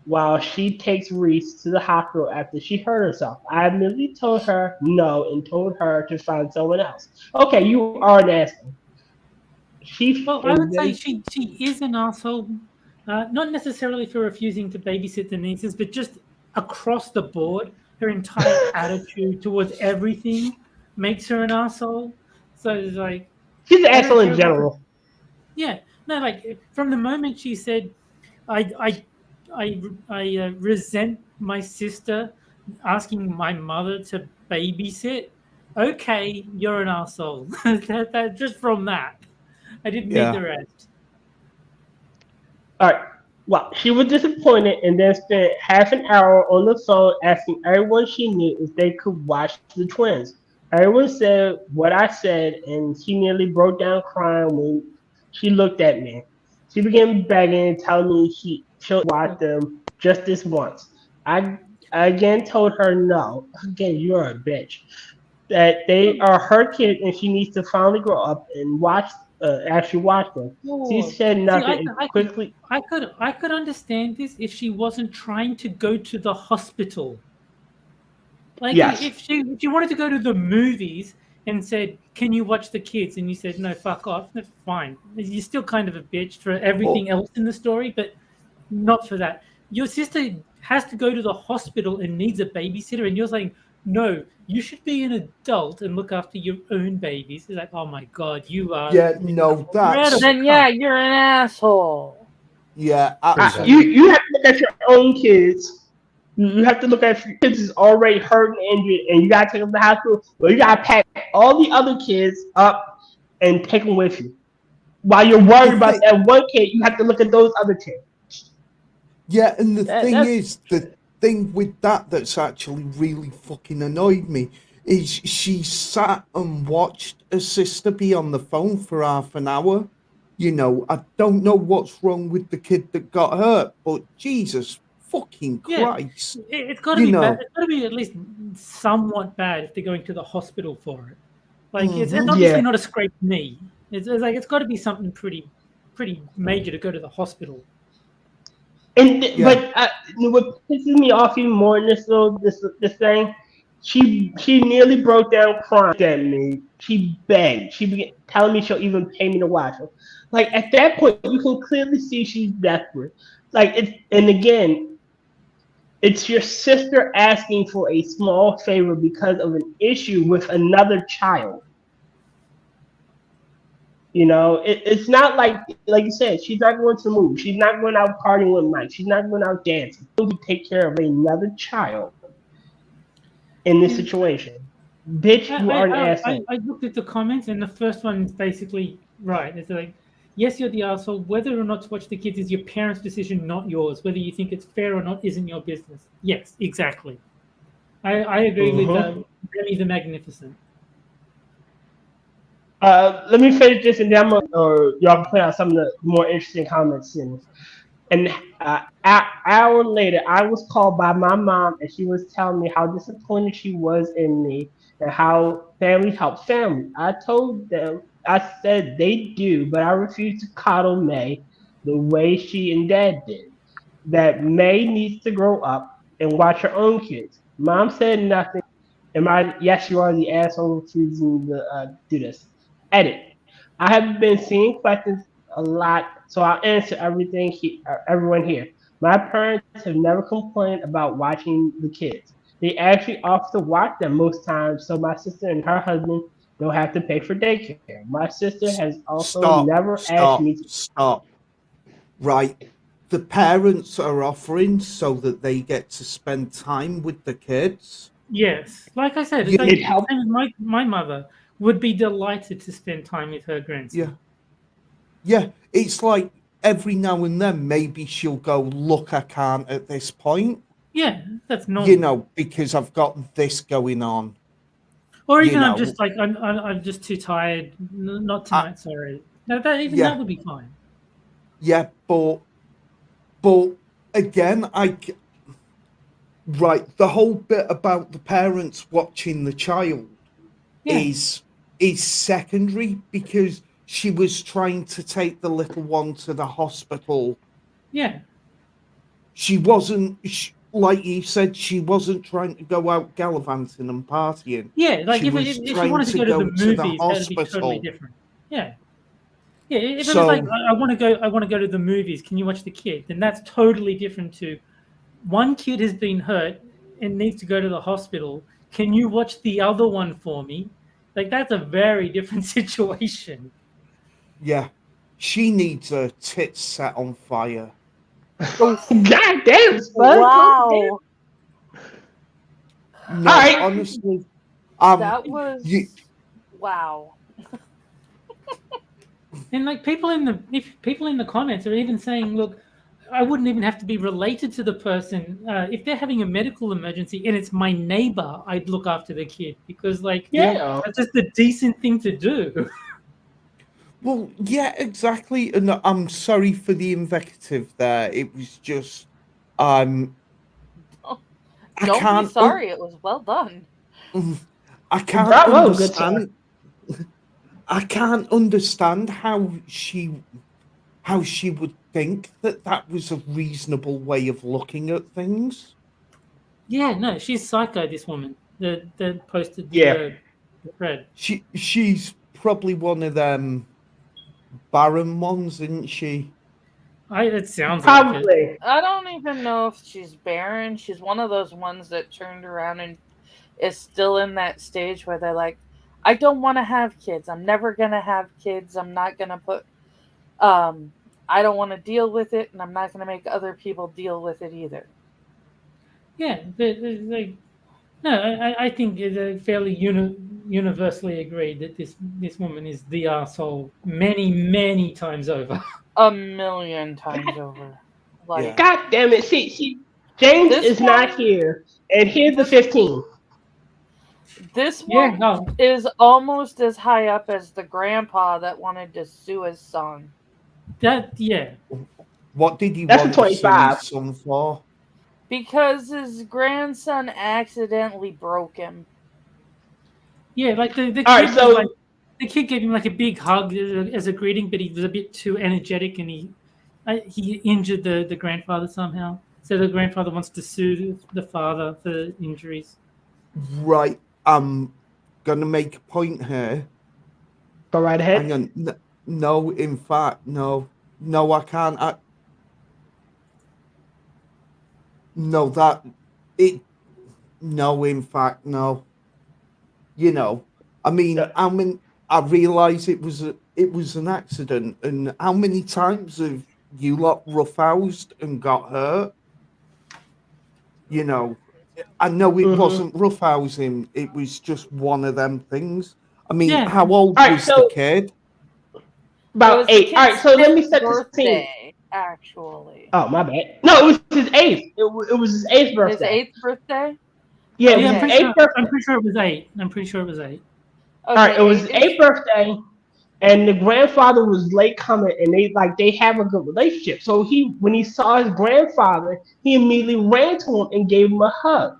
while she takes Reese to the hospital after she hurt herself. I immediately told her no and told her to find someone else. Okay, you are an asshole. She
Well, I
and
would say
then
she is an asshole, not necessarily for refusing to babysit the nieces, but just across the board, her entire attitude towards everything makes her an asshole. So it's like,
she's an
I don't
asshole in
care what.
general.
Yeah, no, like from the moment she said, I, I resent my sister asking my mother to babysit. Okay, you're an asshole. That just from that, I didn't need
Yeah.
the rest.
All right. Well, she was disappointed and then spent half an hour on the phone asking everyone she knew if they could watch the twins. Everyone said what I said, and she nearly broke down crying when she looked at me. She began begging and telling me she'll watch them just this once. I again told her no. Again, you're a bitch. That they are her kids and she needs to finally grow up and actually watch them. She
Oh,
said
see,
nothing and quickly.
I could understand this if she wasn't trying to go to the hospital. Like
Yes.
if she wanted to go to the movies and said, "Can you watch the kids?" and you said, "No, fuck off." That's fine. You're still kind of a bitch for everything else in the story, but not for that. Your sister has to go to the hospital and needs a babysitter, and you're saying, "No, you should be an adult and look after your own babies." It's like, oh my god, you are
Yeah, no, that's
Then yeah, you're an asshole.
yeah,
You
absolutely.
you have to look at your own kids. You have to look at your kids who's already hurt and injured, and you gotta take them to the hospital. Or you gotta pack all the other kids up and take them with you. While you're worried
The
about
thing,
that one kid, you have to look at those other kids.
yeah, and the thing
That's
is, the thing with that's actually really fucking annoyed me is she sat and watched her sister be on the phone for half an hour. You know, I don't know what's wrong with the kid that got hurt, but Jesus fucking
Yeah,
Christ.
it's got to
You
be bad.
know,
It's got to be at least somewhat bad if they're going to the hospital for it. Like it's
mhm.
obviously
Yeah,
not a scraped knee. It's like it's got to be something pretty major to go to the hospital.
Yeah,
but what pisses me off even more in this thing, she nearly broke down crying at me. She begged. She began telling me she'll even pay me to watch her. Like at that point, you can clearly see she's desperate. Like it's and again, it's your sister asking for a small favor because of an issue with another child. It's not like you said, she's not going to move. She's not going out partying with Mike. She's not going out dancing. She's going to take care of another child. in this situation. Bitch, you are an
I
asshole.
looked at the comments, and the first one is basically right. It's like, yes, you're the asshole. Whether or not to watch the kids is your parents' decision, not yours. Whether you think it's fair or not isn't your business. Yes, exactly. I agree with Remy the Magnificent.
Let me finish this, and then or y'all can put out some of the more interesting comments soon. And an hour later, I was called by my mom, and she was telling me how disappointed she was in me and how family helps family. I told them, I said they do, but I refused to coddle May the way she and Dad did. That May needs to grow up and watch her own kids. Mom said nothing. Am I? Yes, you are the asshole choosing to do this. Edit. I have been seeing questions a lot, so I'll answer everyone here. My parents have never complained about watching the kids. They actually offer to watch them most times, so my sister and her husband don't have to pay for daycare. My sister has also never asked me to.
Stop. Right. The parents are offering so that they get to spend time with the kids.
Yes, like I said,
Yeah,
it's like,
it helped.
my mother would be delighted to spend time with her grandson.
Yeah. It's like every now and then, maybe she'll go, look, I can't at this point.
Yeah, that's normal.
Because I've got this going on.
Or even I'm just like I'm just too tired. Not tonight, sorry. No, that would be fine.
Yeah, but again, the whole bit about the parents watching the child is secondary because she was trying to take the little one to the hospital.
Yeah.
She wasn't, like you said, she wasn't trying to go out gallivanting and partying.
Yeah, like if she wanted to go to the movies, that'd be totally different. Yeah. Yeah, if it was like I want to go to the movies, can you watch the kid? Then that's totally different to one kid has been hurt and needs to go to the hospital. Can you watch the other one for me? Like that's a very different situation.
Yeah. She needs her tits set on fire.
God damn, Spud.
Wow.
No,
All right.
honestly.
That was wow.
And like people in the comments are even saying, look, I wouldn't even have to be related to the person. If they're having a medical emergency and it's my neighbor, I'd look after the kid because that's just the decent thing to do.
Well, yeah, exactly. And I'm sorry for the invective there. It was just
Don't be sorry, it was well done.
I can't understand. I can't understand how she would think that was a reasonable way of looking at things.
Yeah, no, she's psycho. This woman that posted the thread.
She's probably one of them barren ones, isn't she?
It sounds
probably.
Like it.
I don't even know if she's barren. She's one of those ones that turned around and is still in that stage where they're like, I don't want to have kids. I'm never going to have kids. I'm not going to put, I don't want to deal with it, and I'm not going to make other people deal with it either.
Yeah, I think it's fairly universally agreed that this woman is the arsehole many times over.
1,000,000 times over. Like,
God damn it. See, James is not here, and here's the 15.
This one is almost as high up as the grandpa that wanted to sue his son.
What did he
That's
want
a 25.
to sue his son for?
Because his grandson accidentally broke him.
Yeah, like the kid the kid gave him like a big hug as a greeting, but he was a bit too energetic and he injured the grandfather somehow. So the grandfather wants to sue the father for injuries.
Right. I'm gonna make a point here.
Go right ahead.
Hang on. No, in fact, no, I can't. No, in fact, no. I mean, I realise it was an accident, and how many times have you lot roughhoused and got hurt? I know it
Mhm.
wasn't roughhousing. It was just one of them things. I mean,
Yeah.
how old
All right,
was the
so
kid?
It was
about
the
8. All right,
kid's
so let me
5th
set the scene.
birthday, actually.
Oh, my bad. No, it was his 8th. It was his 8th
His
birthday.
8th birthday?
Yeah, it
Yeah,
was
I'm
his
Okay.
pretty
8th
sure.
birthday.
I'm pretty sure it was 8. I'm pretty sure it was 8.
All right,
Okay,
it was his
8 is
8th birthday, and the grandfather was late coming, and they have a good relationship. So when he saw his grandfather, he immediately ran to him and gave him a hug.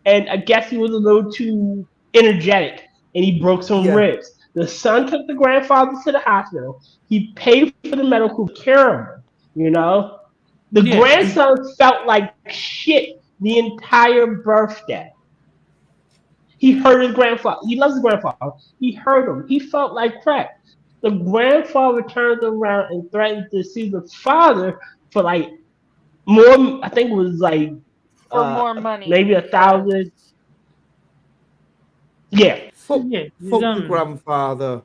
And I guess he was a little too energetic, and he broke some
Yeah,
ribs. The son took the grandfather to the hospital. He paid for the medical care of him. You know, the
Yeah.
grandson felt like shit the entire birthday. He hurt his grandfather. He loves his grandfather. He hurt him. He felt like crap. The grandfather turned around and threatened to sue the father for like more. I think it was like
for
uh
more money
maybe a
because
thousand. Yeah,
fuck,
Yeah.
fuck the grandfather.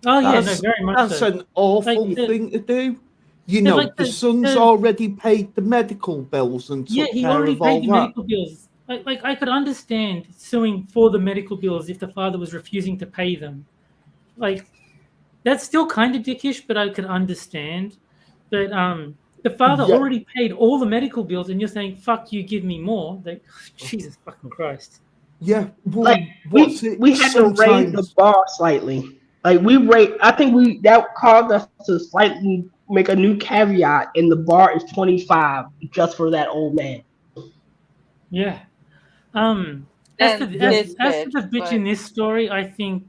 Oh yeah, no,
That's
very much
that's
so.
an awful
Like
thing to do. You
the
know,
like
the son's
the
already paid the medical bills and
yeah,
took
he
care
already
of all
paid the
that.
medical bills. Like I could understand suing for the medical bills if the father was refusing to pay them. Like that's still kind of dickish, but I could understand. But the father
Yeah,
already paid all the medical bills, and you're saying "fuck you, give me more." Like Jesus fucking Christ.
yeah.
like
Well, what's
we
it?
we had to raise the
Sometimes,
bar slightly. Like we rate. I think we that caused us to slightly make a new caveat, and the bar is 25 just for that old man.
Yeah. Um. As for
and
the,
yeah,
this
as for
bitch,
the bitch
but
in this story, I think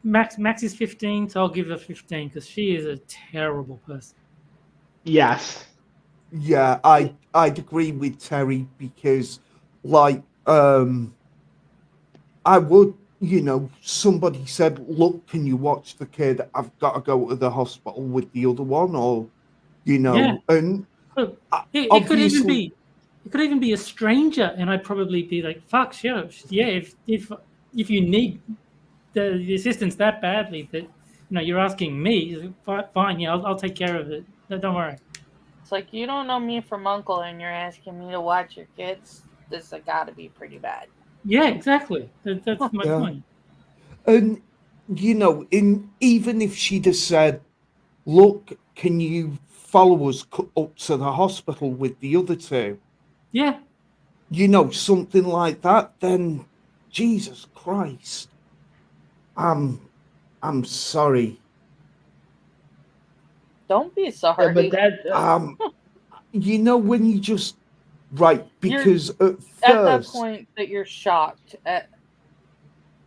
Max is 15, so I'll give her 15 because she is a terrible person.
Yes.
yeah. I'd agree with Terry because, like, I would. You know, somebody said, "Look, can you watch the kid? I've got to go to the hospital with the other one," or
Yeah.
and
Look, it could even
obviously,
be a stranger, and I'd probably be like, "Fuck, sure, yeah." If you need the assistance that badly that you're asking me, fine, yeah, I'll take care of it. No, don't worry.
it's like you don't know me from Uncle and you're asking me to watch your kids. This has got to be pretty bad.
Yeah, exactly. That's my
yeah.
point.
And in even if she'd have said, "Look, can you follow us up to the hospital with the other two?"
Yeah,
Something like that, then Jesus Christ, I'm sorry.
Don't be
Yeah, but
sorry.
that
Um, when you just right
You're
because at
at that
first,
point that you're shocked at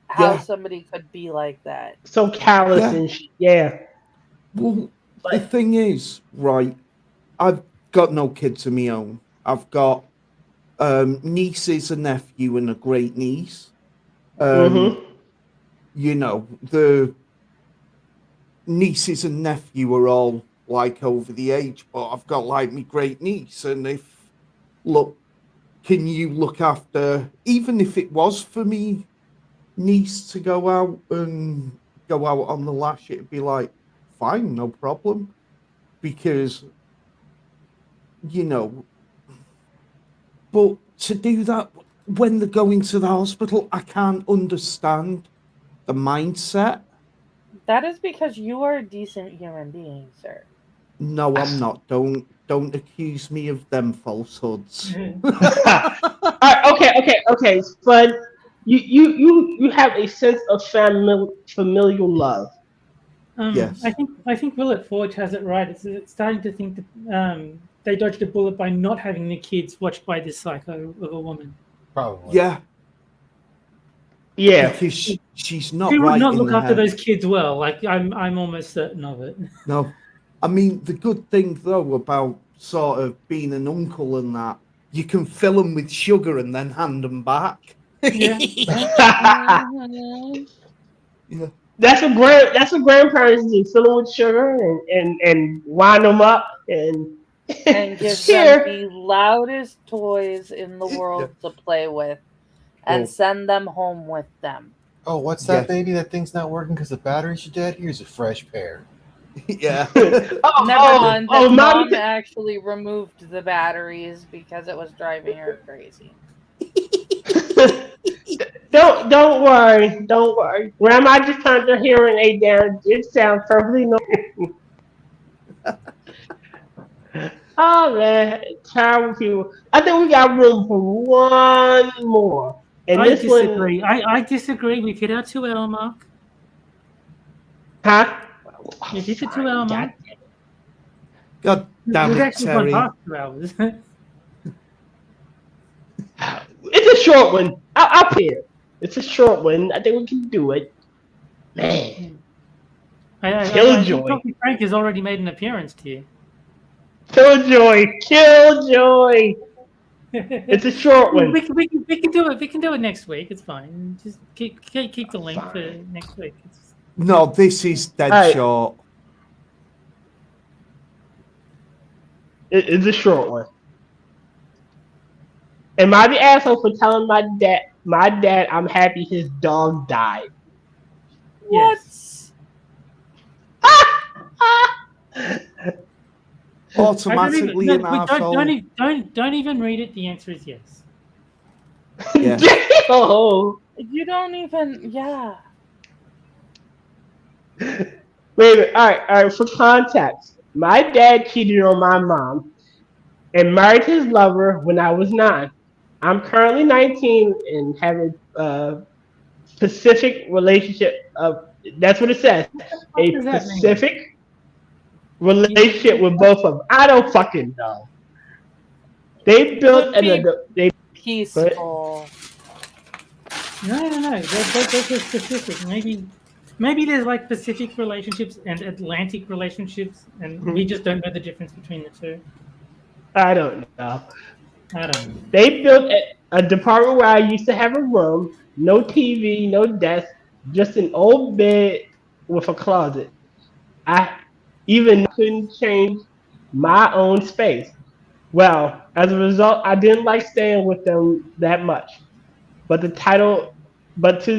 how
yeah,
somebody could be like that.
so callous
yeah.
and yeah.
Well, the
Like
thing is, right, I've got no kids of my own. I've got nieces, a nephew, and a great niece. Um,
mm-hmm.
the nieces and nephew are all like over the age, but I've got like my great niece, and if look, can you look after, even if it was for me niece to go out on the lash, it'd be like fine, no problem, because you know, but to do that when they're going to the hospital, I can't understand the mindset.
That is because you are a decent human being, sir.
No, I'm not. Don't accuse me of them falsehoods.
All right, okay. But you have a sense of familial love.
Yes.
I think Will at Forge has it right. It's starting to think that they dodged a bullet by not having the kids watched by this psycho of a woman.
Probably.
Yeah,
Yeah.
because she's not
She would
right
not
in
look
the
after
head.
those kids well. Like I'm almost certain of it.
No. I mean, the good thing, though, about sort of being an uncle and that, you can fill them with sugar and then hand them back.
Yeah.
Mhm.
Yeah.
That's what grandparents do. Fill them with sugar and wind them up and
And give them
here.
the loudest toys in the
Yeah.
world to play with and
Well,
send them home with them.
Oh, what's
yeah.
that, baby? That thing's not working because the batteries are dead? Here's a fresh pair.
Yeah.
Never mind that
Mommy.
mom actually removed the batteries because it was driving her crazy.
Don't worry. Don't worry. Grandma just turned her hearing aid down. It sounds perfectly normal. Oh man, terrible people. I think we got room for one more. And
I
this one,
disagree. I disagree. We've hit our 2 hour mark.
huh?
We've hit the
Sorry,
2 hour
God
mark.
God damn
We've
it,
actually gone
Terry.
past 2 hours.
It's a short one. I'll put it. It's a short one. I think we can do it. Man,
I
Killjoy.
think Coffee Frank has already made an appearance here.
Killjoy. Killjoy. It's a short one.
We can do it. We can do it next week. It's fine. Just keep the link for
Fine.
next week.
No, this is dead
Alright.
short.
It's a short one. Am I the asshole for telling my dad I'm happy his dog died?
Yes.
Automatically an
Don't
arsehole.
don't even read it. The answer is yes.
Yeah.
Oh.
You don't even, yeah.
Wait a minute. All right. For context, my dad cheated on my mom and married his lover when I was 9. I'm currently 19 and have a specific relationship. That's what it says. A
does that mean?
specific relationship with both of them. I don't fucking know. They built
Could be
they
peaceful.
No. Those are specific. Maybe there's like Pacific relationships and Atlantic relationships, and we just don't know the difference between the two.
I don't know.
I don't know.
They built a department where I used to have a room, no TV, no desk, just an old bed with a closet. I even couldn't change my own space. Well, as a result, I didn't like staying with them that much. But to the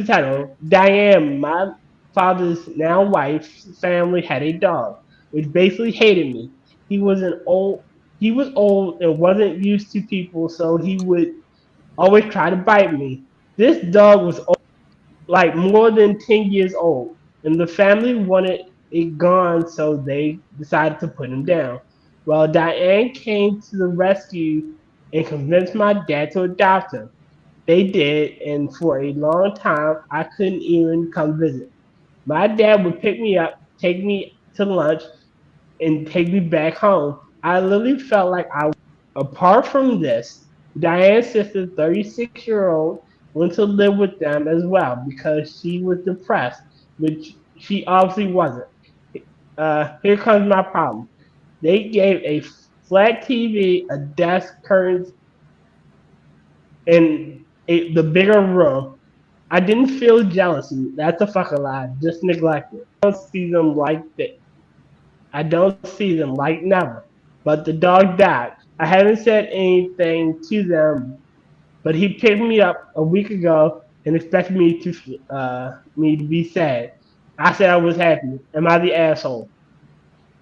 title, Diane, my father's now wife's family had a dog, which basically hated me. He was an old he was old and wasn't used to people, so he would always try to bite me. This dog was like more than 10 years old, and the family wanted it gone, so they decided to put him down. Well, Diane came to the rescue and convinced my dad to adopt him. They did, and for a long time, I couldn't even come visit. My dad would pick me up, take me to lunch, and take me back home. I literally felt like I was apart from this. Diane's sister, 36-year-old, went to live with them as well because she was depressed, which she obviously wasn't. Here comes my problem. They gave a flat TV, a desk, curtains, and the bigger room. I didn't feel jealousy. That's a fucking lie. Just neglected. I don't see them like that. I don't see them like never. But the dog died. I haven't said anything to them, but he picked me up a week ago and expected me to be sad. I said I was happy. Am I the asshole?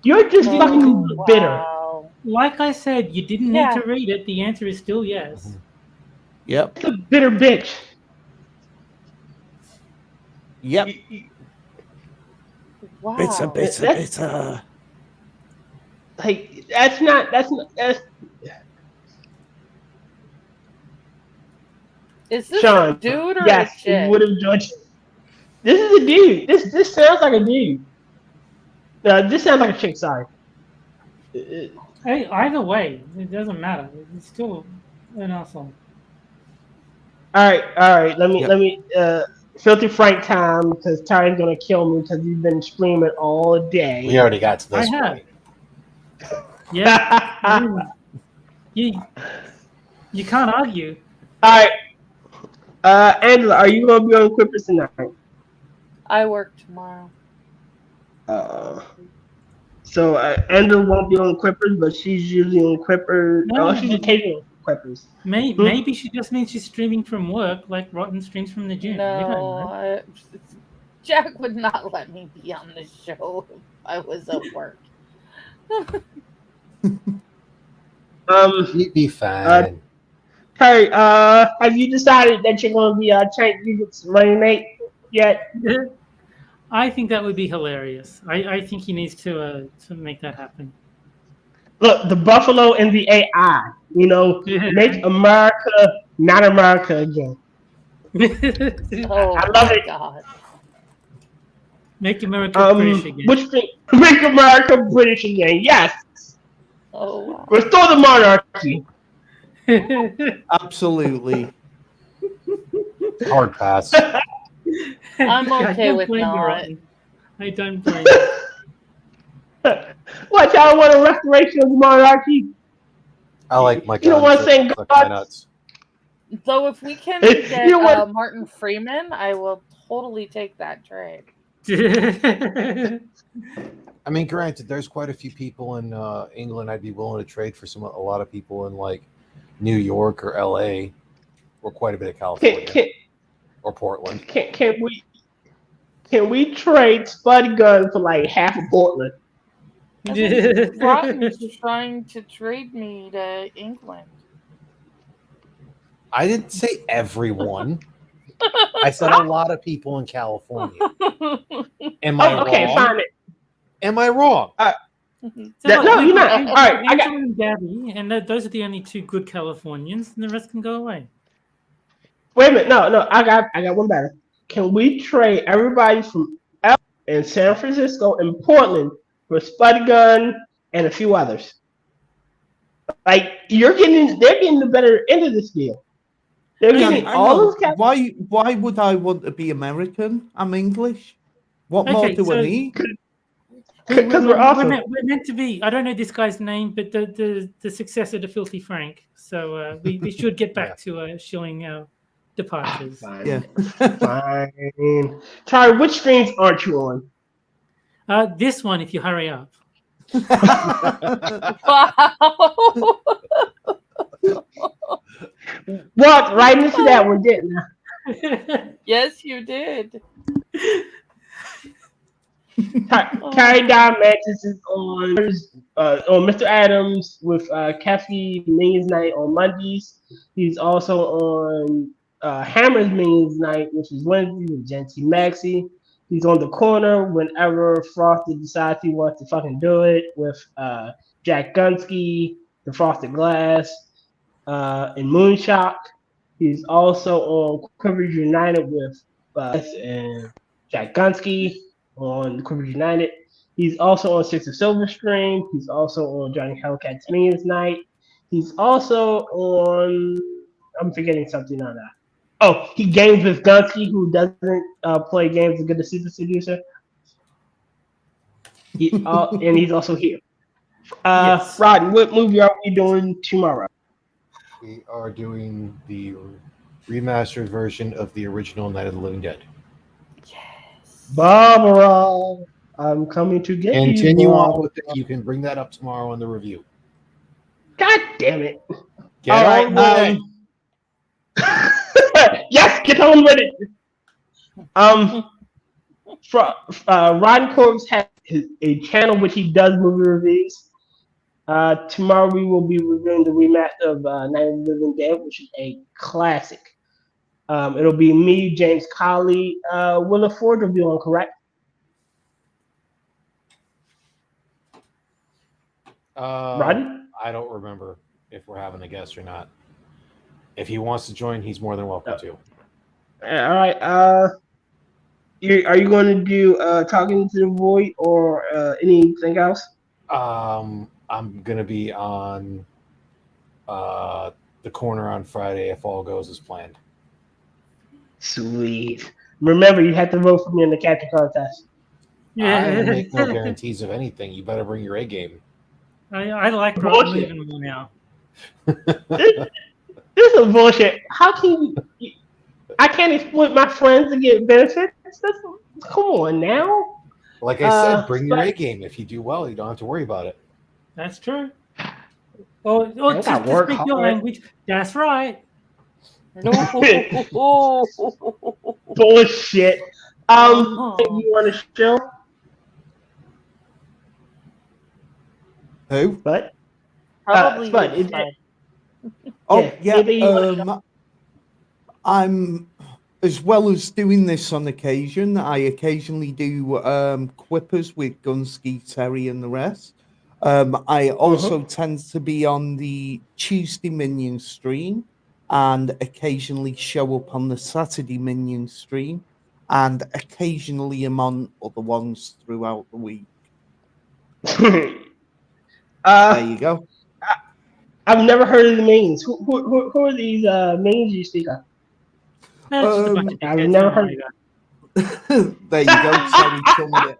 You're just fucking bitter.
Wow.
Like I said, you didn't need to read it. The answer is still yes.
Yep.
You're a bitter bitch.
Yep.
Wow.
Bitter.
Like that's not.
Is this
Sean,
a dude or
yes,
a chick?
you would have judged. This is a dude. This sounds like a dude. This sounds like a chick. Sorry.
Hey, either way, it doesn't matter. It's still an asshole.
All right. Let me. Filthy Frank time because Ty's gonna kill me because he's been screaming all day.
We already got to this
I have.
point.
Yeah. you can't argue.
All right. Angela, are you gonna be on Quippers tonight?
I work tomorrow.
So Angela won't be on Quippers, but she's usually on Quippers. She's occasionally on Quippers.
Maybe she just means she's streaming from work, like Rotten streams from the gym. We don't know.
No, Jack would not let me be on the show if I was at work.
You'd be fine.
Hey, have you decided that you're going to be changing running mate yet?
I think that would be hilarious. I think he needs to make that happen.
Look, the Buffalo and the AI. You know, make America not America again.
Oh
I love
my
it.
god.
Make America British again.
Which thing? Make America British again. Yes.
Oh wow.
Restore the monarchy.
Absolutely.
Hard pass.
I'm
I
okay
don't
with
blame you,
not.
Rotten. I don't blame you.
What, y'all want a restoration of the monarchy?
I like my
You know
guns.
what I'm saying,
Suck my
God?
nuts.
Though if we can
You
get
know what?
Martin Freeman, I will totally take that trade.
I mean, granted, there's quite a few people in England I'd be willing to trade for a lot of people in like New York or LA or quite a bit of California or Portland.
Can we trade Spud gun for like half of Portland?
I think Rotten's trying to trade me to England.
I didn't say everyone. I said a lot of people in California. Am I wrong?
Okay, fine.
Am I wrong?
No, you're not. All right, I got.
Angela and Gabby, and those are the only two good Californians, and the rest can go away.
Wait a minute. No. I got one better. Can we trade everybody from L in San Francisco and Portland for Spud gun and a few others? Like they're getting the better end of this deal. They're getting
Hang
all
on.
those cats.
Why would I want to be American? I'm English. What more do I need?
Because we're awesome.
We're meant to be. I don't know this guy's name, but the successor to Filthy Frank. So we should get back to shilling our departures.
Fine.
Yeah.
Fine. Charlie, which streams aren't you on?
This one, if you hurry up.
Wow.
Walked right into that one, didn't I?
Yes, you did.
Carrie Diamantis is on Mr. Adams with Kefki Minions Night on Mondays. He's also on Hammer's Minions Night, which is Wednesday with Genty Maxi. He's on the corner whenever Frosted decides he wants to fucking do it with Jack Gunski, the Frosted Glass, and Moonshock. He's also on Quippers United with and Jack Gunski on Quippers United. He's also on Six of Silver Stream. He's also on Johnny Hellcat's Minions Night. He's also on. I'm forgetting something on that. Oh, he games with Gunski, who doesn't play games as good as Super Seducer. And he's also here.
Yes.
Rodden, what movie are we doing tomorrow?
We are doing the remastered version of the original Night of the Living Dead.
Yes.
Barbara, I'm coming to get you.
Continue
Barbara.
on with it. You can bring that up tomorrow in the review.
God damn it.
Get
All
on
right,
with it.
yes, get on with it. Rotncorpse has a channel which he does movie reviews. Tomorrow we will be reviewing the remaster of Night of the Living Dead, which is a classic. It'll be me, James Colley. Willa Ford will be on, correct? Rodden?
I don't remember if we're having a guest or not. If he wants to join, he's more than welcome to.
All right. Are you going to do Talking to the Void or anything else?
I'm gonna be on the corner on Friday if all goes as planned.
Sweet. Remember, you have to vote for me in the captain contest.
I make no guarantees of anything. You better bring your A game.
I like
Bullshit.
Rotten even more now.
This is bullshit. How can you? I can't exploit my friends to get benefits. Come on now.
Like I said, bring your A game. If you do well, you don't have to worry about it.
That's true. Or
I
just
gotta
to
work
speak your
hard.
language. That's right.
No.
Bullshit. You want to show?
Who?
But
Probably
Spud,
you, Spud.
Oh, yeah.
anything you wanna
I'm, as well as doing this on occasion, I occasionally do Quippers with Gunski, Terry, and the rest. I also tend to be on the Tuesday Minion stream and occasionally show up on the Saturday Minion stream, and occasionally I'm on other ones throughout the week. There you go.
I've never heard of the mains. Who are these mains you speak of?
That's just a bunch of
I've
dickheads,
never
don't
heard-
worry about it.
There you go. Terry summed it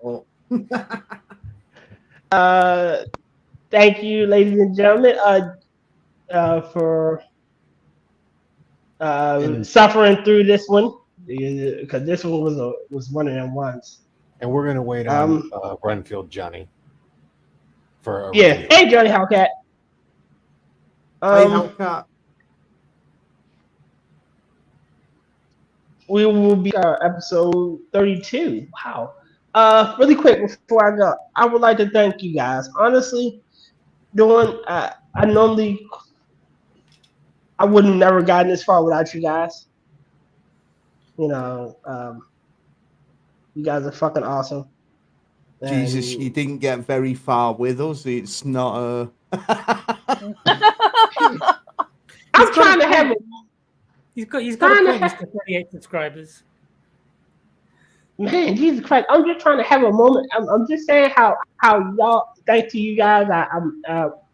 up.
Thank you, ladies and gentlemen, for suffering through this one, because this one was one of them ones.
And we're gonna wait on Renfield Johnny for a
Yeah.
review.
Hey, Johnny Hellcat.
Hey, Hellcat.
We will be episode 32. Wow. Really quick before I go, I would like to thank you guys. Honestly, I normally I would have never gotten this far without you guys. You know, you guys are fucking awesome.
Jesus,
And
you didn't get very far with us. It's not a.
I'm trying to have a
He's got a point, Mr. 38 subscribers.
man, Jesus Christ! I'm just trying to have a moment. I'm just saying how y'all. Thanks to you guys. I'm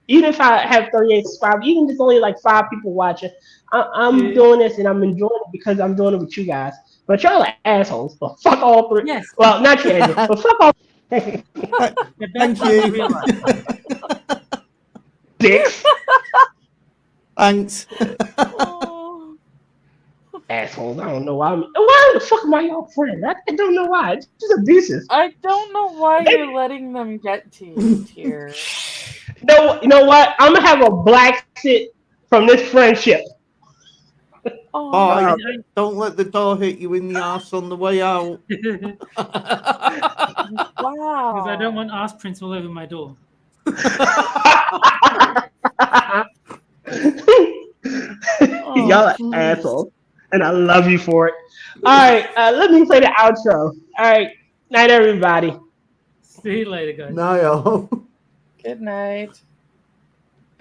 even if I have 38 subscribers, even if it's only like 5 people watching, I'm doing this and I'm enjoying it because I'm doing it with you guys. But y'all are assholes. But fuck all 3.
Yes.
Well, not you, Andrew, but fuck all.
Thank you.
Dicks.
Thanks.
Assholes. I don't know why. Why the fuck am I y'all friends? I don't know why. It's just abusive.
I don't know why you're letting them get to you, Tier.
No, you know what? I'm gonna have a black sit from this friendship.
Oh, don't let the door hit you in the ass on the way out.
Wow.
Because I don't want ass prints all over my door.
Y'all are assholes, and I love you for it. All right, let me play the outro. All right, night, everybody.
See you later, guys.
No.
Good night.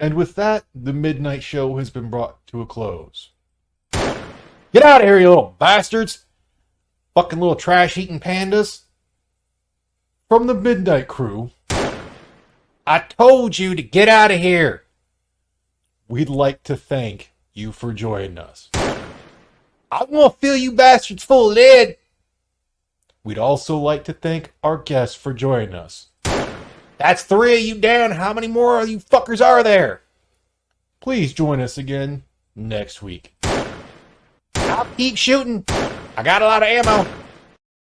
And with that, the midnight show has been brought to a close. Get out of here, you little bastards! Fucking little trash-eating pandas. From the Midnight Crew, I told you to get out of here! We'd like to thank you for joining us. I want to fill you bastards full of lead! We'd also like to thank our guests for joining us. That's 3 of you down. How many more of you fuckers are there? Please join us again next week. I'll keep shooting. I got a lot of ammo.